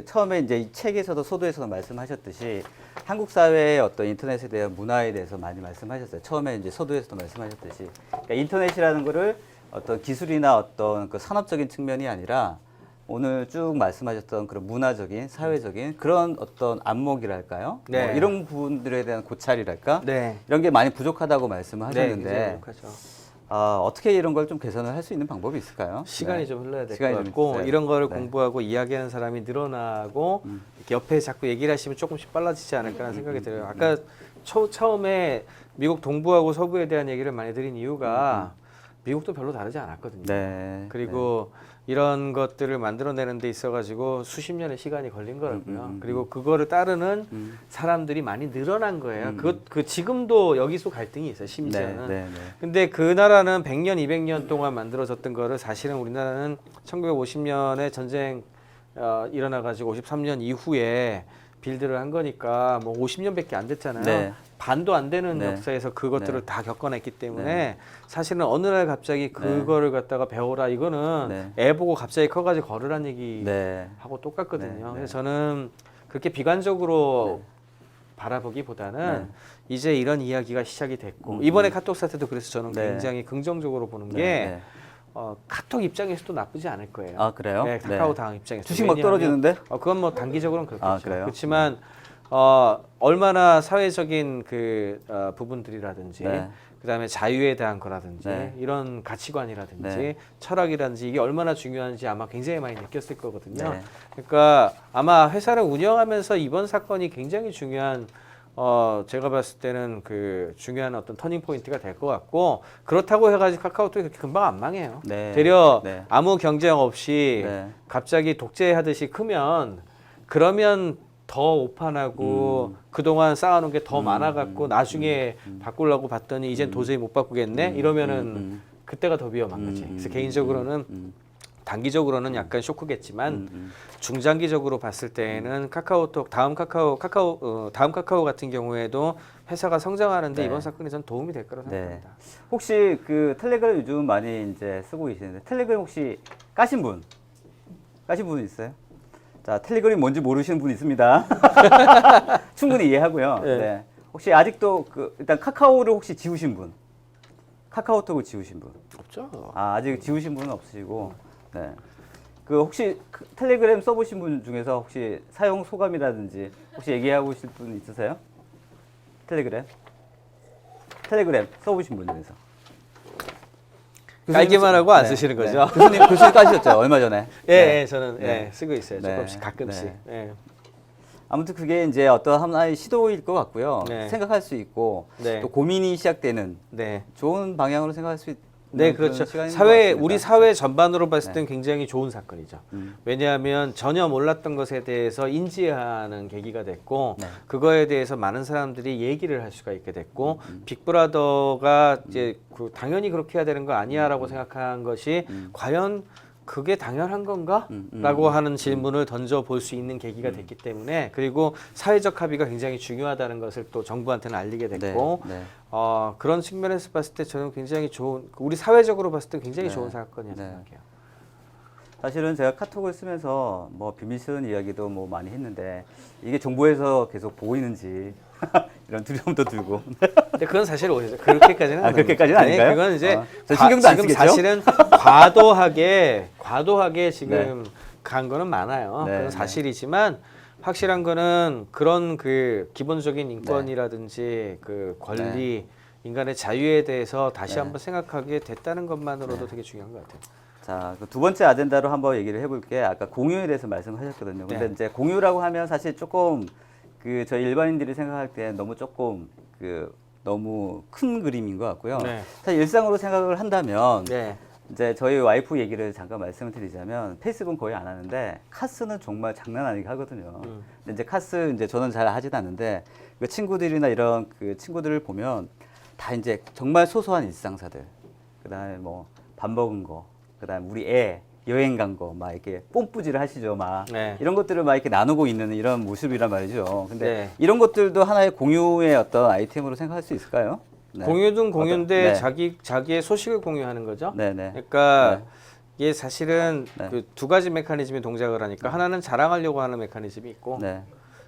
처음에 이제 이 책에서도 소도에서도 말씀하셨듯이 한국 사회의 어떤 인터넷에 대한 문화에 대해서 많이 말씀하셨어요. 처음에 이제 서두에서도 말씀하셨듯이 그러니까 인터넷이라는 거를 어떤 기술이나 어떤 그 산업적인 측면이 아니라 오늘 쭉 말씀하셨던 그런 문화적인, 사회적인 그런 어떤 안목이랄까요? 네. 뭐 이런 부분들에 대한 고찰이랄까? 네. 이런 게 많이 부족하다고 말씀을 하셨는데 굉장히 부족하죠. 어떻게 이런 걸 좀 개선을 할 수 있는 방법이 있을까요? 시간이 네. 좀 흘러야 될 시간이 것 좀 같고 있어요. 이런 거를 네. 공부하고 이야기하는 사람이 늘어나고 이렇게 옆에 자꾸 얘기를 하시면 조금씩 빨라지지 않을까라는 생각이 들어요. 아까 처음에 미국 동부하고 서부에 대한 얘기를 많이 드린 이유가 미국도 별로 다르지 않았거든요. 네. 그리고 이런 것들을 만들어내는 데 있어가지고 수십 년의 시간이 걸린 거라고요. 그리고 그거를 따르는 사람들이 많이 늘어난 거예요. 그 지금도 여기서 갈등이 있어요. 심지어는. 네. 근데 그 나라는 100년, 200년 동안 만들어졌던 거를 사실은 우리나라는 1950년에 전쟁 일어나가지고 53년 이후에 빌드를 한 거니까 뭐 50년밖에 안 됐잖아요. 네. 반도 안 되는 네. 역사에서 그것들을 네. 다 겪어냈기 때문에 네. 사실은 어느 날 갑자기 그거를 갖다가 배워라 이거는 네. 애 보고 갑자기 커가지고 걸으란 얘기 네. 하고 똑같거든요. 네. 그래서 저는 그렇게 비관적으로 바라보기보다는 이제 이런 이야기가 시작이 됐고 이번에 카톡 사태도 그래서 저는 네. 굉장히 긍정적으로 보는 네. 게 네. 카톡 입장에서도 나쁘지 않을 거예요. 아, 그래요? 네, 카카오당 입장에서 주식 막 떨어지는데? 그건 뭐 단기적으로는 그렇겠죠. 아, 그래요? 그렇지만 얼마나 사회적인 부분들이라든지 네. 그다음에 자유에 대한 거라든지 네. 이런 가치관이라든지 네. 철학이라든지 이게 얼마나 중요한지 아마 굉장히 많이 느꼈을 거거든요. 네. 그러니까 아마 회사를 운영하면서 이번 사건이 굉장히 중요한 제가 봤을 때는 중요한 어떤 터닝 포인트가 될 것 같고 그렇다고 해가지고 카카오톡이 그렇게 금방 안 망해요. 네. 되려 네. 아무 경쟁 없이 네. 갑자기 독재하듯이 크면 그러면 더 오판하고 그동안 쌓아놓은 게 더 많아갖고 나중에 바꾸려고 봤더니 이젠 도저히 못 바꾸겠네 이러면은 그때가 더 위험한 거지. 그래서 개인적으로는 단기적으로는 약간 쇼크겠지만 중장기적으로 봤을 때에는 카카오톡 다음 카카오 같은 경우에도 회사가 성장하는데 네. 이번 사건이 전 도움이 될 거라고 네. 생각합니다. 혹시 텔레그램 요즘 많이 이제 쓰고 계시는데 텔레그램 혹시 까신 분 있어요? 자, 텔레그램이 뭔지 모르시는 분 있습니다. 충분히 이해하고요. 네. 네. 혹시 아직도 일단 카카오를 혹시 지우신 분? 카카오톡을 지우신 분? 없죠. 아직 지우신 분은 없으시고. 네. 혹시 텔레그램 써보신 분 중에서 혹시 사용 소감이라든지 혹시 얘기하고 싶은 분 있으세요? 텔레그램 써보신 분 중에서. 깔기만 하고 안 네, 쓰시는 네. 거죠? 교수님 까셨죠? 얼마 전에. 예, 저는 네. 쓰고 있어요. 네. 조금씩 가끔씩. 네. 예. 아무튼 그게 이제 어떤 하나의 시도일 것 같고요. 네. 생각할 수 있고 네. 또 고민이 시작되는 네. 좋은 방향으로 생각할 수 있는 네, 그런 그렇죠. 시간인 것 사회 같습니다. 우리 사회 전반으로 봤을 네. 땐 굉장히 좋은 사건이죠. 왜냐하면 전혀 몰랐던 것에 대해서 인지하는 계기가 됐고 네. 그거에 대해서 많은 사람들이 얘기를 할 수가 있게 됐고 빅브라더가 이제 당연히 그렇게 해야 되는 거 아니야라고 생각한 것이 과연 그게 당연한 건가? 라고 하는 질문을 던져볼 수 있는 계기가 됐기 때문에 그리고 사회적 합의가 굉장히 중요하다는 것을 또 정부한테는 알리게 됐고 네. 그런 측면에서 봤을 때 저는 굉장히 좋은 우리 사회적으로 봤을 때 굉장히 네. 좋은 사건이라고 네. 생각해요. 사실은 제가 카톡을 쓰면서 뭐 비밀스러운 이야기도 뭐 많이 했는데 이게 정부에서 계속 보이는지 이런 두려움도 들고. 근데 그건 사실 오해죠. 그렇게까지는 그렇게까지는 아닌가요? 그건 이제 저 신경도 안 지금 쓰겠죠? 사실은 과도하게 지금 간 거는 많아요. 네, 그건 사실이지만 확실한 거는 그런 기본적인 인권이라든지 권리, 인간의 자유에 대해서 다시 한번 생각하게 됐다는 것만으로도 되게 중요한 것 같아요. 자, 두 번째 아젠다로 한번 얘기를 해볼게. 아까 공유에 대해서 말씀하셨거든요. 근데 네. 이제 공유라고 하면 사실 조금 저희 일반인들이 생각할 때 너무 조금 너무 큰 그림인 것 같고요. 네. 사실 일상으로 생각을 한다면 네. 이제 저희 와이프 얘기를 잠깐 말씀을 드리자면 페이스북은 거의 안 하는데 카스는 정말 장난 아니게 하거든요. 근데 이제 카스 이제 저는 잘 하진 않는데 그 친구들이나 이런 그 친구들을 보면 다 이제 정말 소소한 일상사들, 그다음에 뭐 밥 먹은 거, 그다음에 우리 애 여행 간 거 막 이렇게 뽐뿌지를 하시죠. 막 네. 이런 것들을 막 이렇게 나누고 있는 이런 모습이란 말이죠. 근데 네. 이런 것들도 하나의 공유의 어떤 아이템으로 생각할 수 있을까요? 네. 공유든 공유인데 어떤- 네. 자기의 소식을 공유하는 거죠. 네네. 그러니까 네. 이게 사실은 네. 그 두 가지 메커니즘이 동작을 하니까 하나는 자랑하려고 하는 메커니즘이 있고 네.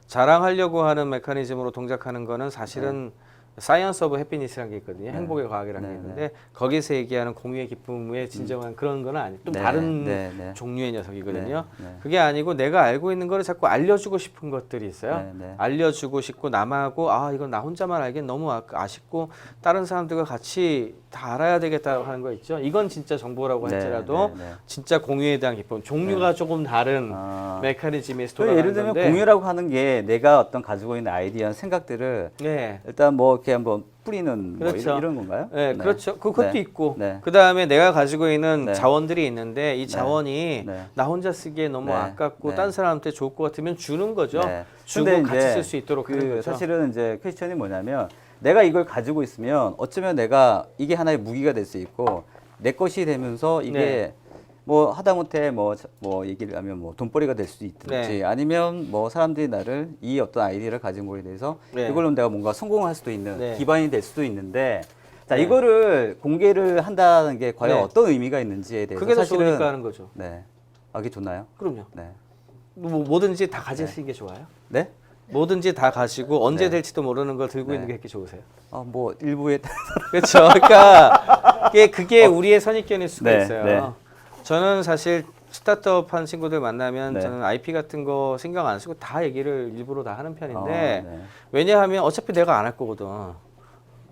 자랑하려고 하는 메커니즘으로 동작하는 거는 사실은 사이언스 오브 해피니스라는 게 있거든요. 네. 행복의 과학이라는 게 네, 있는데 거기서 얘기하는 공유의 기쁨의 진정한 그런 건 아니. 좀 네, 다른 네, 네. 종류의 녀석이거든요. 네, 네. 그게 아니고 내가 알고 있는 거를 자꾸 알려주고 싶은 것들이 있어요. 네, 네. 알려주고 싶고 남하고 아 이건 나 혼자만 알기엔 너무 아쉽고 다른 사람들과 같이 다 알아야 되겠다고 하는 거 있죠. 이건 진짜 정보라고 네, 할지라도 네, 네. 진짜 공유에 대한 기쁨. 종류가 조금 다른 아. 메커니즘에서 그 돌아가는 예를 들면 건데 공유라고 하는 게 내가 어떤 가지고 있는 아이디어, 생각들을 네. 일단 뭐 이렇게 한번 뿌리는 뭐 그렇죠. 이런 건가요? 네, 그렇죠. 그것도 네. 있고. 네. 그 다음에 내가 가지고 있는 네. 자원들이 있는데 이 자원이 네. 나 혼자 쓰기에 너무 네. 아깝고 네. 딴 사람한테 좋을 것 같으면 주는 거죠. 네. 주고 근데 같이 이제 쓸 수 있도록 하는 거죠. 사실은 이제 퀘스천이 뭐냐면 내가 이걸 가지고 있으면 어쩌면 내가 이게 하나의 무기가 될 수 있고 내 것이 되면서 이게 네. 뭐 하다못해 뭐 얘기를 하면 뭐 돈벌이가 될 수도 있든지 네. 아니면 뭐 사람들이 나를 이 어떤 아이디어를 가진 거에 대해서 네. 이걸로 내가 뭔가 성공할 수도 있는 네. 기반이 될 수도 있는데 자 네. 이거를 공개를 한다는 게 과연 네. 어떤 의미가 있는지에 대해서 그게 더 사실은 좋으니까 하는 거죠. 네. 아, 그게 좋나요? 그럼요. 네. 뭐든지 다 가질 수 있는 게 좋아요. 네? 뭐든지 다 가지고 언제 네. 될지도 모르는 걸 들고 네. 있는 게 그렇게 좋으세요. 뭐 일부에 그렇죠. 그러니까 그게 우리의 선입견일 수가 네, 있어요. 네. 저는 사실 스타트업 한 친구들 만나면 네. 저는 IP 같은 거 신경 안 쓰고 다 얘기를 일부러 다 하는 편인데 네. 왜냐하면 어차피 내가 안 할 거거든.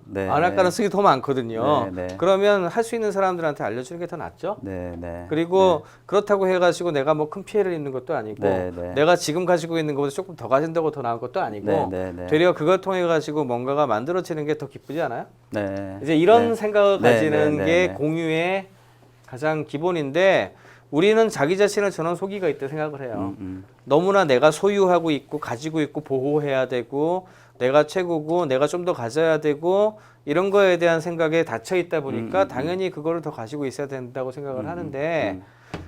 네. 안 할 가능성이 더 많거든요. 네, 네. 그러면 할 수 있는 사람들한테 알려주는 게 더 낫죠. 네, 네. 그리고 그렇다고 해가지고 내가 뭐 큰 피해를 입는 것도 아니고 네, 네. 내가 지금 가지고 있는 것보다 조금 더 가진다고 더 나은 것도 아니고 네, 네, 네. 되려 그걸 통해 가지고 뭔가가 만들어지는 게 더 기쁘지 않아요? 네. 이제 이런 네. 생각을 네, 가지는 네, 게 네. 공유의 가장 기본인데 우리는 자기 자신을 저는 속이가 있다 생각을 해요. 너무나 내가 소유하고 있고 가지고 있고 보호해야 되고 내가 최고고 내가 좀 더 가져야 되고 이런 거에 대한 생각에 닫혀 있다 보니까 당연히 그거를 더 가지고 있어야 된다고 생각을 하는데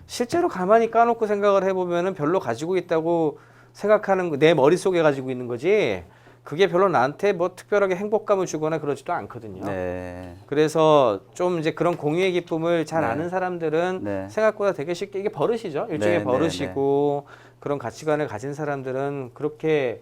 실제로 가만히 까놓고 생각을 해보면은 별로 가지고 있다고 생각하는 내 머릿속에 가지고 있는 거지 그게 별로 나한테 뭐 특별하게 행복감을 주거나 그러지도 않거든요. 네. 그래서 좀 이제 그런 공유의 기쁨을 잘 네. 아는 사람들은 네. 생각보다 되게 쉽게 이게 버릇이죠. 일종의 네, 버릇이고 그런 가치관을 가진 사람들은 그렇게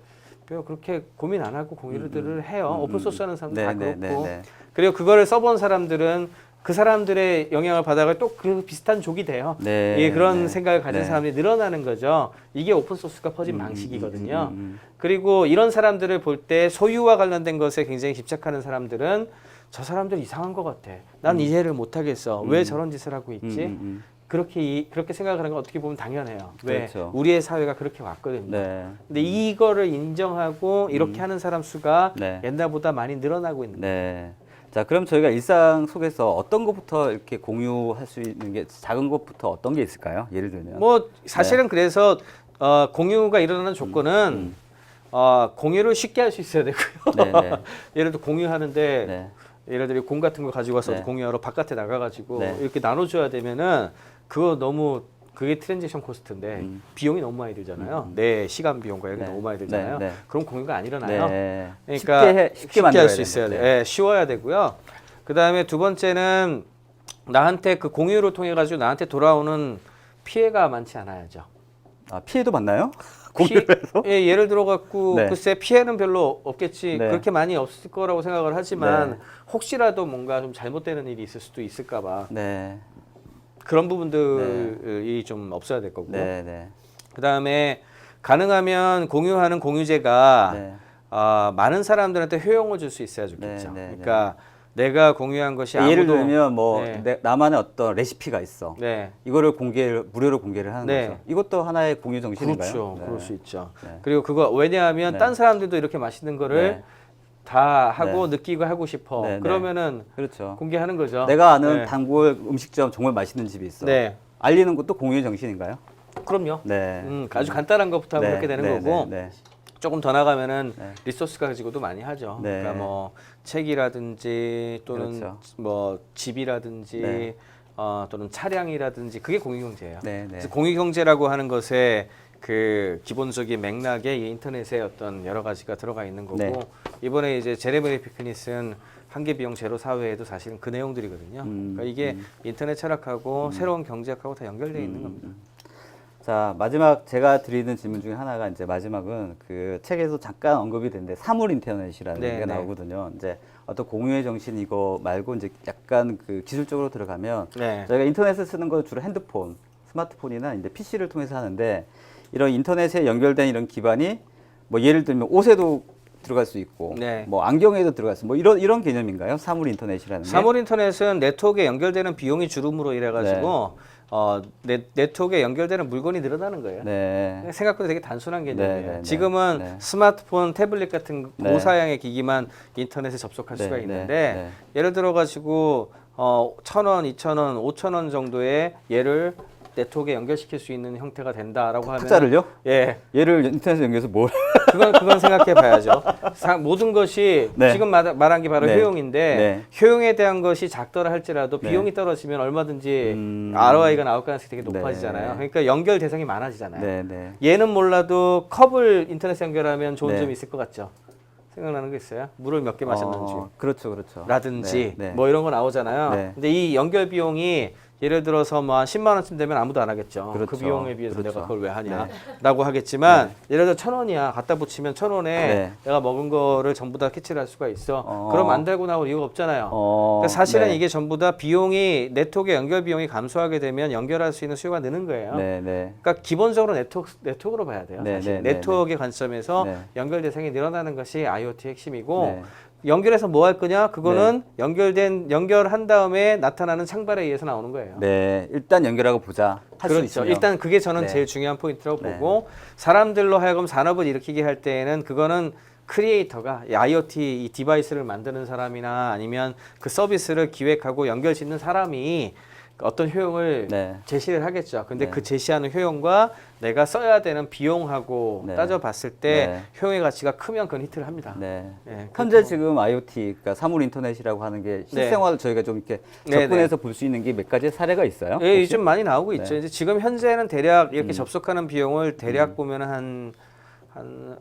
고민 안 하고 공유를 해요. 오픈 소스 하는 사람도 다 네, 그렇고. 네, 네. 그리고 그거를 써본 사람들은 그 사람들의 영향을 받아가 또 그 비슷한 족이 돼요. 네, 예, 그런 네. 생각을 가진 네. 사람들이 늘어나는 거죠. 이게 오픈 소스가 퍼진 방식이거든요. 그리고 이런 사람들을 볼 때 소유와 관련된 것에 굉장히 집착하는 사람들은 저 사람들 이상한 것 같아. 난 이해를 못 하겠어. 왜 저런 짓을 하고 있지? 그렇게 생각하는 건 어떻게 보면 당연해요. 왜? 그렇죠. 우리의 사회가 그렇게 왔거든요. 네. 근데 이거를 인정하고 이렇게 하는 사람 수가 네. 옛날보다 많이 늘어나고 있는 거예요. 네. 자, 그럼 저희가 일상 속에서 어떤 것부터 이렇게 공유할 수 있는 게 작은 것부터 어떤 게 있을까요? 예를 들면. 뭐 사실은 그래서 공유가 일어나는 조건은 공유를 쉽게 할 수 있어야 되고요. 네, 네. 예를 들어 공유하는데 네. 예를 들어 공 같은 거 가지고 와서 네. 공유하러 바깥에 나가가지고 네. 이렇게 나눠줘야 되면은 그게 트랜지션 코스트인데 비용이 너무 많이 들잖아요. 내 시간 비용과 이게 네. 너무 많이 들잖아요. 네, 네. 그럼 공유가 안 일어나요. 네. 그러니까 쉽게 만들어야 할 수 있어야 되는 돼. 거죠. 예, 쉬워야 되고요. 그 다음에 두 번째는 나한테 그 공유를 통해 가지고 나한테 돌아오는 피해가 많지 않아야죠. 아, 피해도 받나요? 피, 공유를 해서? 예, 예를 들어 갖고 네. 글쎄 피해는 별로 없겠지. 네. 그렇게 많이 없을 거라고 생각을 하지만 네. 혹시라도 뭔가 좀 잘못되는 일이 있을 수도 있을까 봐. 네. 그런 부분들이 좀 없어야 될 거고. 네, 네. 그다음에 가능하면 공유하는 공유제가 네. 많은 사람들한테 효용을 줄 수 있어야 좋겠죠. 네, 네, 그러니까 내가 공유한 것이 예를 아무도 들면 뭐 네. 나만의 어떤 레시피가 있어. 네. 이거를 무료로 공개를 하는 네. 거죠. 이것도 하나의 공유 정신인가요? 그렇죠. 네. 그럴 수 있죠. 네. 그리고 그거 왜냐하면 네. 딴 사람들도 이렇게 맛있는 거를 다 하고 느끼고 하고 싶어. 네, 네. 그러면은 그렇죠. 공개하는 거죠. 내가 아는 네. 단골 음식점 정말 맛있는 집이 있어. 네. 알리는 것도 공유의 정신인가요? 그럼요. 네. 아주 간단한 것부터 하면 네, 그렇게 되는 네, 거고 네, 네. 조금 더 나가면은 네. 리소스 가지고도 많이 하죠. 네. 그러니까 뭐 책이라든지 또는 그렇죠. 뭐 집이라든지 네. 또는 차량이라든지 그게 공유경제예요. 네, 네. 그래서 공유경제라고 하는 것에 그 기본적인 맥락에 이 인터넷에 어떤 여러 가지가 들어가 있는 거고 네. 이번에 이제 제레미 피크니스는 한계 비용 제로 사회에도 사실은 그 내용들이거든요. 그러니까 이게 인터넷 철학하고 새로운 경제학하고 다 연결되어 있는 겁니다. 자, 마지막 제가 드리는 질문 중에 하나가 이제 마지막은 그 책에서 잠깐 언급이 됐는데 사물 인터넷이라는 네, 게 네. 나오거든요. 이제 어떤 공유의 정신 이거 말고 이제 약간 그 기술적으로 들어가면 네. 저희가 인터넷을 쓰는 건 주로 핸드폰, 스마트폰이나 이제 PC를 통해서 하는데 이런 인터넷에 연결된 이런 기반이 뭐 예를 들면 옷에도 들어갈 수 있고 네. 뭐 안경에도 들어갈 수, 뭐 이런 개념인가요? 사물 인터넷이라는 게? 사물 인터넷은 네트워크에 연결되는 비용이 주름으로 인해 가지고 네트워크에 연결되는 물건이 늘어나는 거예요. 네. 생각보다 되게 단순한 개념이에요. 네, 네, 네. 지금은 네. 스마트폰, 태블릿 같은 네. 고사양의 기기만 인터넷에 접속할 네, 수가 네, 있는데 네. 예를 들어 가지고 1,000원, 2,000원, 5,000원 정도의 얘를 네트워크에 연결시킬 수 있는 형태가 된다라고 하면 투자를요? 예. 얘를 인터넷에 연결해서 뭘? 그건 생각해 봐야죠. 모든 것이 네. 지금 말한 게 바로 네. 효용인데 네. 효용에 대한 것이 작더라 할지라도 네. 비용이 떨어지면 얼마든지 ROI가 나올 가능성이 되게 네. 높아지잖아요. 그러니까 연결 대상이 많아지잖아요. 네, 네. 얘는 몰라도 컵을 인터넷에 연결하면 좋은 네. 점이 있을 것 같죠. 생각나는 거 있어요? 물을 몇 개 마셨는지 그렇죠, 그렇죠. 라든지 네, 네. 뭐 이런 거 나오잖아요. 네. 근데 이 연결 비용이 예를 들어서 뭐 한 10만 원쯤 되면 아무도 안 하겠죠. 그 그렇죠. 비용에 비해서 그렇죠. 내가 그걸 왜 하냐라고 하겠지만 예를 들어 1,000원이야. 갖다 붙이면 1,000원에 네. 내가 먹은 거를 전부 다 캐치를 할 수가 있어. 그럼 안 달고 나올 이유가 없잖아요. 그러니까 사실은 네. 이게 전부 다 비용이 네트워크 연결 비용이 감소하게 되면 연결할 수 있는 수요가 느는 거예요. 네, 네. 그러니까 기본적으로 네트워크로 봐야 돼요. 네, 사실 네, 네, 네트워크의 관점에서 네. 연결 대상이 늘어나는 것이 IoT 핵심이고 네. 연결해서 뭐 할 거냐? 그거는 연결한 다음에 나타나는 창발에 의해서 나오는 거예요. 네, 일단 연결하고 보자. 할 수 그렇죠. 있으면. 일단 그게 저는 네. 제일 중요한 포인트라고 네. 보고 사람들로 하여금 산업을 일으키게 할 때에는 그거는 크리에이터가 이 IoT 이 디바이스를 만드는 사람이나 아니면 그 서비스를 기획하고 연결 짓는 사람이 어떤 효용을 네. 제시를 하겠죠. 근데 네. 그 제시하는 효용과 내가 써야 되는 비용하고 네. 따져봤을 때 네. 효용의 가치가 크면 그건 히트를 합니다. 네. 네, 현재 그렇고. 지금 IoT, 그러니까 사물 인터넷이라고 하는 게 네. 실생활 저희가 좀 이렇게 네, 접근해서 볼 수 있는 게 몇 가지 사례가 있어요? 예, 혹시? 요즘 많이 나오고 있죠. 네. 이제 지금 현재는 대략 이렇게 접속하는 비용을 대략 보면은 한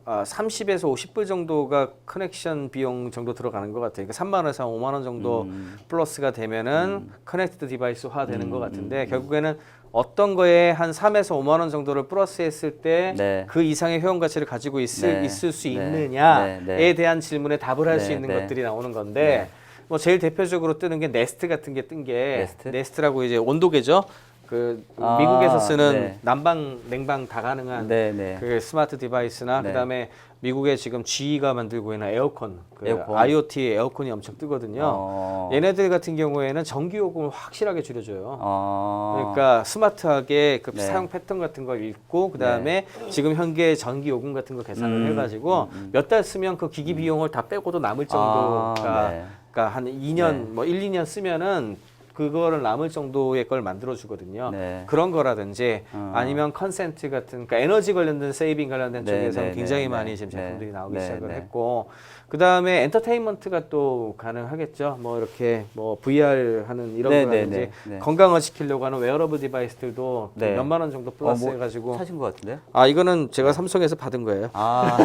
30에서 50불 정도가 커넥션 비용 정도 들어가는 것 같아요. 그러니까 3만 원에서 5만 원 정도 플러스가 되면은 커넥티드 디바이스화 되는 것 같은데 결국에는 어떤 거에 한 3에서 5만 원 정도를 플러스했을 때 그 네. 이상의 효용 가치를 가지고 네. 있을 수 네. 있느냐에 네. 네. 대한 질문에 답을 할 수 네. 있는 네. 것들이 나오는 건데 뭐 제일 대표적으로 뜨는 게 네스트 같은 게 뜬 게 네스트? 네스트라고 이제 온도계죠. 그 아, 미국에서 쓰는 네. 난방, 냉방 다 가능한 네, 네. 그 스마트 디바이스나 네. 그다음에 미국에 지금 GE가 만들고 있는 에어컨, 그 에어컨. IoT 에어컨이 엄청 뜨거든요. 어. 얘네들 같은 경우에는 전기 요금을 확실하게 줄여줘요. 어. 그러니까 스마트하게 그 네. 사용 패턴 같은 걸 읽고 그다음에 지금 현재 전기 요금 같은 거 계산을 해가지고 몇 달 쓰면 그 기기 비용을 다 빼고도 남을 정도가 아, 네. 그러니까 한 2년 네. 뭐 1, 2년 쓰면은 그거를 남을 정도의 걸 만들어 주거든요. 네. 그런 거라든지 아니면 컨센트 같은 그러니까 에너지 관련된 세이빙 관련된 네, 쪽에서는 네, 굉장히 네, 많이 네. 지금 네. 제품들이 나오기 네, 시작을 네. 했고 그다음에 엔터테인먼트가 또 가능하겠죠. 뭐 이렇게 뭐 VR 하는 이런 네, 거라든지 네, 네, 네. 건강을 지키려고 하는 웨어러블 디바이스들도 네. 몇만 원 정도 플러스 뭐 해가지고 사신 것 같은데? 아 이거는 제가 삼성에서 받은 거예요. 아.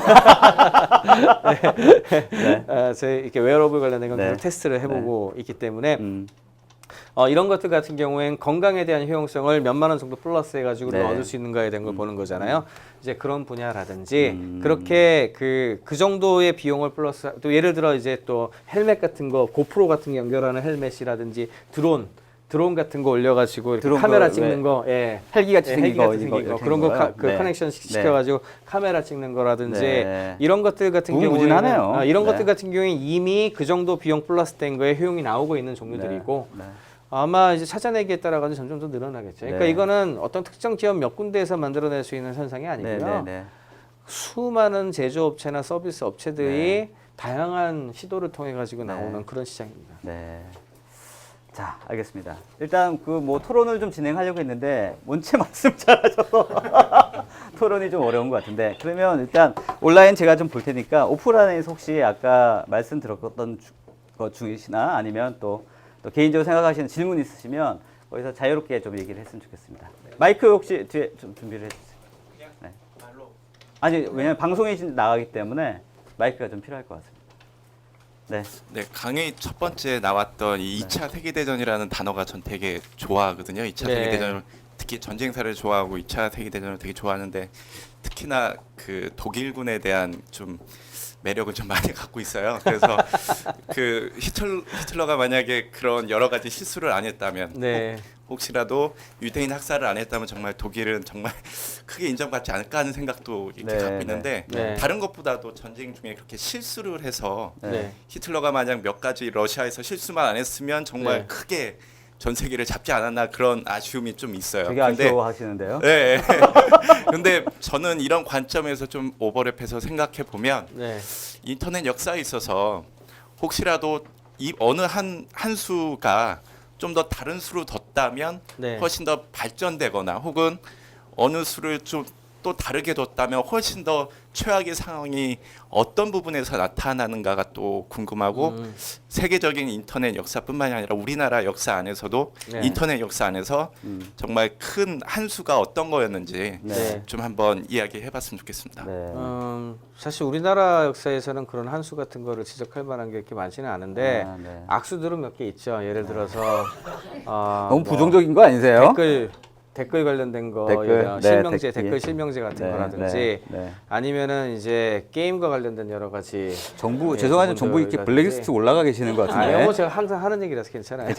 제 이렇게 웨어러블 관련된 건 네. 계속 테스트를 해보고 있기 때문에 음. 이런 것들 같은 경우엔 건강에 대한 효용성을 몇만 원 정도 플러스 해가지고 네. 얻을 수 있는가에 대한 걸 보는 거잖아요. 이제 그런 분야라든지 그렇게 그 정도의 비용을 플러스 또 예를 들어 이제 또 헬멧 같은 거 고프로 같은 거 연결하는 헬멧이라든지 드론 같은 거 올려가지고 이렇게 드론 카메라 그 찍는 거, 예. 헬기 같이 생긴 헬기 거, 같이 생긴 이거 거 이렇게 그런 거 거요? 그 네. 커넥션 네. 시켜가지고 카메라 찍는 거라든지 네. 이런 것들 같은 경우에는 무궁무진하네요. 이런 네. 것들 같은 경우에 이미 그 정도 비용 플러스된 거에 효용이 나오고 있는 종류들이고 네. 아마 이제 찾아내기에 따라 가지고 점점 더 늘어나겠죠. 그러니까 네. 이거는 어떤 특정 기업 몇 군데에서 만들어낼 수 있는 현상이 아니고요. 네, 네, 네. 수많은 제조업체나 서비스 업체들이 다양한 시도를 통해 가지고 네. 나오는 그런 시장입니다. 네. 자, 알겠습니다. 일단 그 뭐 토론을 좀 진행하려고 했는데 원체 말씀 잘하셔서 토론이 좀 어려운 것 같은데 그러면 일단 온라인 제가 좀 볼 테니까 오프라인에서 혹시 아까 말씀드렸던 것 중이시나 아니면 또 개인적으로 생각하시는 질문 있으시면 거기서 자유롭게 좀 얘기를 했으면 좋겠습니다. 마이크 혹시 뒤에 좀 준비를 해주세요. 네. 아니 왜냐면 방송에 나가기 때문에 마이크가 좀 필요할 것 같습니다. 네. 네, 강의 첫 번째 나왔던 이 2차 세계대전이라는 단어가 전 되게 좋아하거든요. 2차 네. 세계대전을 특히 전쟁사를 좋아하고 2차 세계대전을 되게 좋아하는데 특히나 그 독일군에 대한 좀 매력을 좀 많이 갖고 있어요. 그래서 그 히틀러가 만약에 그런 여러 가지 실수를 안 했다면 네. 혹시라도 유대인 학살을 안 했다면 정말 독일은 정말 크게 인정받지 않을까 하는 생각도 이렇게 네, 갖고 있는데 네. 다른 것보다도 전쟁 중에 그렇게 실수를 해서 네. 히틀러가 만약 몇 가지 러시아에서 실수만 안 했으면 정말 네. 크게 전 세계를 잡지 않았나 그런 아쉬움이 좀 있어요. 되게 근데 아쉬워하시는데요. 네. 근데 저는 이런 관점에서 좀 오버랩해서 생각해 보면 네. 인터넷 역사에 있어서 혹시라도 이 어느 한 수가 좀 더 다른 수로 뒀다면 네. 훨씬 더 발전되거나 혹은 어느 수를 좀 또 다르게 뒀다면 훨씬 더 최악의 상황이 어떤 부분에서 나타나는가가 또 궁금하고 세계적인 인터넷 역사뿐만이 아니라 우리나라 역사 안에서도 네. 인터넷 역사 안에서 정말 큰 한 수가 어떤 거였는지 네. 좀 한번 이야기해봤으면 좋겠습니다. 네. 사실 우리나라 역사에서는 그런 한 수 같은 거를 지적할 만한 게 이렇게 많지는 않은데 아, 네. 악수들은 몇 개 있죠. 예를 들어서 너무 부정적인 거 아니세요? 댓글 관련된 거, 댓글, 이런 네, 실명제, 댓글. 댓글 실명제 같은 네, 거라든지 네, 네. 아니면은 이제 게임과 관련된 여러 가지 정부 예, 죄송하지만 정부 이렇게 부분들이라든지. 블랙리스트 올라가 계시는 것 같은데. 아니요, 뭐 제가 항상 하는 얘기라서 괜찮아요.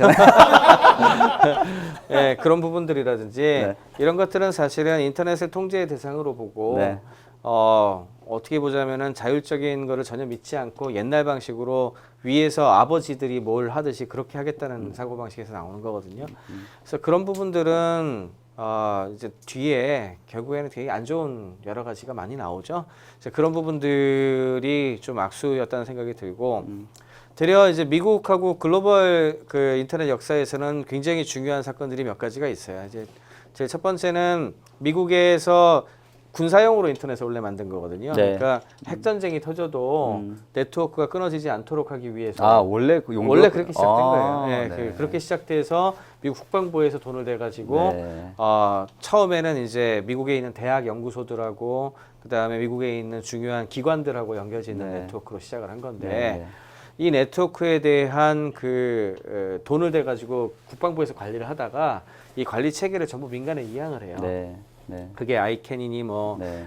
예, 그런 부분들이라든지 네. 이런 것들은 사실은 인터넷을 통제의 대상으로 보고 네. 어떻게 보자면은 자율적인 거를 전혀 믿지 않고 옛날 방식으로 위에서 아버지들이 뭘 하듯이 그렇게 하겠다는 사고 방식에서 나오는 거거든요. 그래서 그런 부분들은 이제 뒤에 결국에는 되게 안 좋은 여러 가지가 많이 나오죠. 그래서 그런 부분들이 좀 악수였다는 생각이 들고 되려 이제 미국하고 글로벌 그 인터넷 역사에서는 굉장히 중요한 사건들이 몇 가지가 있어요. 이제 제일 첫 번째는 미국에서 군사용으로 인터넷을 원래 만든 거거든요. 네. 그러니까 핵 전쟁이 터져도 네트워크가 끊어지지 않도록 하기 위해서 원래 그 용도 원래 그렇게 시작된 아, 거예요. 예, 네. 그렇게 시작돼서 미국 국방부에서 돈을 내 가지고 네. 처음에는 이제 미국에 있는 대학 연구소들하고 그다음에 미국에 있는 중요한 기관들하고 연결짓는 네. 네트워크로 시작을 한 건데 네. 이 네트워크에 대한 그 돈을 대 가지고 국방부에서 관리를 하다가 이 관리 체계를 전부 민간에 이양을 해요. 네. 네. 그게 아이캔이니 뭐 네.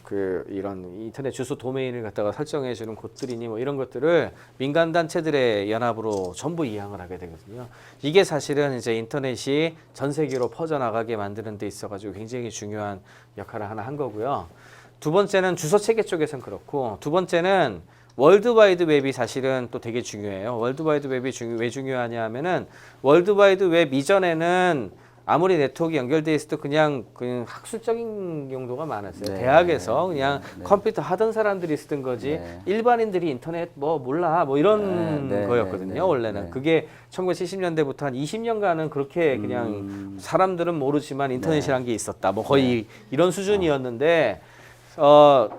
그 이런 인터넷 주소 도메인을 갖다가 설정해 주는 곳들이니 뭐 이런 것들을 민간 단체들의 연합으로 전부 이양을 하게 되거든요. 이게 사실은 이제 인터넷이 전 세계로 퍼져나가게 만드는 데 있어 가지고 굉장히 중요한 역할을 하나 한 거고요. 두 번째는 주소 체계 쪽에선 그렇고 두 번째는 월드와이드 웹이 사실은 또 되게 중요해요. 월드와이드 웹이 왜 중요하냐 하면은 월드와이드 웹 이전에는 아무리 네트워크 연결돼 있어도 그냥 학술적인 용도가 많았어요. 네. 대학에서 그냥 네. 컴퓨터 하던 사람들이 쓰던 거지 네. 일반인들이 인터넷 뭐 몰라 뭐 이런 네. 네. 거였거든요. 네. 원래는 네. 그게 1970년대부터 한 20년간은 그렇게 그냥 사람들은 모르지만 인터넷이란 게 있었다. 뭐 거의 이런 수준이었는데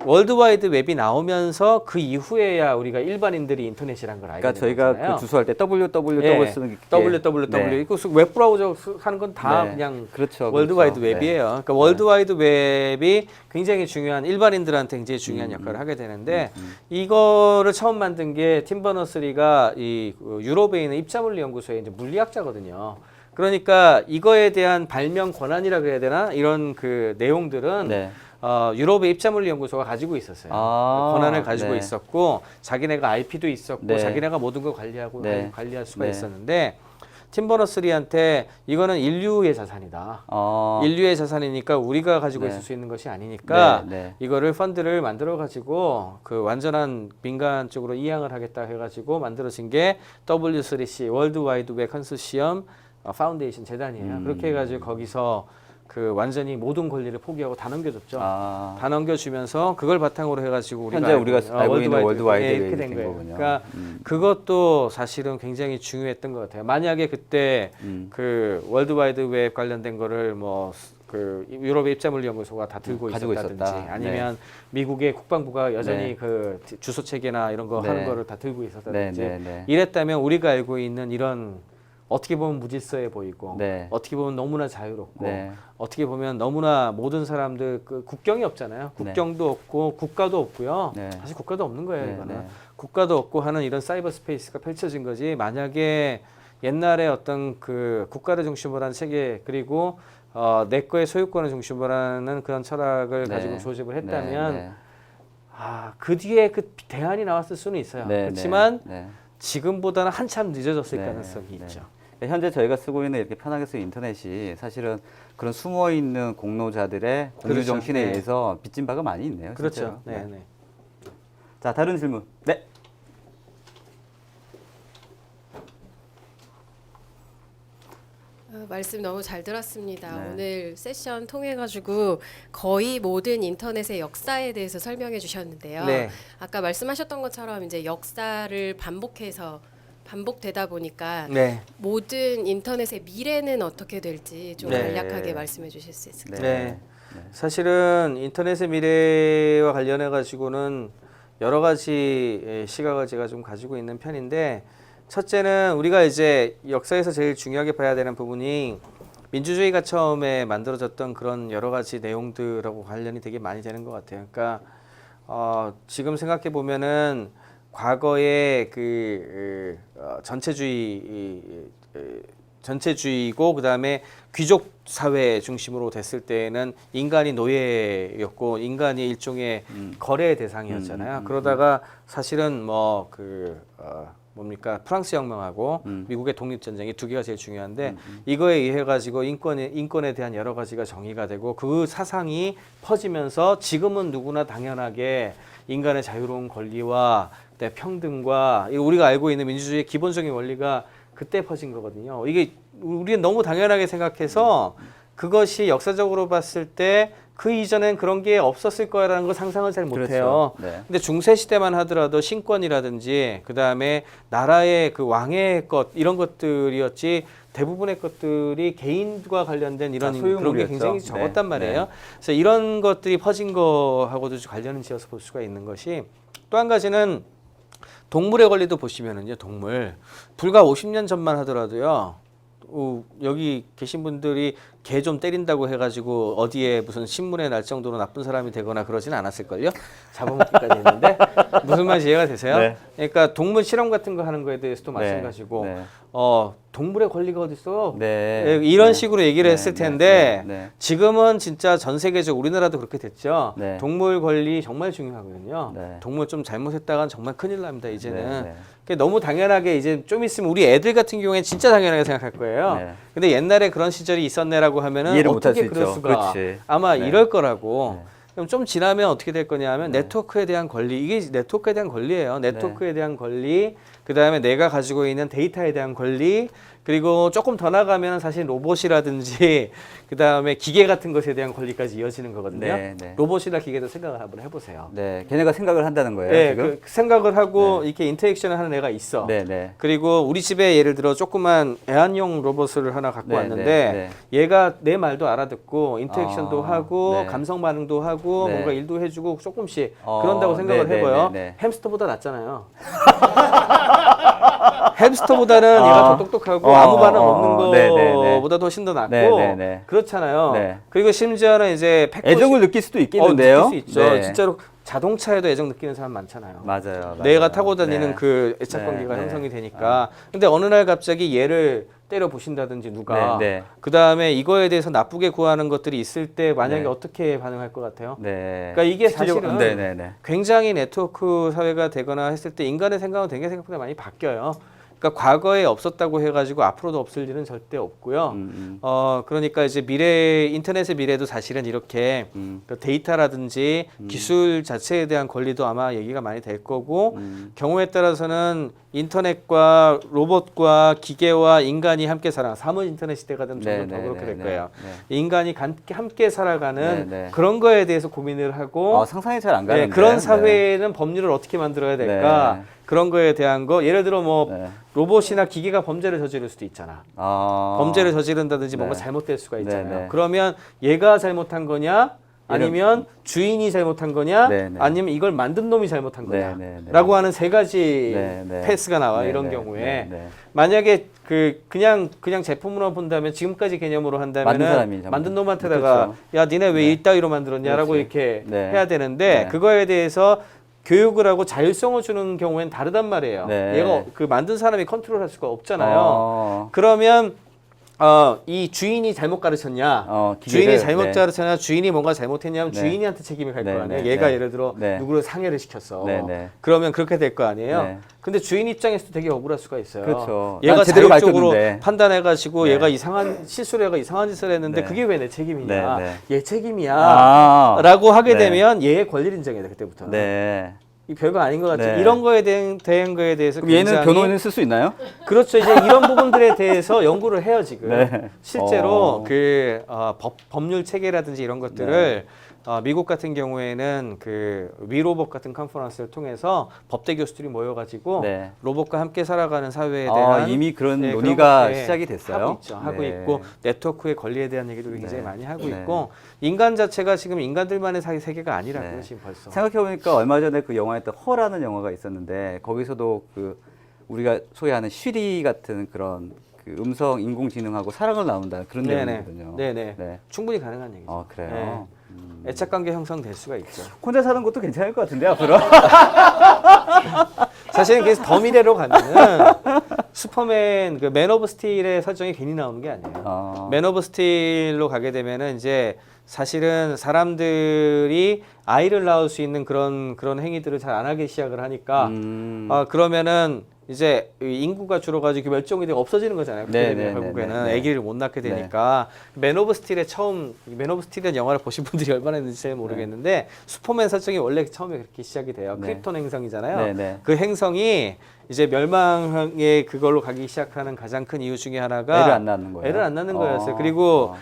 월드와이드 웹이 나오면서 그 이후에야 우리가 일반인들이 인터넷이란 걸 알게 그러니까 된 저희가 거잖아요. 그 주소할 때 www 예, 쓰는 게 www 네. 이거 웹 브라우저 하는 건 다 네. 그냥 그렇죠. 월드와이드 그렇죠. 웹이에요. 그러니까 월드와이드 웹이 굉장히 중요한 일반인들한테 굉장히 중요한 역할을 하게 되는데 이거를 처음 만든 게 팀 버너스리가 이 유럽에 있는 입자물리 연구소의 이제 물리학자거든요. 그러니까 이거에 대한 발명 권한이라 그래야 되나 이런 그 내용들은 네. 유럽의 입자물리 연구소가 가지고 있었어요. 권한을 가지고 네. 있었고 자기네가 IP도 있었고 네. 자기네가 모든 걸 관리하고 네. 관리할 수가 네. 있었는데 팀 버너스리한테 이거는 인류의 자산이다. 인류의 자산이니까 우리가 가지고 네. 있을 수 있는 것이 아니니까 네, 네. 이거를 펀드를 만들어 가지고 그 완전한 민간 쪽으로 이양을 하겠다 해가지고 만들어진 게 W3C 월드 와이드 웹 컨소시엄 파운데이션 재단이에요. 그렇게 해가지고 거기서 그 완전히 모든 권리를 포기하고 다 넘겨줬죠. 아, 다 넘겨주면서 그걸 바탕으로 해가지고 현재 우리가 알고 있는 월드와이드 이렇게 웹이 된 된 거예요. 거군요. 그러니까 그것도 사실은 굉장히 중요했던 것 같아요. 만약에 그때 그 월드와이드 웹 관련된 거를 뭐 그 유럽의 입자물리연구소가 다 들고 가지고 있었다든지 있었다. 아니면 미국의 국방부가 여전히 네. 그 주소 체계나 이런 거 네. 하는 거를 다 들고 있었다든지 네. 이랬다면 우리가 알고 있는 이런 어떻게 보면 무질서해 보이고 네. 어떻게 보면 너무나 자유롭고 네. 어떻게 보면 너무나 모든 사람들 그 국경이 없잖아요. 국경도 없고 국가도 없고요. 네. 사실 국가도 없는 거예요. 네, 이거는 네. 국가도 없고 하는 이런 사이버 스페이스가 펼쳐진 거지. 만약에 옛날에 어떤 그 국가를 중심으로 한 세계 그리고 내 거의 소유권을 중심으로 하는 그런 철학을 네. 가지고 조집을 했다면 네. 그 뒤에 그 대안이 나왔을 수는 있어요. 네. 그렇지만 네. 지금보다는 한참 늦어졌을 네. 가능성이 네. 있죠. 현재 저희가 쓰고 있는 이렇게 편하게 쓰는 인터넷이 사실은 그런 숨어 있는 공로자들의 공유 그렇죠. 정신에 네. 의해서 빚진 바가 많이 있네요. 그렇죠. 실제로. 네, 네. 자, 다른 질문. 네. 말씀 너무 잘 들었습니다. 네. 오늘 세션 통해 가지고 거의 모든 인터넷의 역사에 대해서 설명해 주셨는데요. 네. 아까 말씀하셨던 것처럼 이제 역사를 반복되다 보니까 네. 모든 인터넷의 미래는 어떻게 될지 좀 네. 간략하게 말씀해 주실 수 있을까요? 네. 사실은 인터넷의 미래와 관련해 가지고는 여러 가지 시각을 제가 좀 가지고 있는 편인데 첫째는 우리가 이제 역사에서 제일 중요하게 봐야 되는 부분이 민주주의가 처음에 만들어졌던 그런 여러 가지 내용들하고 관련이 되게 많이 되는 것 같아요. 그러니까 지금 생각해 보면은 과거에 그 전체주의고 그다음에 귀족 사회 중심으로 됐을 때에는 인간이 노예였고 인간이 일종의 거래의 대상이었잖아요. 그러다가 사실은 뭐 뭡니까 프랑스 혁명하고 미국의 독립 전쟁이 두 개가 제일 중요한데 이거에 의해 가지고 인권에 대한 여러 가지가 정의가 되고 그 사상이 퍼지면서 지금은 누구나 당연하게 인간의 자유로운 권리와 평등과 우리가 알고 있는 민주주의의 기본적인 원리가 그때 퍼진 거거든요. 이게 우리는 너무 당연하게 생각해서 그것이 역사적으로 봤을 때 그 이전엔 그런 게 없었을 거라는 걸 상상을 잘 못해요. 그렇죠. 네. 근데 중세 시대만 하더라도 신권이라든지 그 다음에 나라의 그 왕의 것 이런 것들이었지 대부분의 것들이 개인과 관련된 이런 그런 게 소유물이었죠. 굉장히 네. 적었단 말이에요. 네. 그래서 이런 것들이 퍼진 거하고도 관련을 지어서 볼 수가 있는 것이 또 한 가지는 동물의 권리도 보시면은요, 동물 불과 50년 전만 하더라도요. 여기 계신 분들이 개 좀 때린다고 해가지고 어디에 무슨 신문에 날 정도로 나쁜 사람이 되거나 그러진 않았을걸요? 잡아먹기까지 했는데 무슨 말인지 이해가 되세요? 네. 그러니까 동물 실험 같은 거 하는 거에 대해서도 네. 마찬가지고 네. 동물의 권리가 어디 있어? 네. 이런 네. 식으로 얘기를 네. 했을 네. 텐데 네. 지금은 진짜 전 세계적 우리나라도 그렇게 됐죠. 네. 동물 권리 정말 중요하거든요. 네. 동물 좀 잘못했다간 정말 큰일 납니다. 이제는. 네. 네. 그러니까 너무 당연하게 이제 좀 있으면 우리 애들 같은 경우에는 진짜 당연하게 생각할 거예요. 네. 근데 옛날에 그런 시절이 있었네라고 하면은 이해를 못할 어떻게 수 그럴 있죠. 수가 그렇지. 아마 네. 이럴 거라고. 네. 그럼 좀 지나면 어떻게 될 거냐면 네트워크에 대한 권리 이게 네트워크에 대한 권리예요. 네트워크에 대한 권리 그 다음에 내가 가지고 있는 데이터에 대한 권리 그리고 조금 더 나가면 사실 로봇이라든지 그 다음에 기계 같은 것에 대한 권리까지 이어지는 거거든요. 네, 네. 로봇이나 기계도 생각을 한번 해보세요. 네. 걔네가 생각을 한다는 거예요, 네, 지금? 그 생각을 하고 이렇게 인터랙션을 하는 애가 있어. 네, 네. 그리고 우리 집에 예를 들어 조그만 애완용 로봇을 하나 갖고 네, 왔는데 얘가 내 말도 알아듣고 인터랙션도 아, 하고 네. 감성 반응도 하고 네. 뭔가 일도 해주고 조금씩 그런다고 네, 생각을 네, 해봐요. 네, 네. 햄스터보다 낫잖아요. 햄스터보다는 얘가 더 똑똑하고 아무 반응 없는 네, 네, 네. 거보다 훨씬 더 낫고 네, 네, 네. 그렇잖아요. 네. 그리고 심지어는 이제 190 애정을 느낄 수도 있겠는데요? 느낄 수 있죠. 네. 진짜로 자동차에도 애정 느끼는 사람 많잖아요. 맞아요. 내가 맞아요. 타고 다니는 네. 그 애착관계가 네, 네. 형성이 되니까. 근데 어느 날 갑자기 얘를 때려 보신다든지 누가 네, 네. 그 다음에 이거에 대해서 나쁘게 구하는 것들이 있을 때 만약에 네. 어떻게 반응할 것 같아요? 네. 그러니까 이게 시키려고- 사실은 네, 네, 네. 굉장히 네트워크 사회가 되거나 했을 때 인간의 생각은 되게 생각보다 많이 바뀌어요. 그러니까 과거에 없었다고 해가지고 앞으로도 없을 일은 절대 없고요. 그러니까 이제 인터넷의 미래도 사실은 이렇게 그 데이터라든지 기술 자체에 대한 권리도 아마 얘기가 많이 될 거고 경우에 따라서는 인터넷과 로봇과 기계와 인간이 함께 사물 인터넷 시대가 되면 점점 더 그렇게 될 거예요. 인간이 함께 살아가는 그런 거에 대해서 고민을 하고 상상이 잘 안 가는데. 그런 사회에는 법률을 어떻게 만들어야 될까? 그런 거에 대한 거 예를 들어 뭐 로봇이나 기계가 범죄를 저지를 수도 있잖아. 범죄를 저지른다든지 뭔가 잘못될 수가 있잖아요. 그러면 얘가 잘못한 거냐? 아니면 주인이 잘못한 거냐? 아니면 이걸 만든 놈이 잘못한 거냐? 라고 하는 세 가지 패스가 나와. 이런 경우에 만약에 그냥 제품으로 본다면 지금까지 개념으로 한다면은 만든 놈한테다가 야 니네 왜 이따위로 만들었냐라고 이렇게 해야 되는데 그거에 대해서 교육을 하고 자율성을 주는 경우에는 다르단 말이에요. 얘가 그 만든 사람이 컨트롤할 수가 없잖아요. 그러면 이 주인이 잘못 가르쳤냐, 주인이 잘못 가르쳤냐, 주인이 뭔가 잘못했냐면 주인한테 책임이 갈 거 아니에요. 얘가 예를 들어 누구를 상해를 시켰어. 그러면 그렇게 될 거 아니에요. 근데 주인 입장에서도 되게 억울할 수가 있어요. 그렇죠. 얘가 자율적으로 판단해가지고 얘가 실수를 해가 이상한 짓을 했는데 그게 왜 내 책임이냐, 얘 책임이야 라고 하게 되면 얘의 권리를 인정해야 돼, 그때부터. 이 별거 아닌 것 같아요. 이런 거에 대한 거에 대해서 그럼 얘는 변호인을 쓸 수 있나요? 그렇죠. 이제 이런 부분들에 대해서 연구를 해요, 지금. 실제로 법률 체계라든지 이런 것들을 미국 같은 경우에는 그 위로봇 같은 컨퍼런스를 통해서 법대 교수들이 모여가지고 로봇과 함께 살아가는 사회에 대한 이미 그런 논의가 시작이 됐어요. 하고 있고 네트워크의 권리에 대한 얘기도 굉장히 많이 하고 있고 인간 자체가 지금 인간들만의 세계가 아니라고요, 지금 벌써. 생각해보니까 얼마 전에 그 영화였던 허라는 영화가 있었는데 거기서도 그 우리가 소위 하는 쉬리 같은 그런 그 음성 인공지능하고 사랑을 나눈다는 그런 내용이거든요. 충분히 가능한 얘기죠. 그래요? 애착관계 형성될 수가 있죠. 혼자 사는 것도 괜찮을 것 같은데 앞으로. 사실은 그래서 더 미래로 가면은 슈퍼맨 그 맨 오브 스틸의 설정이 괜히 나오는 게 아니에요. 맨 오브 스틸로 가게 되면은 이제 사실은 사람들이 아이를 낳을 수 있는 그런 행위들을 잘 안 하기 시작을 하니까 그러면은 이제 인구가 줄어가지고 멸종이 되고 없어지는 거잖아요. 결국에는 아기를 못 낳게 되니까 맨 오브 스틸의 맨 오브 스틸이라는 영화를 보신 분들이 얼마나 있는지 잘 모르겠는데 슈퍼맨 설정이 원래 처음에 그렇게 시작이 돼요. 크립톤 행성이잖아요. 그 행성이 이제 멸망의 그걸로 가기 시작하는 가장 큰 이유 중에 하나가 애를 안 낳는 거예요. 애를 안 낳는 거였어요. 그리고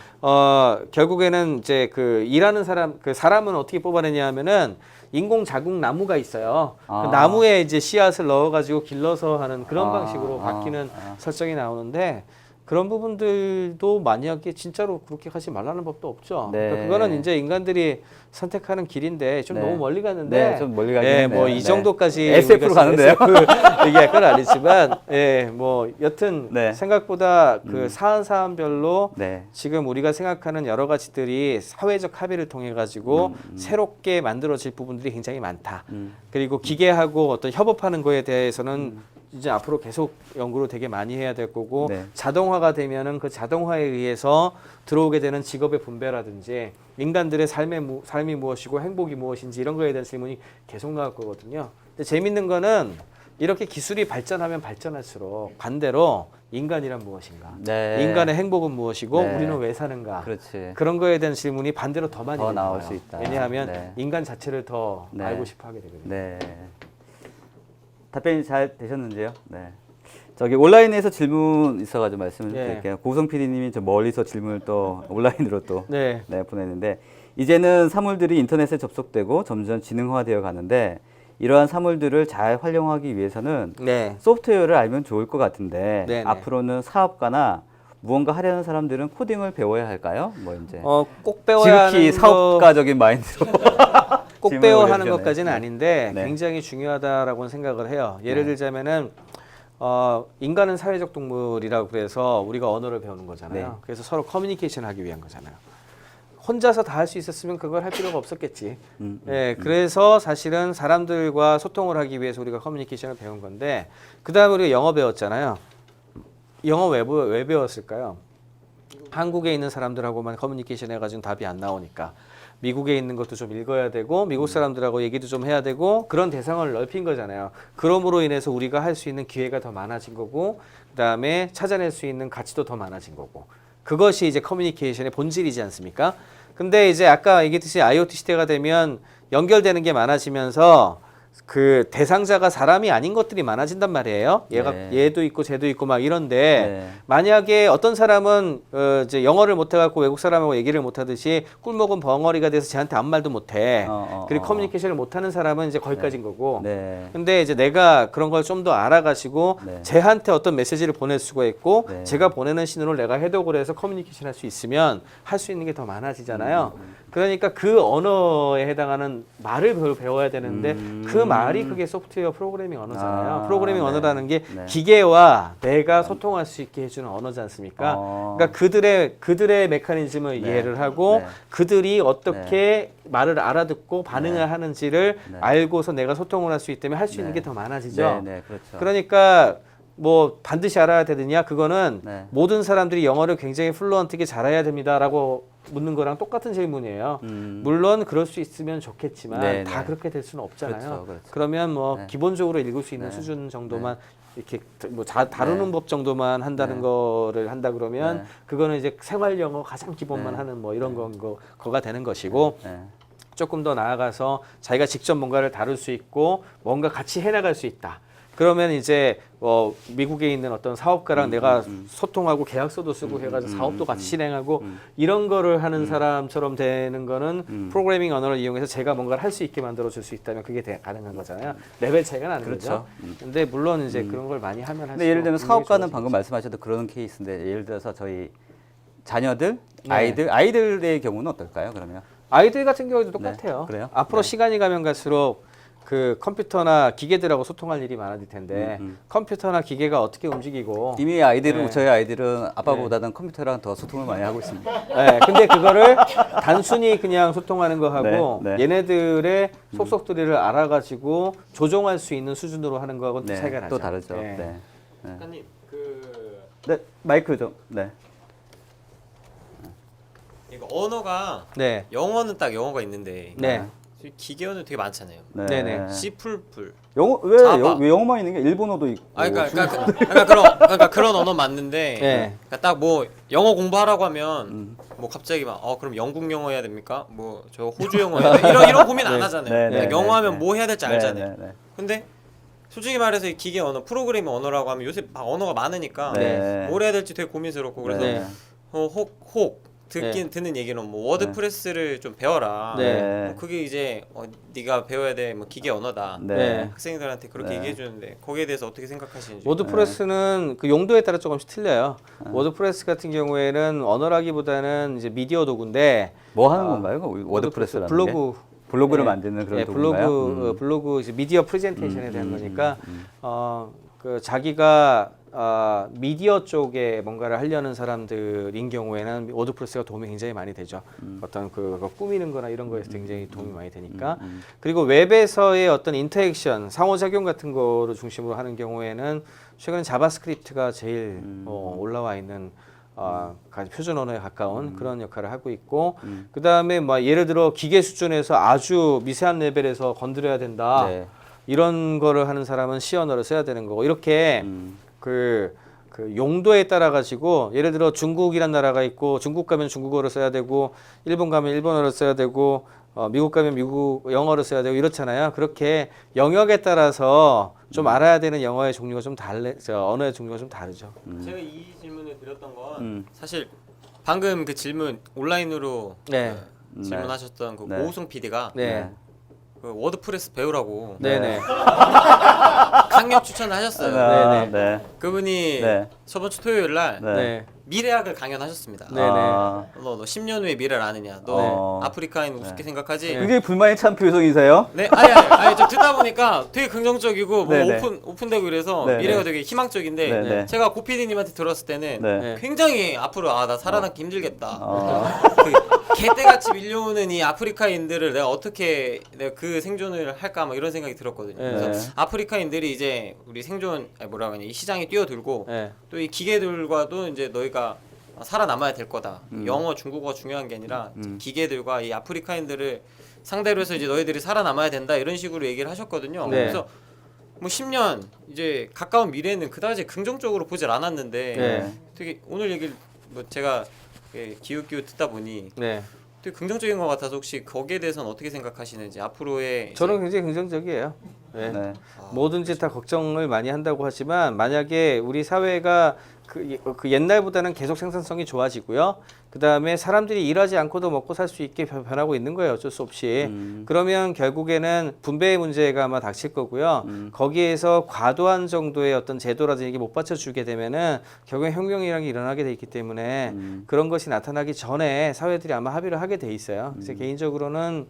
결국에는 이제 그 일하는 사람은 어떻게 뽑아내냐면은 인공 자궁 나무가 있어요. 그 나무에 이제 씨앗을 넣어가지고 길러서 하는 그런 방식으로 바뀌는 설정이 나오는데 그런 부분들도 만약에 진짜로 그렇게 하지 말라는 법도 없죠. 그러니까 그거는 이제 인간들이 선택하는 길인데 좀 너무 멀리 갔는데 좀 멀리 가긴 뭐 이 정도까지 SF로 가는데요. 얘기할 건 아니지만 뭐 여튼 생각보다 그 사안별로 지금 우리가 생각하는 여러 가지들이 사회적 합의를 통해 가지고 새롭게 만들어질 부분들이 굉장히 많다. 그리고 기계하고 어떤 협업하는 거에 대해서는 이제 앞으로 계속 연구를 되게 많이 해야 될 거고 자동화가 되면은 그 자동화에 의해서 들어오게 되는 직업의 분배라든지 인간들의 삶이 무엇이고 행복이 무엇인지 이런 거에 대한 질문이 계속 나올 거거든요. 근데 재밌는 거는 이렇게 기술이 발전하면 발전할수록 반대로 인간이란 무엇인가, 인간의 행복은 무엇이고 우리는 왜 사는가, 그런 거에 대한 질문이 반대로 더 많이 나올 수 있다. 왜냐하면 인간 자체를 더 알고 싶어 하게 되거든요. 답변이 잘 되셨는지요? 저기 온라인에서 질문 있어가지고 말씀을 드릴게요. 고성 PD님이 저 멀리서 질문을 또 온라인으로 또 보냈는데 이제는 사물들이 인터넷에 접속되고 점점 지능화되어 가는데 이러한 사물들을 잘 활용하기 위해서는 소프트웨어를 알면 좋을 것 같은데 앞으로는 사업가나 무언가 하려는 사람들은 코딩을 배워야 할까요? 뭐 이제 꼭 배워야 하는 지극히 사업가적인 마인드로 꼭 배워야 하는 것까지는 아닌데 굉장히 중요하다라고 생각을 해요. 예를 들자면은 인간은 사회적 동물이라고 그래서 우리가 언어를 배우는 거잖아요. 그래서 서로 커뮤니케이션 하기 위한 거잖아요. 혼자서 다 할 수 있었으면 그걸 할 필요가 없었겠지. 그래서 사실은 사람들과 소통을 하기 위해서 우리가 커뮤니케이션을 배운 건데 그 다음에 우리가 영어 배웠잖아요. 영어 왜 배웠을까요? 한국에 있는 사람들하고만 커뮤니케이션 해가지고 답이 안 나오니까 미국에 있는 것도 좀 읽어야 되고 미국 사람들하고 얘기도 좀 해야 되고 그런 대상을 넓힌 거잖아요. 그럼으로 인해서 우리가 할 수 있는 기회가 더 많아진 거고 그다음에 찾아낼 수 있는 가치도 더 많아진 거고 그것이 이제 커뮤니케이션의 본질이지 않습니까? 근데 이제 아까 얘기했듯이 IoT 시대가 되면 연결되는 게 많아지면서 그 대상자가 사람이 아닌 것들이 많아진단 말이에요. 얘가 네. 얘도 있고 쟤도 있고 막 이런데 네. 만약에 어떤 사람은 이제 영어를 못해갖고 외국 사람하고 얘기를 못하듯이 꿀먹은 벙어리가 돼서 쟤한테 아무 말도 못해. 그리고 커뮤니케이션을 못하는 사람은 이제 거기까지인 거고. 네. 근데 이제 내가 그런 걸 좀 더 알아가지고 네. 쟤한테 어떤 메시지를 보낼 수가 있고 네. 제가 보내는 신호를 내가 해독을 해서 커뮤니케이션 할 수 있으면 할 수 있는 게 더 많아지잖아요. 그러니까 그 언어에 해당하는 말을 배워야 되는데 그 말이 그게 소프트웨어 프로그래밍 언어잖아요. 아, 프로그래밍 네. 언어라는 게 네. 기계와 내가 소통할 수 있게 해주는 언어지 않습니까? 어. 그러니까 그들의 메커니즘을 네. 이해를 하고 네. 그들이 어떻게 말을 알아듣고 반응을 네. 하는지를 네. 알고서 내가 소통을 할 수 있다면 할 수 있는 네. 게 더 많아지죠. 네, 네, 그렇죠. 그러니까 뭐 반드시 알아야 되느냐 그거는 네. 모든 사람들이 영어를 굉장히 플루언트하게 잘해야 됩니다라고 묻는 거랑 똑같은 질문이에요. 물론 그럴 수 있으면 좋겠지만 네, 다 네. 그렇게 될 수는 없잖아요. 그렇죠, 그렇죠. 그러면 뭐 네. 기본적으로 읽을 수 있는 네. 수준 정도만 이렇게 뭐 다루는 네. 법 정도만 한다는 네. 거를 한다 그러면 네. 그거는 이제 생활 영어 가장 기본만 네. 하는 뭐 이런 거가 되는 것이고 네. 조금 더 나아가서 자기가 직접 뭔가를 다룰 수 있고 뭔가 같이 해나갈 수 있다. 그러면 이제 미국에 있는 어떤 사업가랑 내가 소통하고 계약서도 쓰고 해가지고 사업도 같이 실행하고 이런 거를 하는 사람처럼 되는 거는 프로그래밍 언어를 이용해서 제가 뭔가를 할 수 있게 만들어 줄 수 있다면 그게 가능한 거잖아요. 레벨 차이가 나는 그렇죠. 거죠. 근데 물론 이제 그런 걸 많이 하면 할수록 근데 예를 들면 분명히 사업가는 좋아지겠죠. 방금 말씀하셨던 그런 케이스인데 예를 들어서 저희 자녀들, 네. 아이들의 경우는 어떨까요? 그러면 아이들 같은 경우도 똑같아요. 그래요? 앞으로 네. 시간이 가면 갈수록 그 컴퓨터나 기계들하고 소통할 일이 많아질 텐데 컴퓨터나 기계가 어떻게 움직이고 이미 아이들은 네. 저희 아이들은 아빠보다는 컴퓨터랑 더 소통을 많이 하고 있습니다. 네, 근데 그거를 단순히 그냥 소통하는 거하고 네, 네. 얘네들의 속속들이를 알아가지고 조종할 수 있는 수준으로 하는 거하고는 또 네, 차이가 나죠. 또 다르죠. 네. 네. 네. 작가님 그 네, 마이크 좀. 네. 이거 언어가 네. 영어는 딱 영어가 있는데 네. 기계어는 되게 많잖아요. 네네. C++. 영어 자바. 왜 영어만 있는 게 일본어도 있고. 그러니까 그런 언어 맞는데 네. 그러니까 딱 뭐 영어 공부하라고 하면 뭐 갑자기 막 그럼 영국 영어 해야 됩니까? 뭐 저 호주 영어 해야 돼? 이런 고민 안 하잖아요. 네, 그냥 네, 영어 네, 하면 네. 뭐 해야 될지 알잖아요. 네, 네, 네. 근데 솔직히 말해서 이 기계 언어, 프로그래밍 언어라고 하면 요새 막 언어가 많으니까 네. 뭘 해야 될지 되게 고민스럽고 그래서 네. 혹 듣는 얘기는 뭐 워드프레스를 좀 배워라. 네. 그게 이제 네가 배워야 돼 뭐 기계 언어다. 네. 학생들한테 그렇게 네. 얘기해 주는데 거기에 대해서 어떻게 생각하시는지. 워드프레스는 그 용도에 따라 조금씩 틀려요. 워드프레스 같은 경우에는 언어라기보다는 이제 미디어 도구인데 뭐 하는 건가요? 그 워드프레스라는 게? 블로그를 네. 만드는 그런 네, 도구인가요? 블로그 이제 미디어 프레젠테이션에 대한 거니까 그 자기가 미디어 쪽에 뭔가를 하려는 사람들인 경우에는 워드프레스가 도움이 굉장히 많이 되죠. 어떤 그거 꾸미는 거나 이런 거에서 굉장히 도움이 많이 되니까. 그리고 웹에서의 어떤 인터액션, 상호작용 같은 거를 중심으로 하는 경우에는 최근에 자바스크립트가 제일 올라와 있는 가장 표준 언어에 가까운 그런 역할을 하고 있고 그 다음에 뭐 예를 들어 기계 수준에서 아주 미세한 레벨에서 건드려야 된다. 네. 이런 거를 하는 사람은 C 언어를 써야 되는 거고 이렇게 그 용도에 따라 가지고 예를 들어 중국이란 나라가 있고 중국 가면 중국어를 써야 되고 일본 가면 일본어를 써야 되고 미국 가면 미국 영어를 써야 되고 이렇잖아요. 그렇게 영역에 따라서 좀 알아야 되는 영어의 종류가 좀 언어의 종류가 좀 다르죠. 제가 이 질문을 드렸던 건 사실 방금 그 질문 온라인으로 네. 질문하셨던 그 네. 고우성 PD가 네. 그 워드프레스 배우라고 네네. 강력 추천을 하셨어요. 아, 네네. 네. 그분이 네. 저번 주 토요일 날 네. 네. 미래학을 강연하셨습니다. 네네. 아, 너 10년 후에 미래를 아느냐? 너 네. 아프리카인 우습게 생각하지? 굉장히 불만이 찬 표정이세요? 네, 아니, 좀 듣다 보니까 되게 긍정적이고 뭐 네네. 오픈되고 이래서 네네. 미래가 되게 희망적인데 네네. 제가 고 PD님한테 들었을 때는 네. 굉장히 앞으로 나 살아남기 힘들겠다. 아, 그 개떼같이 밀려오는 이 아프리카인들을 내가 어떻게 내가 그 생존을 할까 막 이런 생각이 들었거든요. 그래서 네. 아프리카인들이 이제 우리 생존 뭐라고 하냐 이 시장에 뛰어들고 네. 또 이 기계들과도 이제 너희가 살아남아야 될 거다. 영어, 중국어가 중요한 게 아니라 기계들과 이 아프리카인들을 상대로 해서 이제 너희들이 살아남아야 된다 이런 식으로 얘기를 하셨거든요. 네. 그래서 뭐 10년 이제 가까운 미래에는 그다지 긍정적으로 보질 않았는데 네. 되게 오늘 얘기를 뭐 제가 기웃기웃 듣다 보니 네. 되게 긍정적인 것 같아서 혹시 거기에 대해서는 어떻게 생각하시는지 앞으로의 저는 굉장히 긍정적이에요. 네. 네. 뭐든지 다 걱정을 많이 한다고 하지만 만약에 우리 사회가 그 옛날보다는 계속 생산성이 좋아지고요. 그 다음에 사람들이 일하지 않고도 먹고 살 수 있게 변하고 있는 거예요. 어쩔 수 없이. 그러면 결국에는 분배의 문제가 아마 닥칠 거고요. 거기에서 과도한 정도의 어떤 제도라든지 이게 못 받쳐주게 되면은 결국엔 혁명이라는 게 일어나게 돼 있기 때문에 그런 것이 나타나기 전에 사회들이 아마 합의를 하게 돼 있어요. 그래서 개인적으로는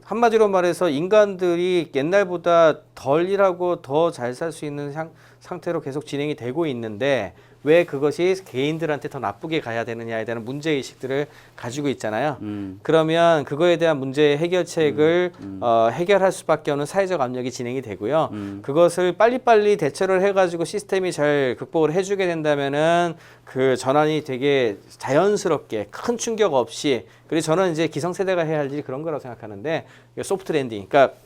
한마디로 말해서 인간들이 옛날보다 덜 일하고 더 잘 살 수 있는 상태로 계속 진행이 되고 있는데 왜 그것이 개인들한테 더 나쁘게 가야 되느냐에 대한 문제의식들을 가지고 있잖아요. 그러면 그거에 대한 문제 해결책을 해결할 수밖에 없는 사회적 압력이 진행이 되고요. 그것을 빨리빨리 대처를 해가지고 시스템이 잘 극복을 해주게 된다면은 그 전환이 되게 자연스럽게 큰 충격 없이 그리고 저는 이제 기성세대가 해야 할 일이 그런 거라고 생각하는데 소프트 랜딩. 그러니까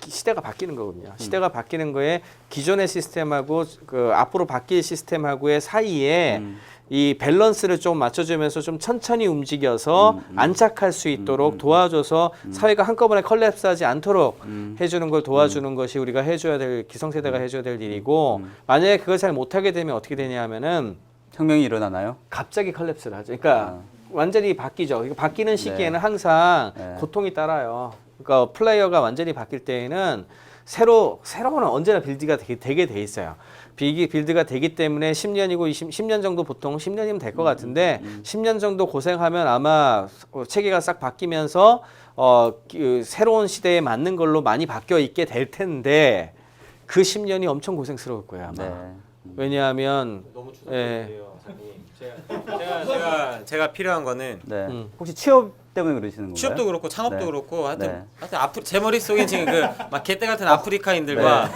시대가 바뀌는 거거든요. 시대가 바뀌는 거에 기존의 시스템하고 그 앞으로 바뀔 시스템하고의 사이에 이 밸런스를 좀 맞춰주면서 좀 천천히 움직여서 안착할 수 있도록 도와줘서 사회가 한꺼번에 컬랩스하지 않도록 해주는 걸 도와주는 것이 우리가 해줘야 될 기성세대가 해줘야 될 일이고 만약에 그걸 잘 못하게 되면 어떻게 되냐 하면은 혁명이 일어나나요? 갑자기 컬랩스를 하죠. 그러니까 완전히 바뀌죠. 이거 바뀌는 시기에는 항상 고통이 따라요. 그러니까 플레이어가 완전히 바뀔 때에는 새로운 언제나 빌드가 되게 돼 있어요. 빌드가 되기 때문에 10년이고 10년 정도 보통 10년이면 될 것 같은데 10년 정도 고생하면 아마 체계가 싹 바뀌면서 그 새로운 시대에 맞는 걸로 많이 바뀌어 있게 될 텐데 그 10년이 엄청 고생스러울 거예요 아마. 네. 왜냐하면 너무 추상적이에요. 제가 필요한 거는 네. 혹시 취업 때문에 그러시는 건가요? 취업도 그렇고 창업도 네. 그렇고 하여튼 네. 제 머릿속에 지금 그 막 개떼 같은 아프리카인들과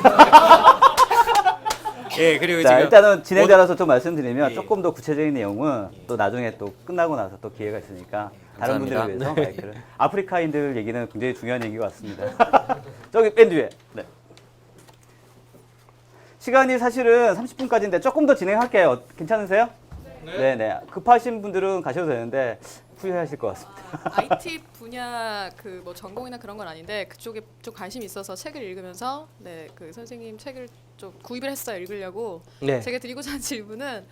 예 그리고 자, 지금 일단은 진행자라서 좀 말씀드리면 예. 조금 더 구체적인 내용은 또 나중에 또 끝나고 나서 또 기회가 있으니까 다른 감사합니다. 분들을 위해서 마이크를 아프리카인들 얘기는 굉장히 중요한 얘기 같습니다. 저기 맨 뒤에. 네. 시간이 사실은 30분까지인데 조금 더 진행할게요. 괜찮으세요? 네. 네. 급하신 분들은 가셔도 되는데 후회하실 것 같습니다. IT 분야 그 뭐 전공이나 그런 건 아닌데 그쪽에 좀 관심이 있어서 책을 읽으면서 그 선생님 책을 좀 구입을 했어요. 읽으려고. 네. 제가 드리고자 하는 질문은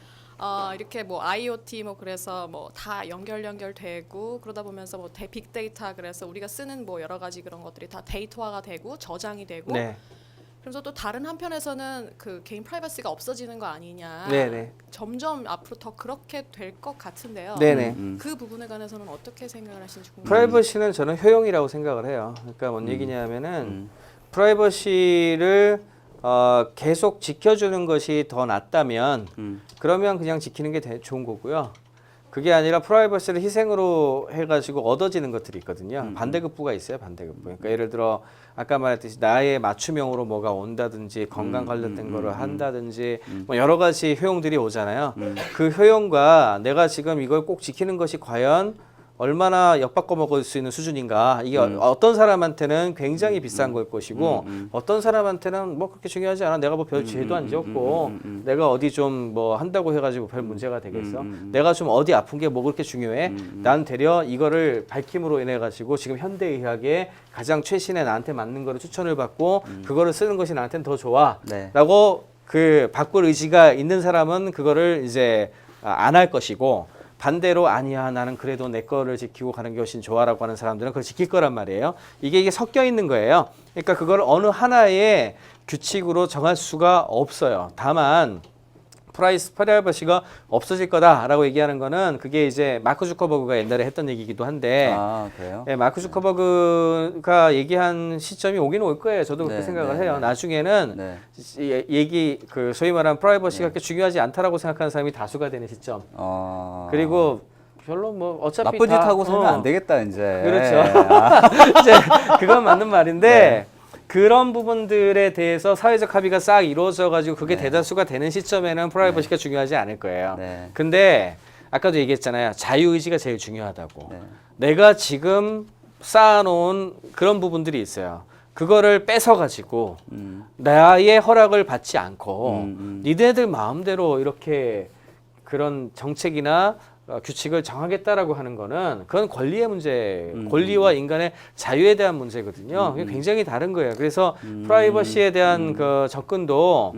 이렇게 뭐 IoT 뭐 그래서 뭐 다 연결되고 그러다 보면서 뭐 빅데이터 그래서 우리가 쓰는 뭐 여러 가지 그런 것들이 다 데이터화가 되고 저장이 되고 네. 그래서 또 다른 한편에서는 그 개인 프라이버시가 없어지는 거 아니냐. 네네. 점점 앞으로 더 그렇게 될 것 같은데요. 네네. 그 부분에 관해서는 어떻게 생각을 하시는지 궁금해요. 프라이버시는 저는 효용이라고 생각을 해요. 그러니까 뭔 얘기냐면은 프라이버시를 계속 지켜주는 것이 더 낫다면 그러면 그냥 지키는 게 좋은 거고요. 그게 아니라 프라이버시를 희생으로 해가지고 얻어지는 것들이 있거든요. 반대급부가 있어요. 반대급부. 그러니까 예를 들어 아까 말했듯이 나의 맞춤형으로 뭐가 온다든지 건강 관련된 거를 한다든지 뭐 여러 가지 효용들이 오잖아요. 그 효용과 내가 지금 이걸 꼭 지키는 것이 과연 얼마나 엿바꿔 먹을 수 있는 수준인가. 이게 어떤 사람한테는 굉장히 비싼 걸 것이고 어떤 사람한테는 뭐 그렇게 중요하지 않아. 내가 뭐 별 죄도 안 지었고 내가 어디 좀 뭐 한다고 해가지고 별 문제가 되겠어. 내가 좀 어디 아픈 게 뭐 그렇게 중요해. 난 되려 이거를 밝힘으로 인해 가지고 지금 현대의학에 가장 최신의 나한테 맞는 거를 추천을 받고 그거를 쓰는 것이 나한테는 더 좋아. 네. 라고 그 바꿀 의지가 있는 사람은 그거를 이제 안 할 것이고 반대로 아니야 나는 그래도 내 거를 지키고 가는 게 훨씬 좋아라고 하는 사람들은 그걸 지킬 거란 말이에요. 이게 섞여 있는 거예요. 그러니까 그걸 어느 하나의 규칙으로 정할 수가 없어요. 다만 프라이버시가 없어질 거다라고 얘기하는 거는 그게 이제 마크 주커버그가 옛날에 했던 얘기이기도 한데 아, 그래요? 네, 마크 주커버그가 얘기한 시점이 오긴 올 거예요. 저도 그렇게 네, 생각을 네, 해요. 네. 나중에는 네. 그 소위 말하는 프라이버시가 그렇게 중요하지 않다라고 생각하는 사람이 다수가 되는 시점. 그리고 별로 뭐 어차피 나쁜 짓 다, 하고 살면 안 되겠다 이제. 그렇죠. 아, 이제 그건 맞는 말인데 그런 부분들에 대해서 사회적 합의가 싹 이루어져 가지고 그게 네. 대다수가 되는 시점에는 프라이버시가 중요하지 않을 거예요. 네. 근데 아까도 얘기했잖아요. 자유의지가 제일 중요하다고. 네. 내가 지금 쌓아놓은 그런 부분들이 있어요. 그거를 뺏어가지고 나의 허락을 받지 않고 니네들 마음대로 이렇게 그런 정책이나 규칙을 정하겠다라고 하는 거는 그건 권리의 문제, 권리와 인간의 자유에 대한 문제거든요. 이게 굉장히 다른 거예요. 그래서 프라이버시에 대한 그 접근도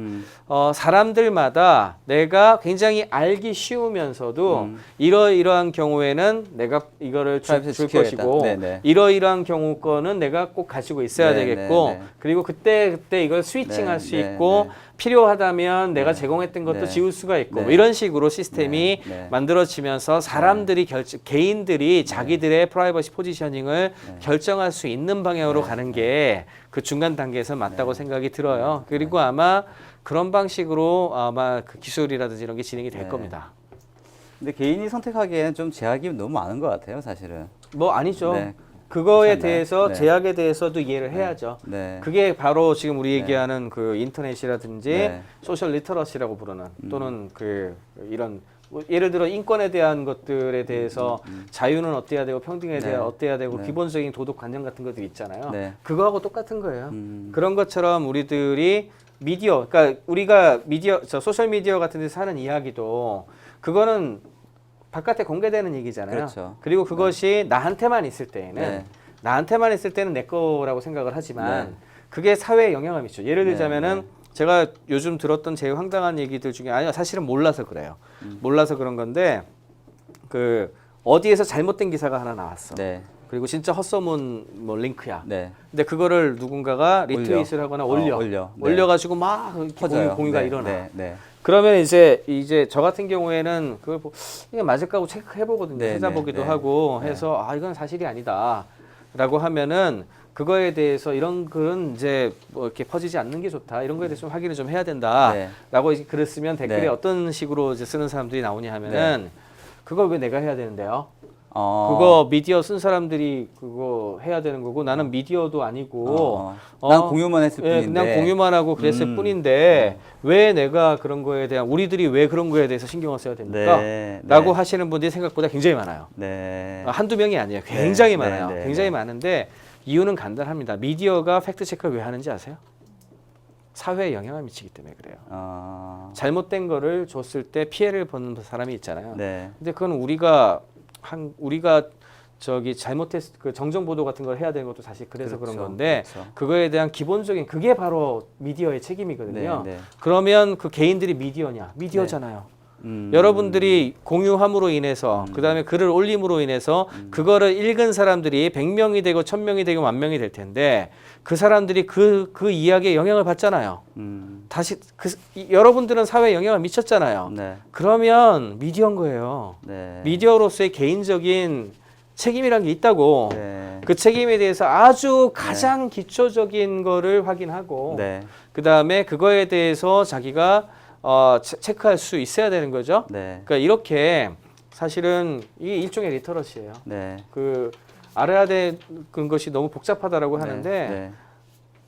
사람들마다 내가 굉장히 알기 쉬우면서도 이러이러한 경우에는 내가 이거를 줄 프라이버시 지켜야겠다. 것이고 네네. 이러이러한 경우 거는 내가 꼭 가지고 있어야 네, 되겠고 네, 네. 그리고 그때 이걸 스위칭할 네, 수 네, 있고 네. 필요하다면 내가 제공했던 것도 네. 지울 수가 있고 네. 뭐 이런 식으로 시스템이 네, 네. 만들어지면서 사람들이 개인들이 자기들의 프라이버시 포지셔닝을 결정할 수 있는 방향으로 가는 게 그 중간 단계에서 맞다고 생각이 들어요. 그리고 아마 그런 방식으로 아마 그 기술이라든지 이런 게 진행이 될 네. 겁니다. 근데 개인이 선택하기에는 좀 제약이 너무 많은 것 같아요, 사실은. 뭐 아니죠. 네. 그거에 그렇지 않나요? 대해서 네. 제약에 대해서도 이해를 해야죠. 네. 그게 바로 지금 우리 얘기하는 그 인터넷이라든지 네. 소셜 리터러시라고 부르는 또는 그 이런 뭐 예를 들어 인권에 대한 것들에 대해서 자유는 어때야 되고 평등에 대해 네. 어때야 되고 네. 기본적인 도덕 관념 같은 것들 있잖아요. 네. 그거하고 똑같은 거예요. 그런 것처럼 우리들이 미디어, 그러니까 우리가 미디어, 소셜 미디어 같은 데서 하는 이야기도 그거는 바깥에 공개되는 얘기잖아요. 그렇죠. 그리고 그것이 나한테만 있을 때에는 네. 나한테만 있을 때는 내 거라고 생각을 하지만 네. 그게 사회에 영향을 미쳐. 예를 네, 들자면은 네. 제가 요즘 들었던 제일 황당한 얘기들 중에 아니요 사실은 몰라서 그래요. 몰라서 그런 건데 그 어디에서 잘못된 기사가 하나 나왔어. 네. 그리고 진짜 헛소문 뭐 링크야. 네. 근데 그거를 누군가가 리트윗을 하거나 올려. 올려. 네. 올려가지고 막 이렇게 퍼져요. 공유가 네. 일어나. 네. 네. 그러면 이제 저 같은 경우에는 그걸 이게 맞을까 하고 체크해 보거든요. 네, 찾아보기도 네, 하고 네. 해서 아 이건 사실이 아니다라고 하면은 그거에 대해서 이런 글은 이제 뭐 이렇게 퍼지지 않는 게 좋다. 이런 거에 대해서 좀 확인을 좀 해야 된다라고 이제 글을 쓰면 댓글에 네. 어떤 식으로 이제 쓰는 사람들이 나오냐 하면은 그걸 왜 내가 해야 되는데요? 어. 그거 미디어 쓴 사람들이 그거 해야 되는 거고 나는 미디어도 아니고 난 공유만 했을 예, 뿐인데. 그냥 공유만 하고 그랬을 뿐인데 왜 내가 그런 거에 대한 우리들이 왜 그런 거에 대해서 신경을 써야 됩니까? 네, 라고 네. 하시는 분들이 생각보다 굉장히 많아요. 네. 한두 명이 아니에요. 굉장히 네, 많아요. 네, 네, 굉장히 네. 많은데 이유는 간단합니다. 미디어가 팩트 체크를 왜 하는지 아세요? 사회에 영향을 미치기 때문에 그래요. 잘못된 거를 줬을 때 피해를 보는 사람이 있잖아요. 네. 근데 그건 우리가 저기 그 정정 보도 같은 걸 해야 되는 것도 사실 그래서 그렇죠. 그런 건데 그렇죠. 그거에 대한 기본적인 그게 바로 미디어의 책임이거든요. 네, 네. 그러면 그 개인들이 미디어냐? 미디어잖아요. 음. 여러분들이 공유함으로 인해서 그다음에 글을 올림으로 인해서 그거를 읽은 사람들이 100명이 되고 1000명이 되고 10,000명이 될 텐데 그 사람들이 그 이야기에 영향을 받잖아요. 다시 여러분들은 사회에 영향을 미쳤잖아요. 네. 그러면 미디어인 거예요. 네. 미디어로서의 개인적인 책임이란 게 있다고. 네. 그 책임에 대해서 아주 가장 기초적인 거를 확인하고 네. 그다음에 그거에 대해서 자기가 체크할 수 있어야 되는 거죠. 네. 그러니까 이렇게 사실은 이게 일종의 리터러시예요. 네. 그 알아야 되는 것이 너무 복잡하다라고 네. 하는데 네.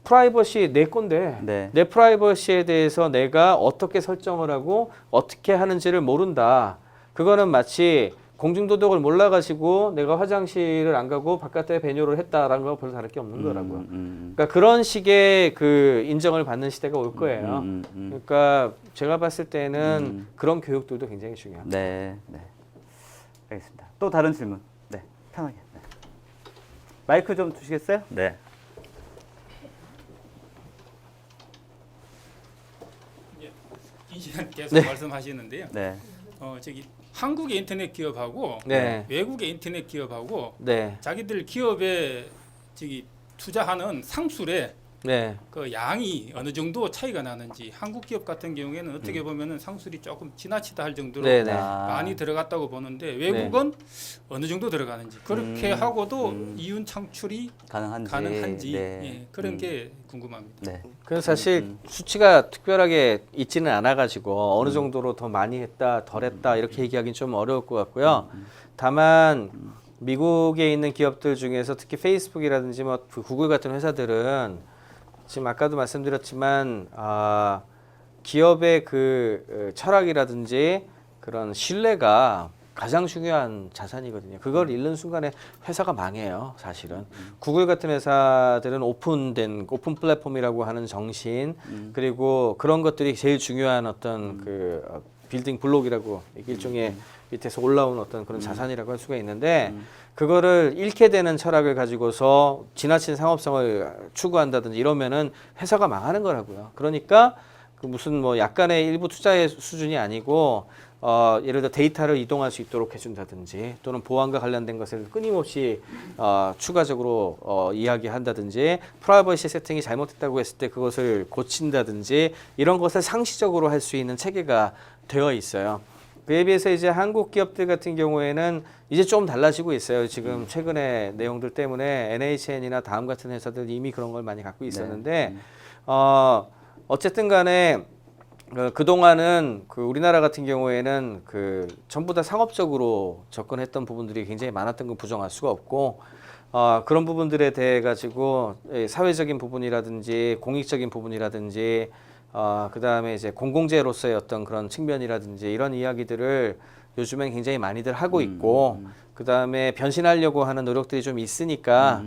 프라이버시 내 건데 네. 내 프라이버시에 대해서 내가 어떻게 설정을 하고 어떻게 하는지를 모른다. 그거는 마치 공중도덕을 몰라가지고 내가 화장실을 안 가고 바깥에 배뇨를 했다라는 거 별로 다를 게 없는 거라고요. 그러니까 그런 식의 그 인정을 받는 시대가 올 거예요. 그러니까 제가 봤을 때는 그런 교육들도 굉장히 중요합니다. 네. 네. 알겠습니다. 또 다른 질문. 네. 편하게. 네. 마이크 좀 주시겠어요? 네. 이 시간 계속 네. 말씀하시는데요. 네. 저기 한국의 인터넷 기업하고 네. 외국의 인터넷 기업하고 네, 자기들 기업에 저기 투자하는 상술에 네, 그 양이 어느 정도 차이가 나는지 한국 기업 같은 경우에는 어떻게 보면은 상술이 조금 지나치다 할 정도로 네, 네. 많이 들어갔다고 보는데 외국은 어느 정도 들어가는지 그렇게 하고도 이윤 창출이 가능한지 네. 예, 그런 게 궁금합니다. 네. 그래서 사실 수치가 특별하게 있지는 않아가지고 어느 정도로 더 많이 했다, 덜 했다 이렇게 얘기하기는 좀 어려울 것 같고요. 다만 미국에 있는 기업들 중에서 특히 페이스북이라든지 뭐 구글 같은 회사들은 지금 아까도 말씀드렸지만 기업의 그 철학이라든지 그런 신뢰가 가장 중요한 자산이거든요. 그걸 잃는 순간에 회사가 망해요, 사실은. 구글 같은 회사들은 오픈 플랫폼이라고 하는 정신, 그리고 그런 것들이 제일 중요한 어떤 그 빌딩 블록이라고 일종의 밑에서 올라온 어떤 그런 자산이라고 할 수가 있는데, 그거를 잃게 되는 철학을 가지고서 지나친 상업성을 추구한다든지 이러면은 회사가 망하는 거라고요. 그러니까 그 무슨 뭐 약간의 일부 투자의 수준이 아니고 예를 들어 데이터를 이동할 수 있도록 해준다든지 또는 보안과 관련된 것을 끊임없이 추가적으로 이야기한다든지 프라이버시 세팅이 잘못됐다고 했을 때 그것을 고친다든지 이런 것을 상시적으로 할 수 있는 체계가 되어 있어요. 그에 비해서 이제 한국 기업들 같은 경우에는 이제 좀 달라지고 있어요. 지금 최근에 내용들 때문에 NHN이나 다음 같은 회사들 이미 그런 걸 많이 갖고 있었는데 어쨌든 간에 그동안은 그 우리나라 같은 경우에는 그 전부 다 상업적으로 접근했던 부분들이 굉장히 많았던 건 부정할 수가 없고 그런 부분들에 대해 가지고 사회적인 부분이라든지 공익적인 부분이라든지 그다음에 이제 공공재로서의 어떤 그런 측면이라든지 이런 이야기들을 요즘엔 굉장히 많이들 하고 있고 그다음에 변신하려고 하는 노력들이 좀 있으니까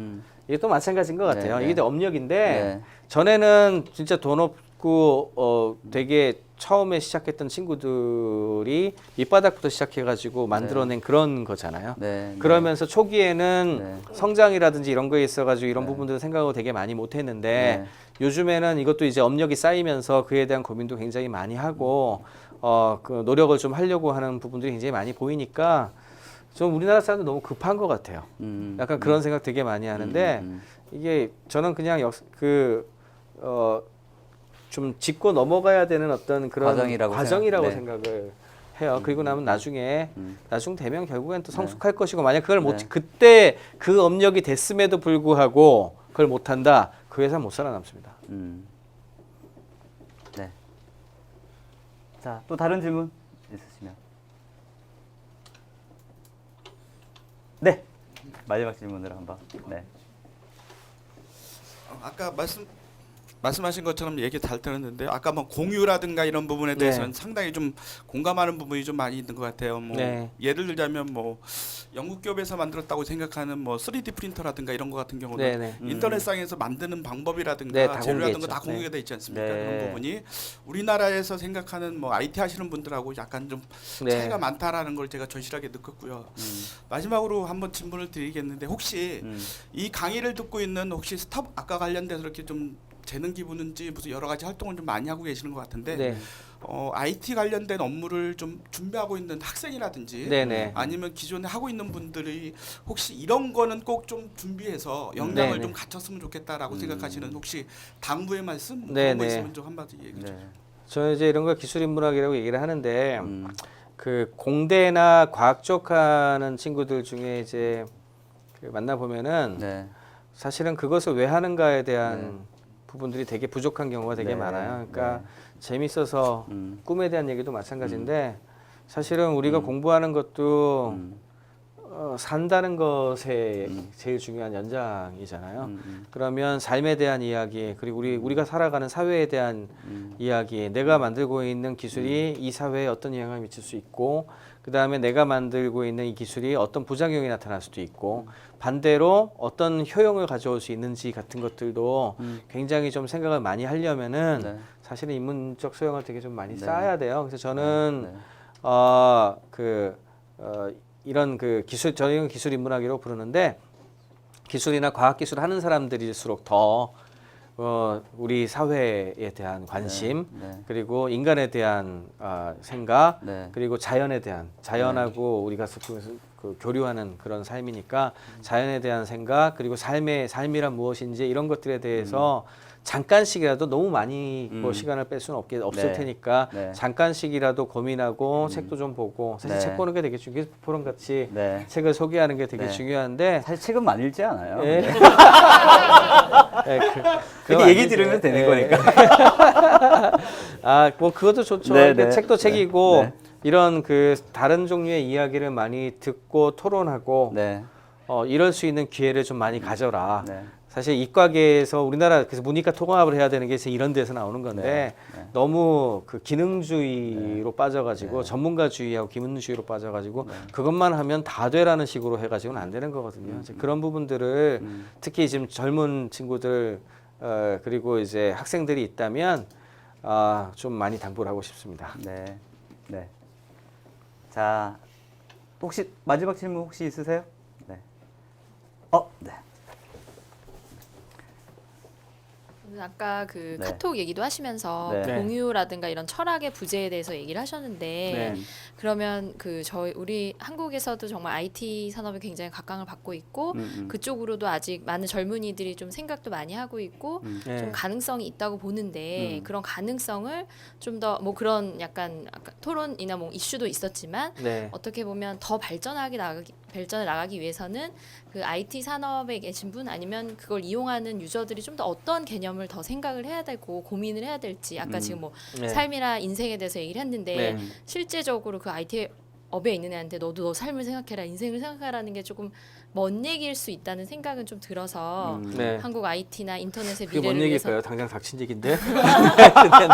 이게 또 마찬가지인 것 같아요. 네, 네. 이게 업력인데 네. 전에는 진짜 돈 없고 되게 처음에 시작했던 친구들이 밑바닥부터 시작해가지고 만들어낸 그런 거잖아요. 네, 그러면서 초기에는 네. 성장이라든지 이런 거에 있어가지고 이런 네. 부분들을 생각을 되게 많이 못했는데 네. 요즘에는 이것도 이제 업력이 쌓이면서 그에 대한 고민도 굉장히 많이 하고 그 노력을 좀 하려고 하는 부분들이 굉장히 많이 보이니까 좀 우리나라 사람들 너무 급한 것 같아요. 약간 그런 생각 되게 많이 하는데 이게 저는 그냥 좀 짚고 넘어가야 되는 어떤 그런 과정이라고 네. 생각을 해요. 그리고 나면 나중에 나중 되면 결국엔 또 성숙할 것이고 만약 그걸 네. 그때 그 업력이 됐음에도 불구하고 그걸 못한다, 그 회사 못 살아남습니다. 네. 자, 또 다른 질문 있으시면. 네. 마지막 질문으로 한번. 네. 아까 말씀하신 것처럼 얘기 잘 들었는데 아까 뭐 공유라든가 이런 부분에 대해서는 상당히 좀 공감하는 부분이 좀 많이 있는 것 같아요. 뭐 예를 들자면 뭐 영국 기업에서 만들었다고 생각하는 뭐 3D 프린터라든가 이런 거 같은 경우는 인터넷상에서 만드는 방법이라든가 재료라든가 다 공유가 돼 있지 않습니까? 그런 부분이 우리나라에서 생각하는 뭐 IT 하시는 분들하고 약간 좀 차이가 많다라는 걸 제가 절실하게 느꼈고요. 마지막으로 한번 질문을 드리겠는데 혹시 이 강의를 듣고 있는 혹시 스타업 아까 관련돼서 이렇게 좀 재능 기부는지 무슨 여러 가지 활동을 좀 많이 하고 계시는 것 같은데 IT 관련된 업무를 좀 준비하고 있는 학생이라든지 아니면 기존에 하고 있는 분들이 혹시 이런 거는 꼭 좀 준비해서 역량을 좀 갖췄으면 좋겠다라고 생각하시는 혹시 당부의 말씀 그런 거 있으면 좀 한마디 얘기해 주세요. 저는 이제 이런 걸 기술인문학이라고 얘기를 하는데 그 공대나 과학 쪽 하는 친구들 중에 이제 그 만나 보면은 사실은 그것을 왜 하는가에 대한 부분들이 되게 부족한 경우가 되게 많아요. 그러니까 재밌어서 꿈에 대한 얘기도 마찬가지인데 사실은 우리가 공부하는 것도 산다는 것에 제일 중요한 연장이잖아요. 그러면 삶에 대한 이야기, 그리고 우리가 살아가는 사회에 대한 이야기, 내가 만들고 있는 기술이 이 사회에 어떤 영향을 미칠 수 있고, 그 다음에 내가 만들고 있는 이 기술이 어떤 부작용이 나타날 수도 있고, 반대로 어떤 효용을 가져올 수 있는지 같은 것들도 굉장히 좀 생각을 많이 하려면은 사실은 인문적 소양을 되게 좀 많이 쌓아야 돼요. 그래서 저는 이런 그 기술, 저희는 기술 인문학이라고 부르는데 기술이나 과학기술 하는 사람들일수록 더 우리 사회에 대한 관심, 그리고 인간에 대한 생각, 그리고 자연에 대한, 자연하고 우리가 그 교류하는 그런 삶이니까 자연에 대한 생각, 그리고 삶이란 무엇인지 이런 것들에 대해서 잠깐씩이라도 너무 많이 뭐 시간을 뺄 수는 없을 테니까 잠깐씩이라도 고민하고 책도 좀 보고, 사실 책 보는 게 되게 중요해요. 포럼 같이 책을 소개하는 게 되게 중요한데 사실 책은 많이 읽지 않아요. 그렇게 얘기 들으면 되는 거니까. 뭐 그것도 좋죠. 그러니까 책도 책이고 이런 그 다른 종류의 이야기를 많이 듣고 토론하고 이럴 수 있는 기회를 좀 많이 가져라. 사실 이과계에서 우리나라 그래서 문이과 통합을 해야 되는 게 이런 데서 나오는 건데 너무 그 기능주의로 빠져가지고 전문가주의하고 기능주의로 빠져가지고 그것만 하면 다 되라는 식으로 해가지고는 안 되는 거거든요. 이제 그런 부분들을 특히 지금 젊은 친구들 그리고 이제 학생들이 있다면 좀 많이 당부를 하고 싶습니다. 네. 네. 자, 혹시 마지막 질문 혹시 있으세요? 네. 네. 아까 그 네. 카톡 얘기도 하시면서 네. 공유라든가 이런 철학의 부재에 대해서 얘기를 하셨는데 네. 그러면 그 우리 한국에서도 정말 IT 산업이 굉장히 각광을 받고 있고 그쪽으로도 아직 많은 젊은이들이 좀 생각도 많이 하고 있고 네. 좀 가능성이 있다고 보는데 그런 가능성을 좀 더 뭐 그런 약간 아까 토론이나 뭐 이슈도 있었지만 네. 어떻게 보면 더 발전해 나가기 위해서는 그 IT 산업에 계신 분 아니면 그걸 이용하는 유저들이 좀 더 어떤 개념을 더 생각을 해야 되고 고민을 해야 될지 아까 지금 뭐 네. 삶이나 인생에 대해서 얘기를 했는데 네. 실제적으로 그 IT 업에 있는 애한테 너도 너 삶을 생각해라 인생을 생각하라는 게 조금 먼 얘기일 수 있다는 생각은 좀 들어서 네. 한국 IT나 인터넷의 그게 미래를 뭔 위해서 얘기일까요? 당장 닥친 얘기인데.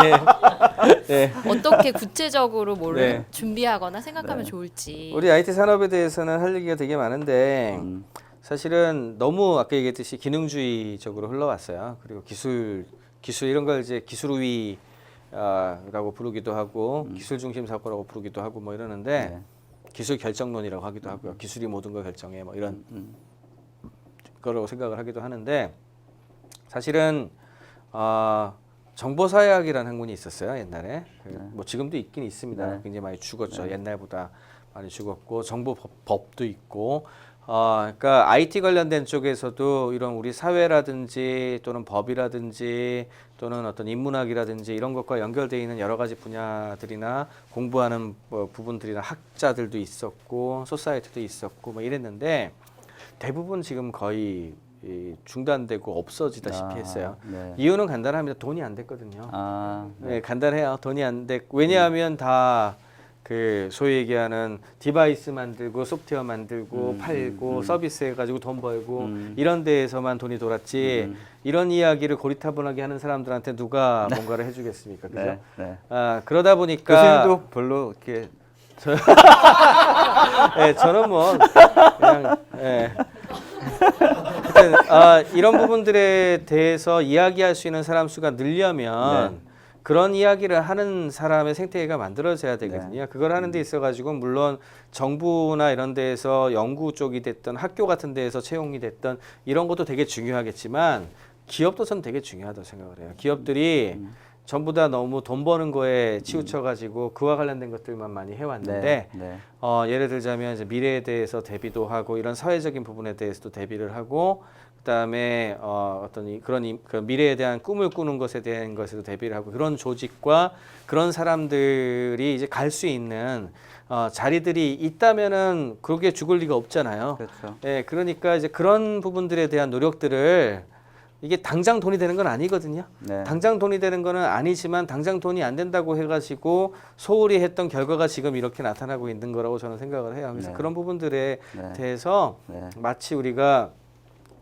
네. 네. 어떻게 구체적으로 뭘 네. 준비하거나 생각하면 좋을지. 우리 IT 산업에 대해서는 할 얘기가 되게 많은데 사실은 너무 아까 얘기했듯이 기능주의적으로 흘러왔어요. 그리고 기술 이런 걸 이제 기술우위라고 부르기도 하고 기술 중심 사고라고 부르기도 하고 뭐 이러는데 네. 기술 결정론이라고 하기도 하고요. 기술이 모든 걸 결정해 뭐 이런 거라고 생각을 하기도 하는데 사실은 정보사회학이라는 학문이 있었어요 옛날에. 뭐 지금도 있긴 있습니다. 네. 굉장히 많이 죽었죠. 옛날보다 많이 죽었고 정보법도 있고. 그러니까 IT 관련된 쪽에서도 이런 우리 사회라든지 또는 법이라든지 또는 어떤 인문학이라든지 이런 것과 연결되어 있는 여러 가지 분야들이나 공부하는 부분들이나 학자들도 있었고 소사이티도 있었고 뭐 이랬는데 대부분 지금 거의 중단되고 없어지다시피 했어요. 네. 이유는 간단합니다. 돈이 안 됐거든요. 네. 네, 간단해요. 돈이 안 됐고 왜냐하면 다 그 소위 얘기하는 디바이스 만들고 소프트웨어 만들고 팔고 서비스 해가지고 돈 벌고 이런 데에서만 돈이 돌았지 이런 이야기를 고리타분하게 하는 사람들한테 누가 뭔가를 해주겠습니까? 그죠? 네. 네. 그러다 보니까 교수님도 별로 이렇게 네, 저는 뭐 그냥 하여튼 이런 부분들에 대해서 이야기할 수 있는 사람 수가 늘려면 그런 이야기를 하는 사람의 생태계가 만들어져야 되거든요. 그걸 하는 데 있어가지고 물론 정부나 이런 데에서 연구 쪽이 됐던 학교 같은 데에서 채용이 됐던 이런 것도 되게 중요하겠지만 기업도 전 되게 중요하다고 생각을 해요. 기업들이 전부 다 너무 돈 버는 거에 치우쳐가지고 그와 관련된 것들만 많이 해왔는데 예를 들자면 이제 미래에 대해서 대비도 하고 이런 사회적인 부분에 대해서도 대비를 하고 그다음에 어떤 그런 그 미래에 대한 꿈을 꾸는 것에 대한 것에도 대비를 하고 그런 조직과 그런 사람들이 이제 갈 수 있는 자리들이 있다면은 그게 죽을 리가 없잖아요. 그렇죠. 예, 그러니까 이제 그런 부분들에 대한 노력들을 이게 당장 돈이 되는 건 아니거든요. 네. 당장 돈이 되는 거는 아니지만 당장 돈이 안 된다고 해가지고 소홀히 했던 결과가 지금 이렇게 나타나고 있는 거라고 저는 생각을 해요. 그래서 그런 부분들에 대해서 마치 우리가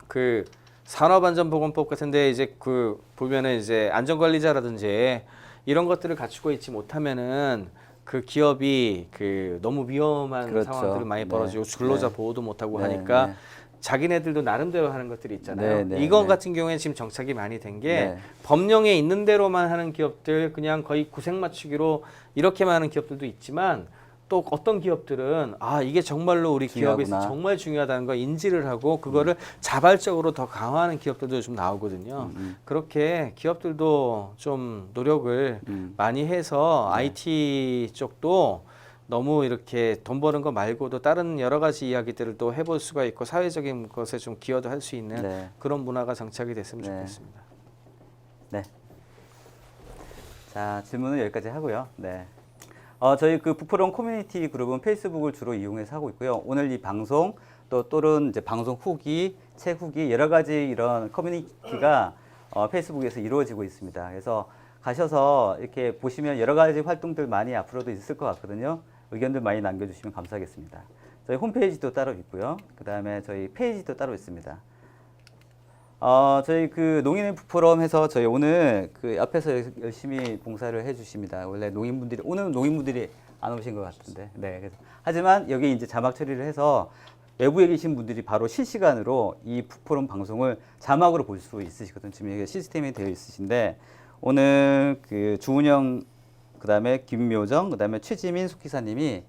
그 산업안전보건법 같은데 이제 그 보면은 이제 안전관리자라든지 이런 것들을 갖추고 있지 못하면은 그 기업이 그 너무 위험한 상황들을 많이 벌어지고 근로자 보호도 못하고 하니까 자기네들도 나름대로 하는 것들이 있잖아요. 이거 같은 경우에는 지금 정착이 많이 된 게 법령에 있는 대로만 하는 기업들 그냥 거의 구색 맞추기로 이렇게만 하는 기업들도 있지만 또 어떤 기업들은 이게 정말로 우리 기업에서 정말 중요하다는 걸 인지를 하고 그거를 자발적으로 더 강화하는 기업들도 좀 나오거든요. 그렇게 기업들도 좀 노력을 많이 해서 IT 쪽도 너무 이렇게 돈 버는 거 말고도 다른 여러 가지 이야기들을 또 해볼 수가 있고 사회적인 것에 좀 기여도 할 수 있는 그런 문화가 정착이 됐으면 좋겠습니다. 네. 자, 질문은 여기까지 하고요. 네. 저희 그 북프롬 커뮤니티 그룹은 페이스북을 주로 이용해서 하고 있고요. 오늘 이 방송 또는 이제 방송 후기, 책 후기 여러 가지 이런 커뮤니티가 페이스북에서 이루어지고 있습니다. 그래서 가셔서 이렇게 보시면 여러 가지 활동들 많이 앞으로도 있을 것 같거든요. 의견들 많이 남겨주시면 감사하겠습니다. 저희 홈페이지도 따로 있고요. 그 다음에 저희 페이지도 따로 있습니다. 저희 그 농인의 북포럼 해서 저희 오늘 그 앞에서 열심히 봉사를 해주십니다. 원래 농인분들이 오늘 농인분들이 안 오신 것 같은데, 네. 그래서 하지만 여기 이제 자막 처리를 해서 외부에 계신 분들이 바로 실시간으로 이 북포럼 방송을 자막으로 볼 수 있으시거든요. 지금 이게 시스템이 되어 있으신데 오늘 그 주은영, 그다음에 김묘정, 그다음에 최지민 속기사님이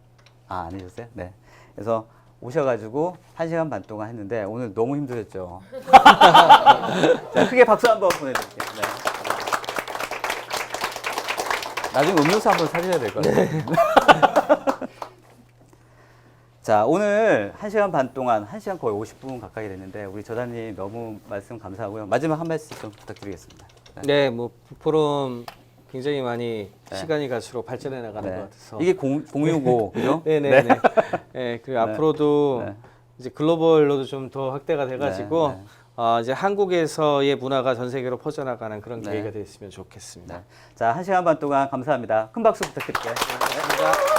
안 해주셨어요? 네. 그래서 오셔가지고 1시간 반 동안 했는데 오늘 너무 힘들었죠. 자, 크게 박수 한번 보내드릴게요. 네. 나중에 음료수 한번 사주셔야 될 것 같아요. 자, 오늘 1시간 반 동안 1시간 거의 50분 가까이 됐는데 우리 저자님 너무 말씀 감사하고요. 마지막 한 말씀 좀 부탁드리겠습니다. 네, 뭐 북포럼 굉장히 많이 네. 시간이 갈수록 발전해 나가는 것 같아서 이게 공유고 그죠? 네네네. 네, 그리고 앞으로도 네. 이제 글로벌로도 좀 더 확대가 돼가지고 네, 네. 이제 한국에서의 문화가 전 세계로 퍼져나가는 그런 네. 계기가 됐으면 좋겠습니다. 자, 1시간 반 동안 감사합니다. 큰 박수 부탁드릴게요. 감사합니다.